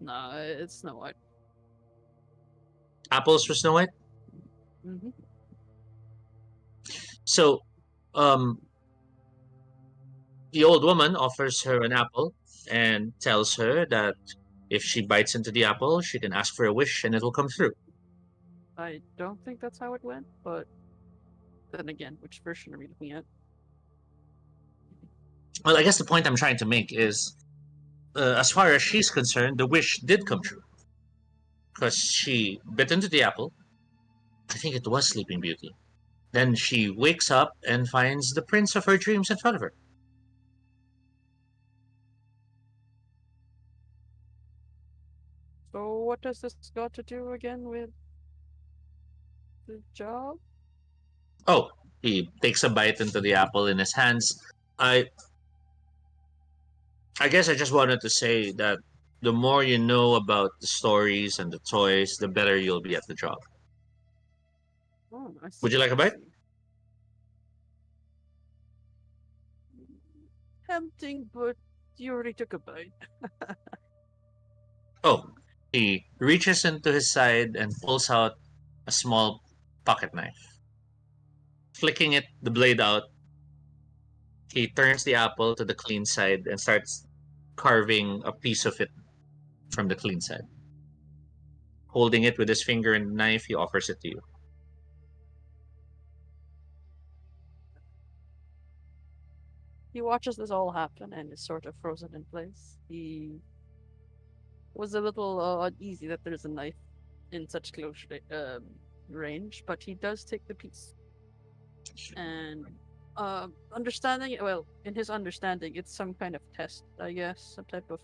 No, it's Snow White. Apples for Snow White? Mm-hmm. So, um, the old woman offers her an apple and tells her that if she bites into the apple, she can ask for a wish and it'll come through. I don't think that's how it went, but then again, which version are we looking at? Well, I guess the point I'm trying to make is, as far as she's concerned, the wish did come true because she bit into the apple. I think it was Sleeping Beauty. Then she wakes up and finds the prince of her dreams in front of her. So what does this got to do again with the job? Oh, he takes a bite into the apple in his hands. I I guess I just wanted to say that the more you know about the stories and the toys, the better you'll be at the job. Oh, I Would you see. like a I bite? see. Tempting, but you already took a bite. Oh, he reaches into his side and pulls out a small pocket knife. Flicking the blade out, he turns the apple to the clean side and starts carving a piece of it from the clean side. Holding it with his finger and knife, he offers it to you. He watches this all happen and is sort of frozen in place. He was a little uneasy that there's a knife in such close range, but he does take the piece. And understanding it, well, in his understanding, it's some kind of test, I guess, some type of.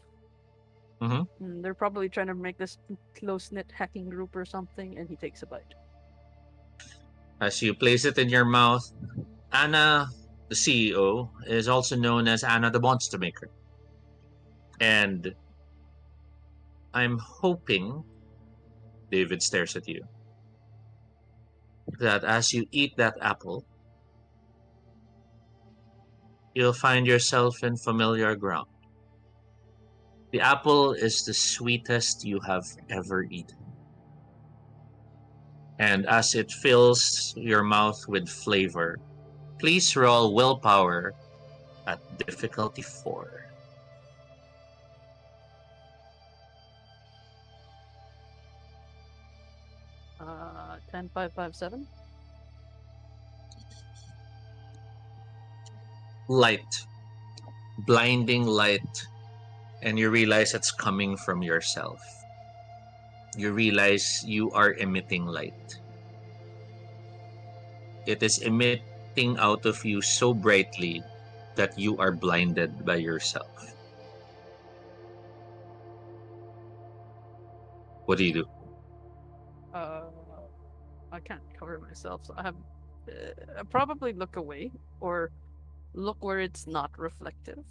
Mhm. They're probably trying to make this close knit hacking group or something, and he takes a bite. As you place it in your mouth, Anna, the CEO, is also known as Anna the Monster Maker. And I'm hoping, David stares at you, that as you eat that apple, you'll find yourself in familiar ground. The apple is the sweetest you have ever eaten. And as it fills your mouth with flavor, please roll willpower at difficulty 4. 10, 5, 5, 7. Light, blinding light, and you realize it's coming from yourself. You realize you are emitting light. It is emitting out of you so brightly that you are blinded by yourself. What do you do? Uh, I can't cover myself, so I have. I probably look away or look where it's not reflective.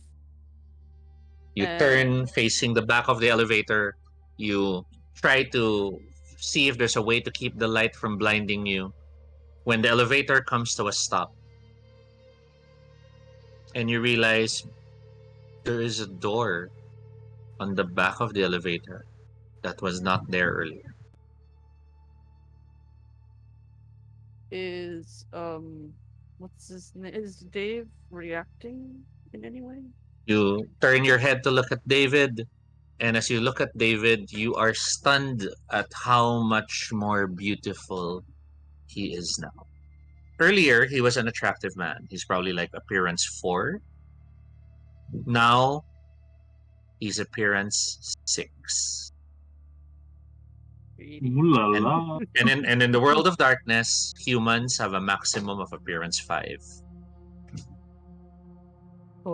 You turn And facing the back of the elevator. You try to see if there's a way to keep the light from blinding you. When the elevator comes to a stop, and you realize there is a door on the back of the elevator that was not there earlier. is what's his name? Is Dave reacting in any way? You turn your head to look at David, and as you look at David, you are stunned at how much more beautiful he is now. Earlier, he was an attractive man. He's probably like appearance 4. Now, he's appearance 6. Really? Ooh la And la. and in the world of darkness, humans have a maximum of appearance 5.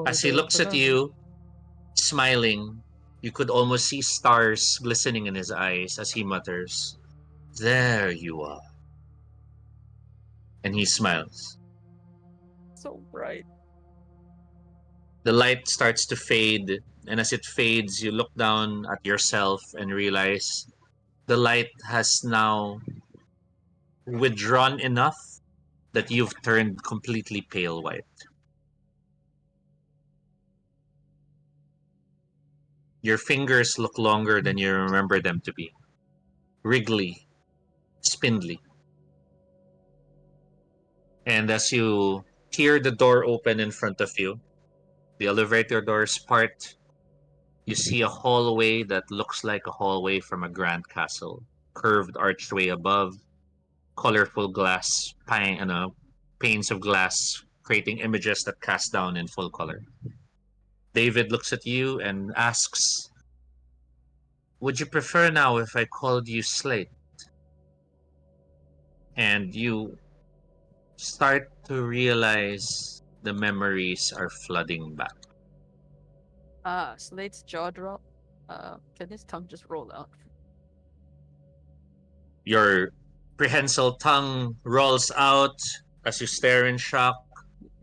As he Corridor looks at forever. you, smiling, you could almost see stars glistening in his eyes as he mutters, "There you are." And he smiles. So bright. The light starts to fade, and as it fades, you look down at yourself and realize the light has now withdrawn enough that you've turned completely pale white. Your fingers look longer than you remember them to be, wriggly, spindly. And as you hear the door open in front of you, the elevator doors part, you see a hallway that looks like a hallway from a grand castle, curved archway above, colorful panes of glass, creating images that cast down in full color. David looks at you and asks, "Would you prefer now if I called you Slate?" And you start to realize the memories are flooding back. Slade's jaw drop. Can his tongue just roll out? Your prehensile tongue rolls out as you stare in shock.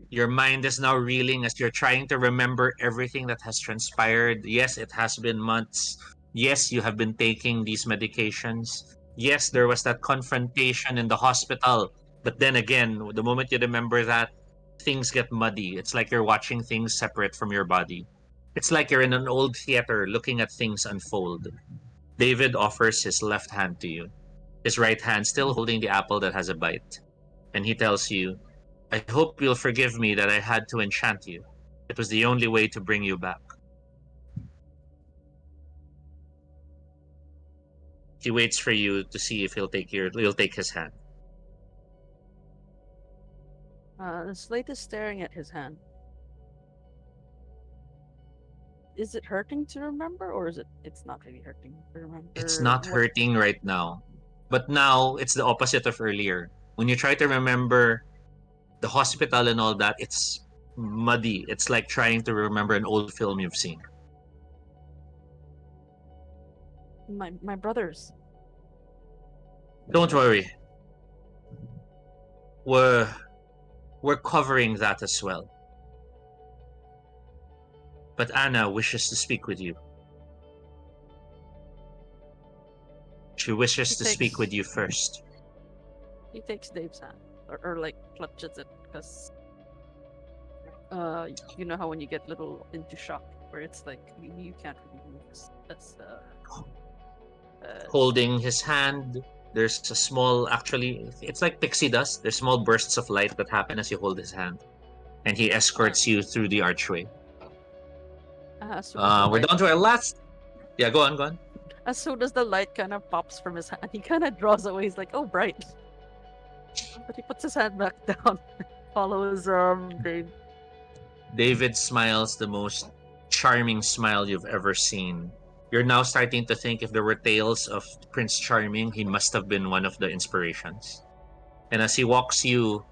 Your mind is now reeling as you're trying to remember everything that has transpired. Yes, it has been months. Yes, you have been taking these medications. Yes, there was that confrontation in the hospital. But then again, the moment you remember that, things get muddy. It's like you're watching things separate from your body. It's like you're in an old theater looking at things unfold. David offers his left hand to you, his right hand still holding the apple that has a bite. And he tells you, "I hope you'll forgive me that I had to enchant you. It was the only way to bring you back." He waits for you to see if you'll take his hand. Slade is staring at his hand. Is it hurting to remember, or is it's not really hurting to It's remember not what? hurting right now. But now it's the opposite of earlier. When you try to remember the hospital and all that, it's muddy. It's like trying to remember an old film you've seen. My brothers. Don't worry. We're we're covering that as well. But Anna wishes to speak with you. She He wishes to speak takes with you first. he takes Dave's hand, or like clutches it, because you know how when you get little into shock, where it's like you can't really move as Holding his hand, there's a small, actually, it's like pixie dust. There's small bursts of light that happen as you hold his hand. And he uh, escorts you through the archway. as soon as the We're light down to our last. Yeah, go on, go on. as soon as the light kind of pops from his hand, he kind of draws away. He's like, "Oh, bright!" But he puts his hand back down, follows Dave. David smiles the most charming smile you've ever seen. You're now starting to think if there were tales of Prince Charming, he must have been one of the inspirations. And as he walks you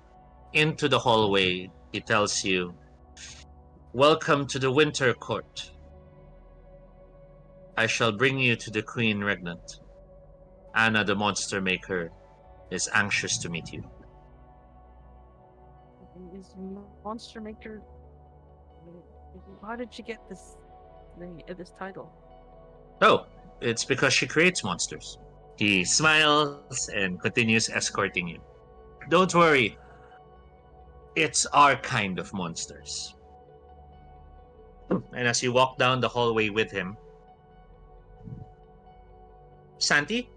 into the hallway, he tells you, "Welcome to the Winter Court. I shall bring you to the Queen Regnant. Anna the Monster Maker is anxious to meet you." Is Monster Maker? How did she get this title? Oh, it's because she creates monsters. He smiles and continues escorting you. "Don't worry, it's our kind of monsters." And as you walk down the hallway with him, Santi?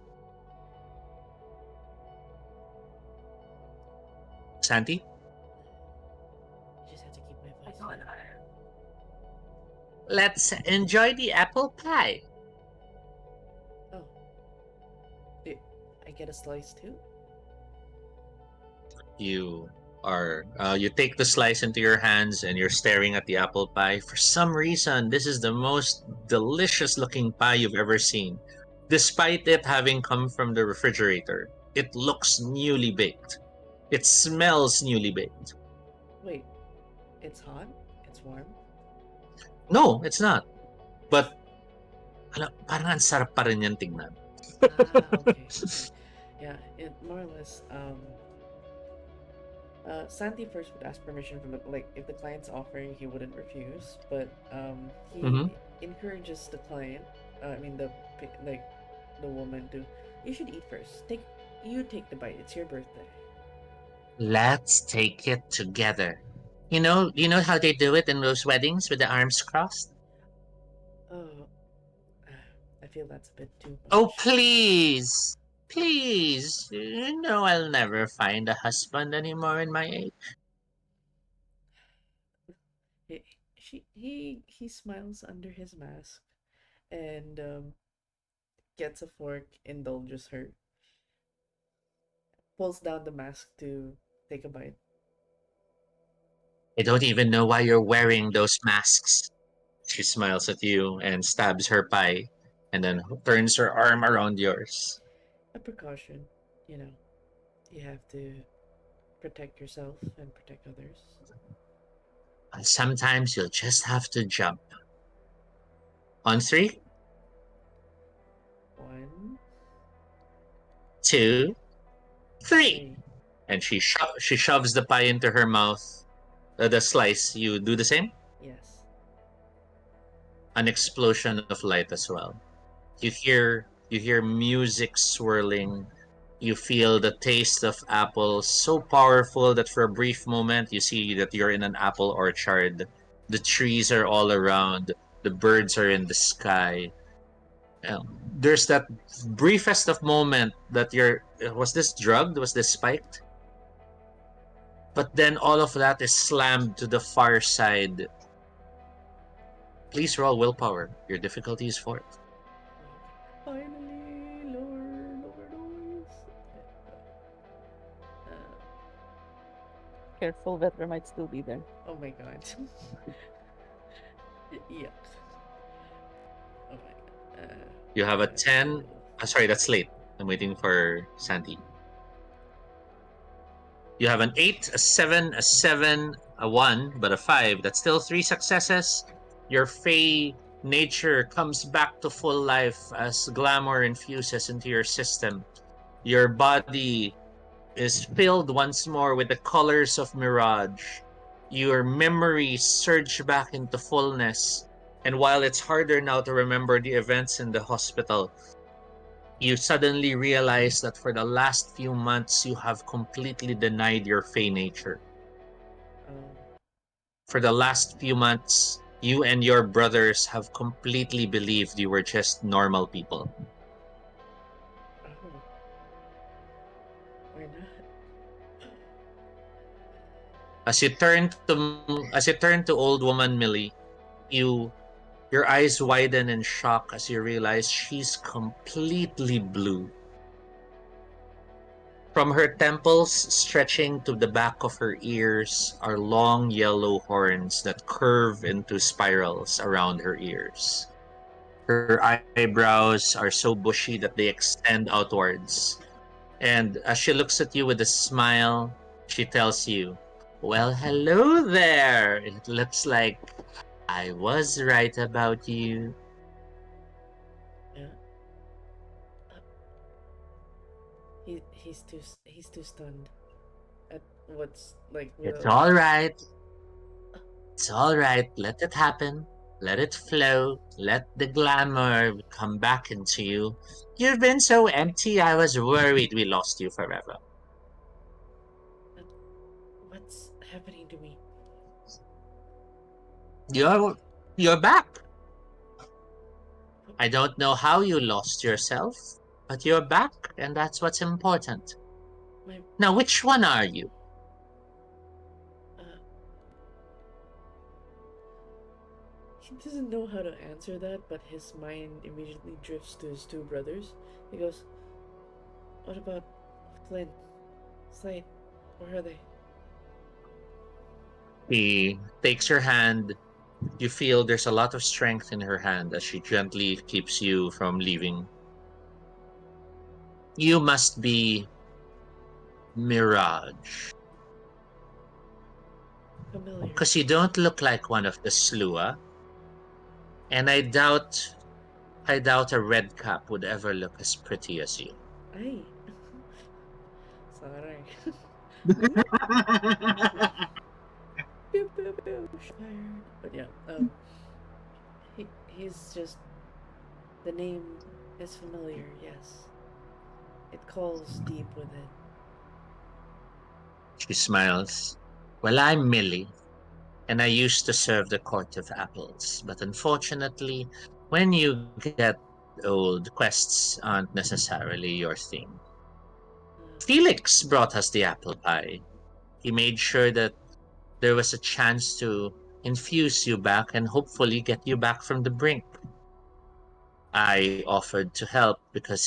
Santi? I just have to keep my I voice thought down. Let's enjoy the apple pie. Oh, I I get a slice too? You you take the slice into your hands and you're staring at the apple pie. For some reason, this is the most delicious looking pie you've ever seen. Despite it having come from the refrigerator, it looks newly baked. It smells newly baked. Wait, it's hot? It's warm? No, it's not. But parang ang sarap pa rin yan tignan. Ah, okay, okay. Yeah, it more or less, Santi first would ask permission from like, if the client's offering, he wouldn't refuse, but, he Mm-hmm. encourages the client, I mean, like, the woman to, you should eat first. You take the bite, it's your birthday. Let's take it together. You know how they do it in those weddings with the arms crossed? Oh, I feel that's a bit too Oh, much. please. Please. You know I'll never find a husband anymore in my age. He smiles under his mask and gets a fork, indulges her. pulls down the mask to take a bite. I don't even know why you're wearing those masks. She smiles at you and stabs her pie and then turns her arm around yours. A precaution, you know. You have to protect yourself and protect others. And sometimes you'll just have to jump. On three, One, two, three. three. And she shoves the pie into her mouth. The slice. You do the same? Yes. An explosion of light as well. You hear music swirling. You feel the taste of apples so powerful that for a brief moment you see that you're in an apple orchard. The trees are all around. The birds are in the sky. There's that briefest of moment that you're was this drugged? Was this spiked? But then all of that is slammed to the far side. Please roll willpower. Your difficulty is 4. Finally, lower noise. Careful, Vetra might still be there. Oh my god. Yuck. Oh my god. You have a 10. Sorry, that's late. I'm waiting for Sandy. You have an 8, a 7, a 7, a 1, but a 5. That's still 3 successes. Your Fey nature comes back to full life as glamour infuses into your system. Your body is filled once more with the colors of mirage. Your memories surge back into fullness. And while it's harder now to remember the events in the hospital, you suddenly realize that for the last few months you have completely denied your Fey nature. Oh. For the last few months, you and your brothers have completely believed you were just normal people. Oh. Why not? As you turn to old woman Millie, you your eyes widen in shock as you realize she's completely blue. From her temples stretching to the back of her ears are long yellow horns that curve into spirals around her ears. Her eyebrows are so bushy that they extend outwards. And as she looks at you with a smile, she tells you, "Well, hello there. It looks like I was right about you." Yeah. Uh, he's too stunned at what's like It's real. all right. It's all right. Let it happen. Let it flow. Let the glamour come back into you. You've been so empty, I was worried we lost you forever. Uh, what's happening to me? You're you're back. I don't know how you lost yourself, but you're back, and that's what's important. My Now, which one are you? uh, he doesn't know how to answer that, but his mind immediately drifts to his two brothers. He goes, "What about Flynn, Slade? Where are they?" He takes your hand. You feel there's a lot of strength in her hand as she gently keeps you from leaving. You must be Mirage. Familiar. Because you don't look like one of the Slua, and I doubt a red cap would ever look as pretty as you. Ay. Sorry. Pew, pew, pew. Fired. But yeah, he's just the name is familiar. Yes, it calls deep within. She smiles. Well, I'm Millie, and I used to serve the Court of Apples, but unfortunately, when you get old, quests aren't necessarily your thing. Felix brought us the apple pie. He made sure that there was a chance to infuse you back and hopefully get you back from the brink. I offered to help because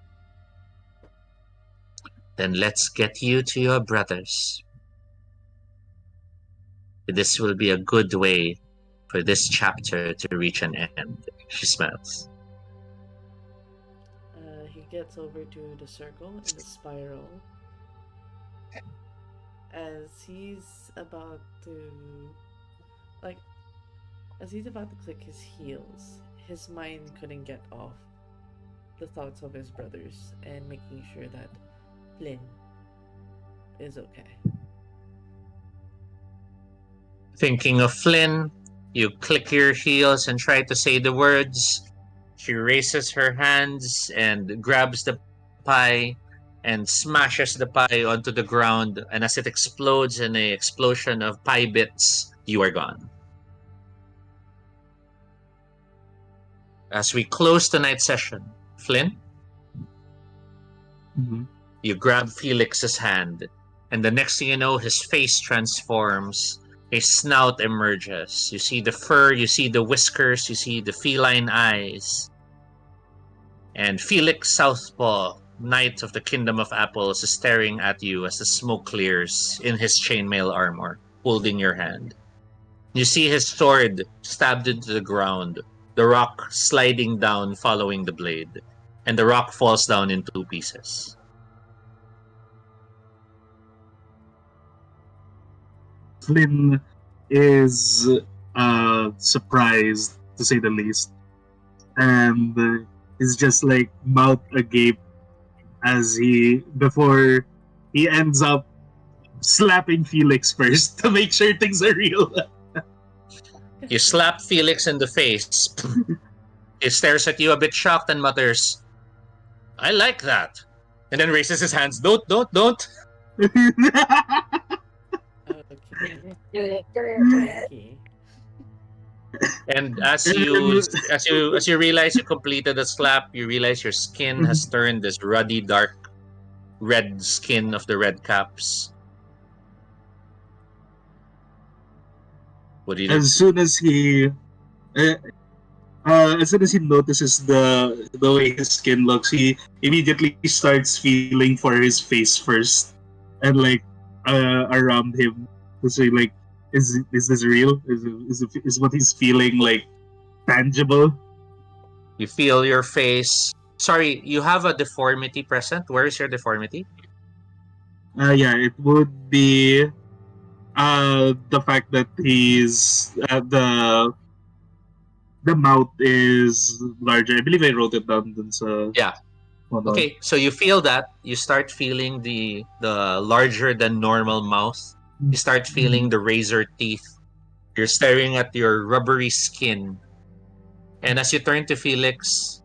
Then let's get you to your brothers. This will be a good way for this chapter to reach an end. She smiles. He gets over to the circle and the spiral. As he's about to, like, as he's about to click his heels, his mind couldn't get off the thoughts of his brothers and making sure that Flynn is okay. Thinking of Flynn, you click your heels and try to say the words. She raises her hands and grabs the pie and smashes the pie onto the ground. And as it explodes in an explosion of pie bits, you are gone. As we close tonight's session, Flynn, Mhm. you grab Felix's hand, and the next thing you know, his face transforms. A snout emerges. You see the fur, you see the whiskers, you see the feline eyes. And Felix Southpaw, Knight of the Kingdom of Apples, is staring at you as the smoke clears in his chainmail armor, holding your hand. You see his sword stabbed into the ground, the rock sliding down following the blade, and the rock falls down in two pieces. Flynn is surprised, to say the least, and is just like mouth agape as before he ends up slapping Felix first to make sure things are real. You slap Felix in the face. He stares at you a bit shocked and mutters, "I like that." And then raises his hands. Don't. Okay. Okay. And as you realize you completed the slap, you realize your skin has turned this ruddy, dark red skin of the red caps. What do you do? Uh, as soon as he notices the way his skin looks, he immediately starts feeling for his face first, and like around him to say like, is this real? Is what he's feeling like tangible? You feel your face. Sorry, you have a deformity present. Where is your deformity? Yeah, it would be the fact that he's the mouth is larger. I believe I wrote it down. So Yeah. hold on. Okay, so you feel that. You start feeling the larger than normal mouth. You start feeling the razor teeth. You're staring at your rubbery skin. And as you turn to Felix,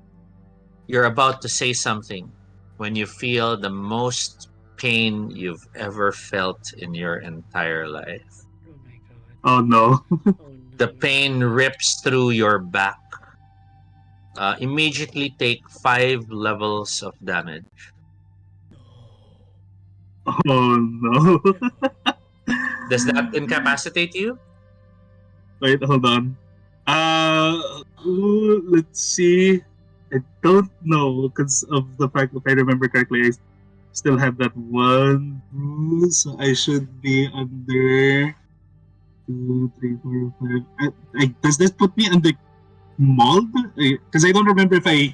you're about to say something when you feel the most pain you've ever felt in your entire life. Oh my god. Oh no. Oh no. The pain rips through your back. Immediately take 5 levels of damage. Oh no. Does that incapacitate you? Wait, hold on. Let's see. I don't know because of the fact, if I remember correctly, I still have that one bruise, so I should be under 2, 3, 4, 5. Does this put me under mold? Because I don't remember if I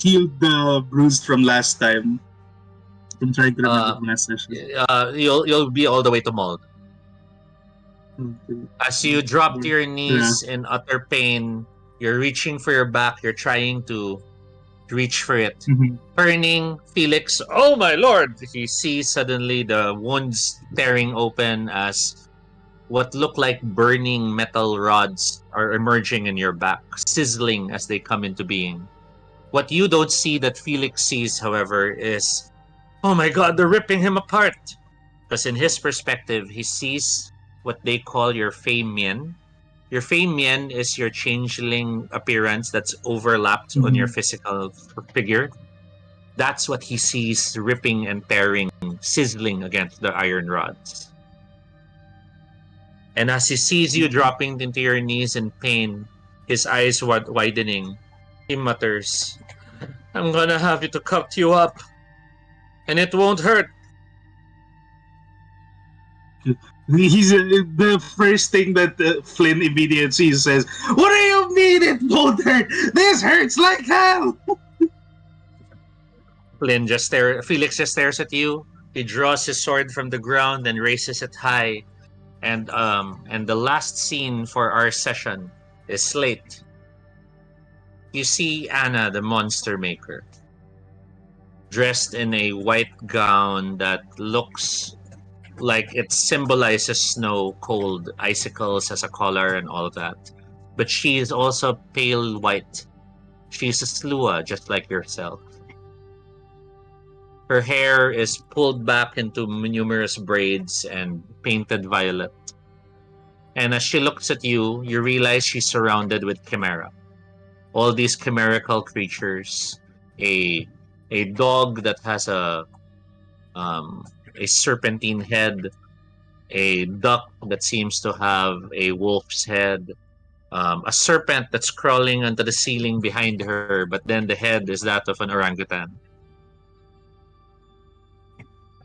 healed the bruise from last time. I'm trying to remember from last session. You'll be all the way to mold. Okay. As you drop to your Yeah. knees in utter pain, you're reaching for your back. You're trying to reach for it. Mhm. Turning, Felix, oh my lord! He sees suddenly the wounds tearing open as what look like burning metal rods are emerging in your back, sizzling as they come into being. What you don't see that Felix sees, however, is, oh my god, they're ripping him apart! Because in his perspective, he sees what they call your Fei Mian. Your Fei Mian is your changeling appearance that's overlapped on your Mhm. physical figure. That's what he sees ripping and tearing, sizzling against the iron rods. And as he sees you dropping into your knees in pain, his eyes widening, he mutters, I'm gonna have to cut you up. And it won't hurt. He's the first thing that Flynn immediately says. What do you mean it won't hurt? This hurts like hell. Felix just stares at you. He draws his sword from the ground and raises it high. And the last scene for our session is Slate. You see Anna, the monster maker, dressed in a white gown that looks like it symbolizes snow, cold, icicles as a collar, and all that. But she is also pale white. She's a slua, just like yourself. Her hair is pulled back into numerous braids and painted violet. And as she looks at you, you realize she's surrounded with chimera. All these chimerical creatures, a a dog that has um, a serpentine head, a duck that seems to have a wolf's head, a serpent that's crawling onto the ceiling behind her, but then the head is that of an orangutan.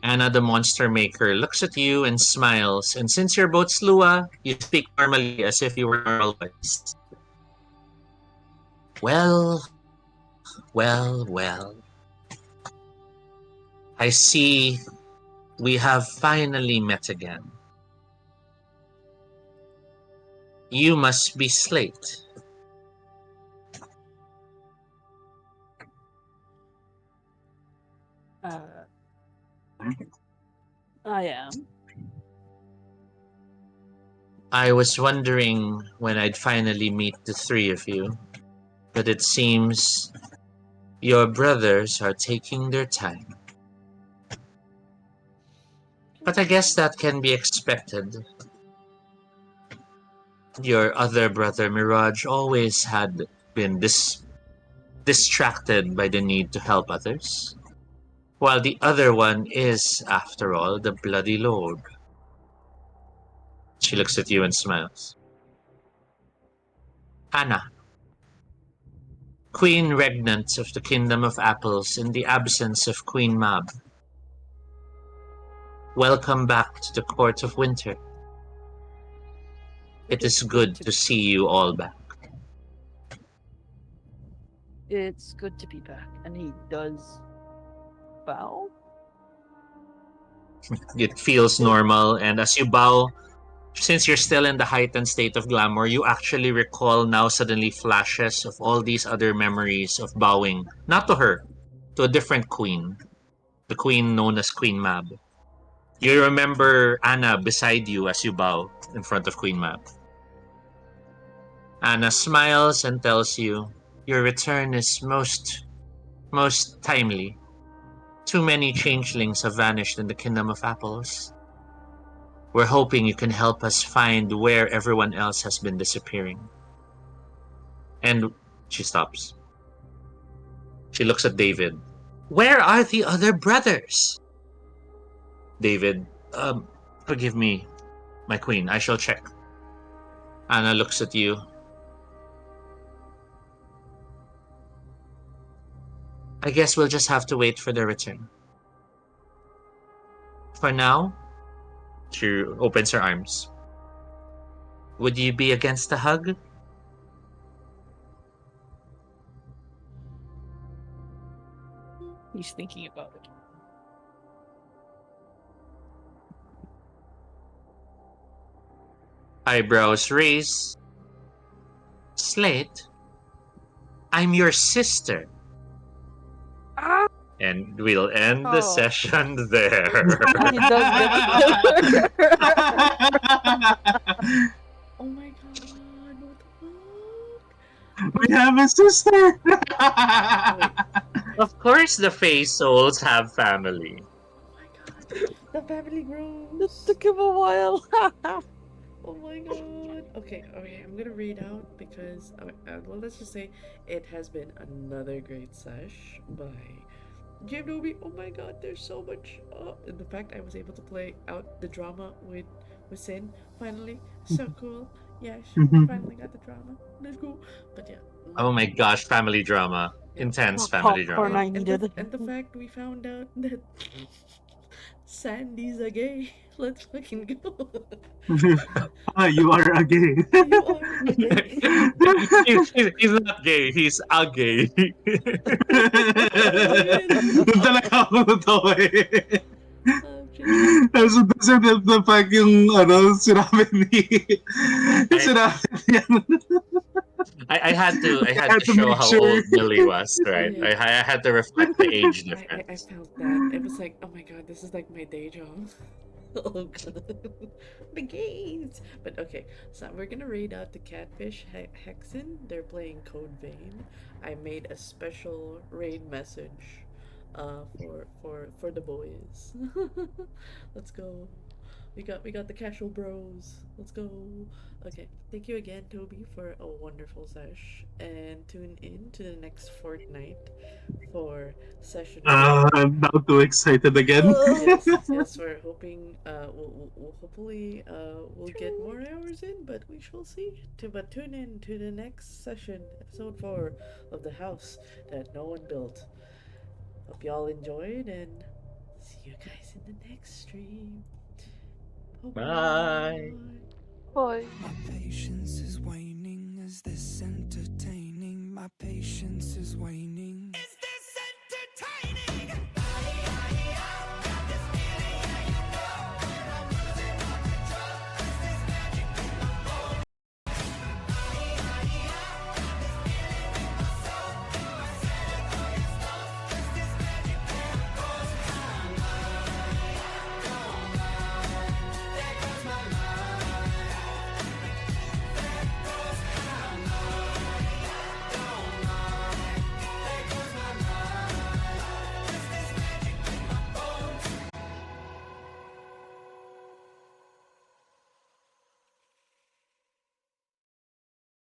Anna, the monster maker, looks at you and smiles, and since you're both Slua, you speak normally as if you were normal voice. Well, well. I see we have finally met again. You must be Slate. Uh, I am. I was wondering when I'd finally meet the three of you, but it seems your brothers are taking their time. But I guess that can be expected. Your other brother, Mirage, always had been distracted by the need to help others, while the other one is, after all, the bloody lord. She looks at you and smiles. Anna, Queen Regnant of the Kingdom of Apples in the absence of Queen Mab. Welcome back to the Court of Winter. It is good to see you all back. It's good to be back. And he does bow. It feels normal, and as you bow, since you're still in the heightened state of glamour, you actually recall now suddenly flashes of all these other memories of bowing, not to her, to a different queen, the queen known as Queen Mab. You remember Anna beside you as you bow in front of Queen Mab. Anna smiles and tells you, your return is most timely. Too many changelings have vanished in the Kingdom of Apples. We're hoping you can help us find where everyone else has been disappearing. And she stops. She looks at David. Where are the other brothers? David, forgive me, my queen. I shall check. Anna looks at you. I guess we'll just have to wait for their return. For now, she opens her arms. Would you be against a hug? He's thinking about it. Eyebrows raise. Slate, I'm your sister. Ah! And we'll end the Oh. session there. And he does get Oh my god, what the fuck? We have a sister. Of course, the Face Souls have family. Oh my god, the family It grows. took him a while. Oh my god. Okay, I'm gonna read out because, well, let's just say it has been another great sesh by Jim Nobi. Oh my god, there's so much. And the fact I was able to play out the drama with Sin finally, so cool. Yeah, she finally got the drama. Let's go. But yeah. Oh my gosh, family drama. Intense What family popcorn drama. I needed. And the fact we found out that Sandy's a gay. Let's fucking go. You are a gay. You are a gay. He's not gay. He's a gay. I'm genuinely. Doon talaga ako natawa eh. I'm genuinely. So, the fact yung, sinabi ni, I, sinabi niya, I had to I had to show make how sure. old Millie was, Oh right? yeah. I had to reflect the age I difference. felt that. It was like, oh my god, this is like my day job. Oh god. The games! But okay, so we're gonna raid out the Catfish Hexen. They're playing Code Vein. I made a special raid message for the boys. Let's go. We got the casual bros. Let's go. Okay. Thank you again, Toby, for a wonderful sesh. And tune in to the next fortnight for session 4. I'm now too excited again. Yes, we're hoping we'll hopefully we'll get more hours in, but we shall see. But tune in to the next session, episode 4 of the house that no one built. Hope y'all enjoyed, and see you guys in the next stream. Bye. Boy. My patience is waning. Is this entertaining? My patience is waning.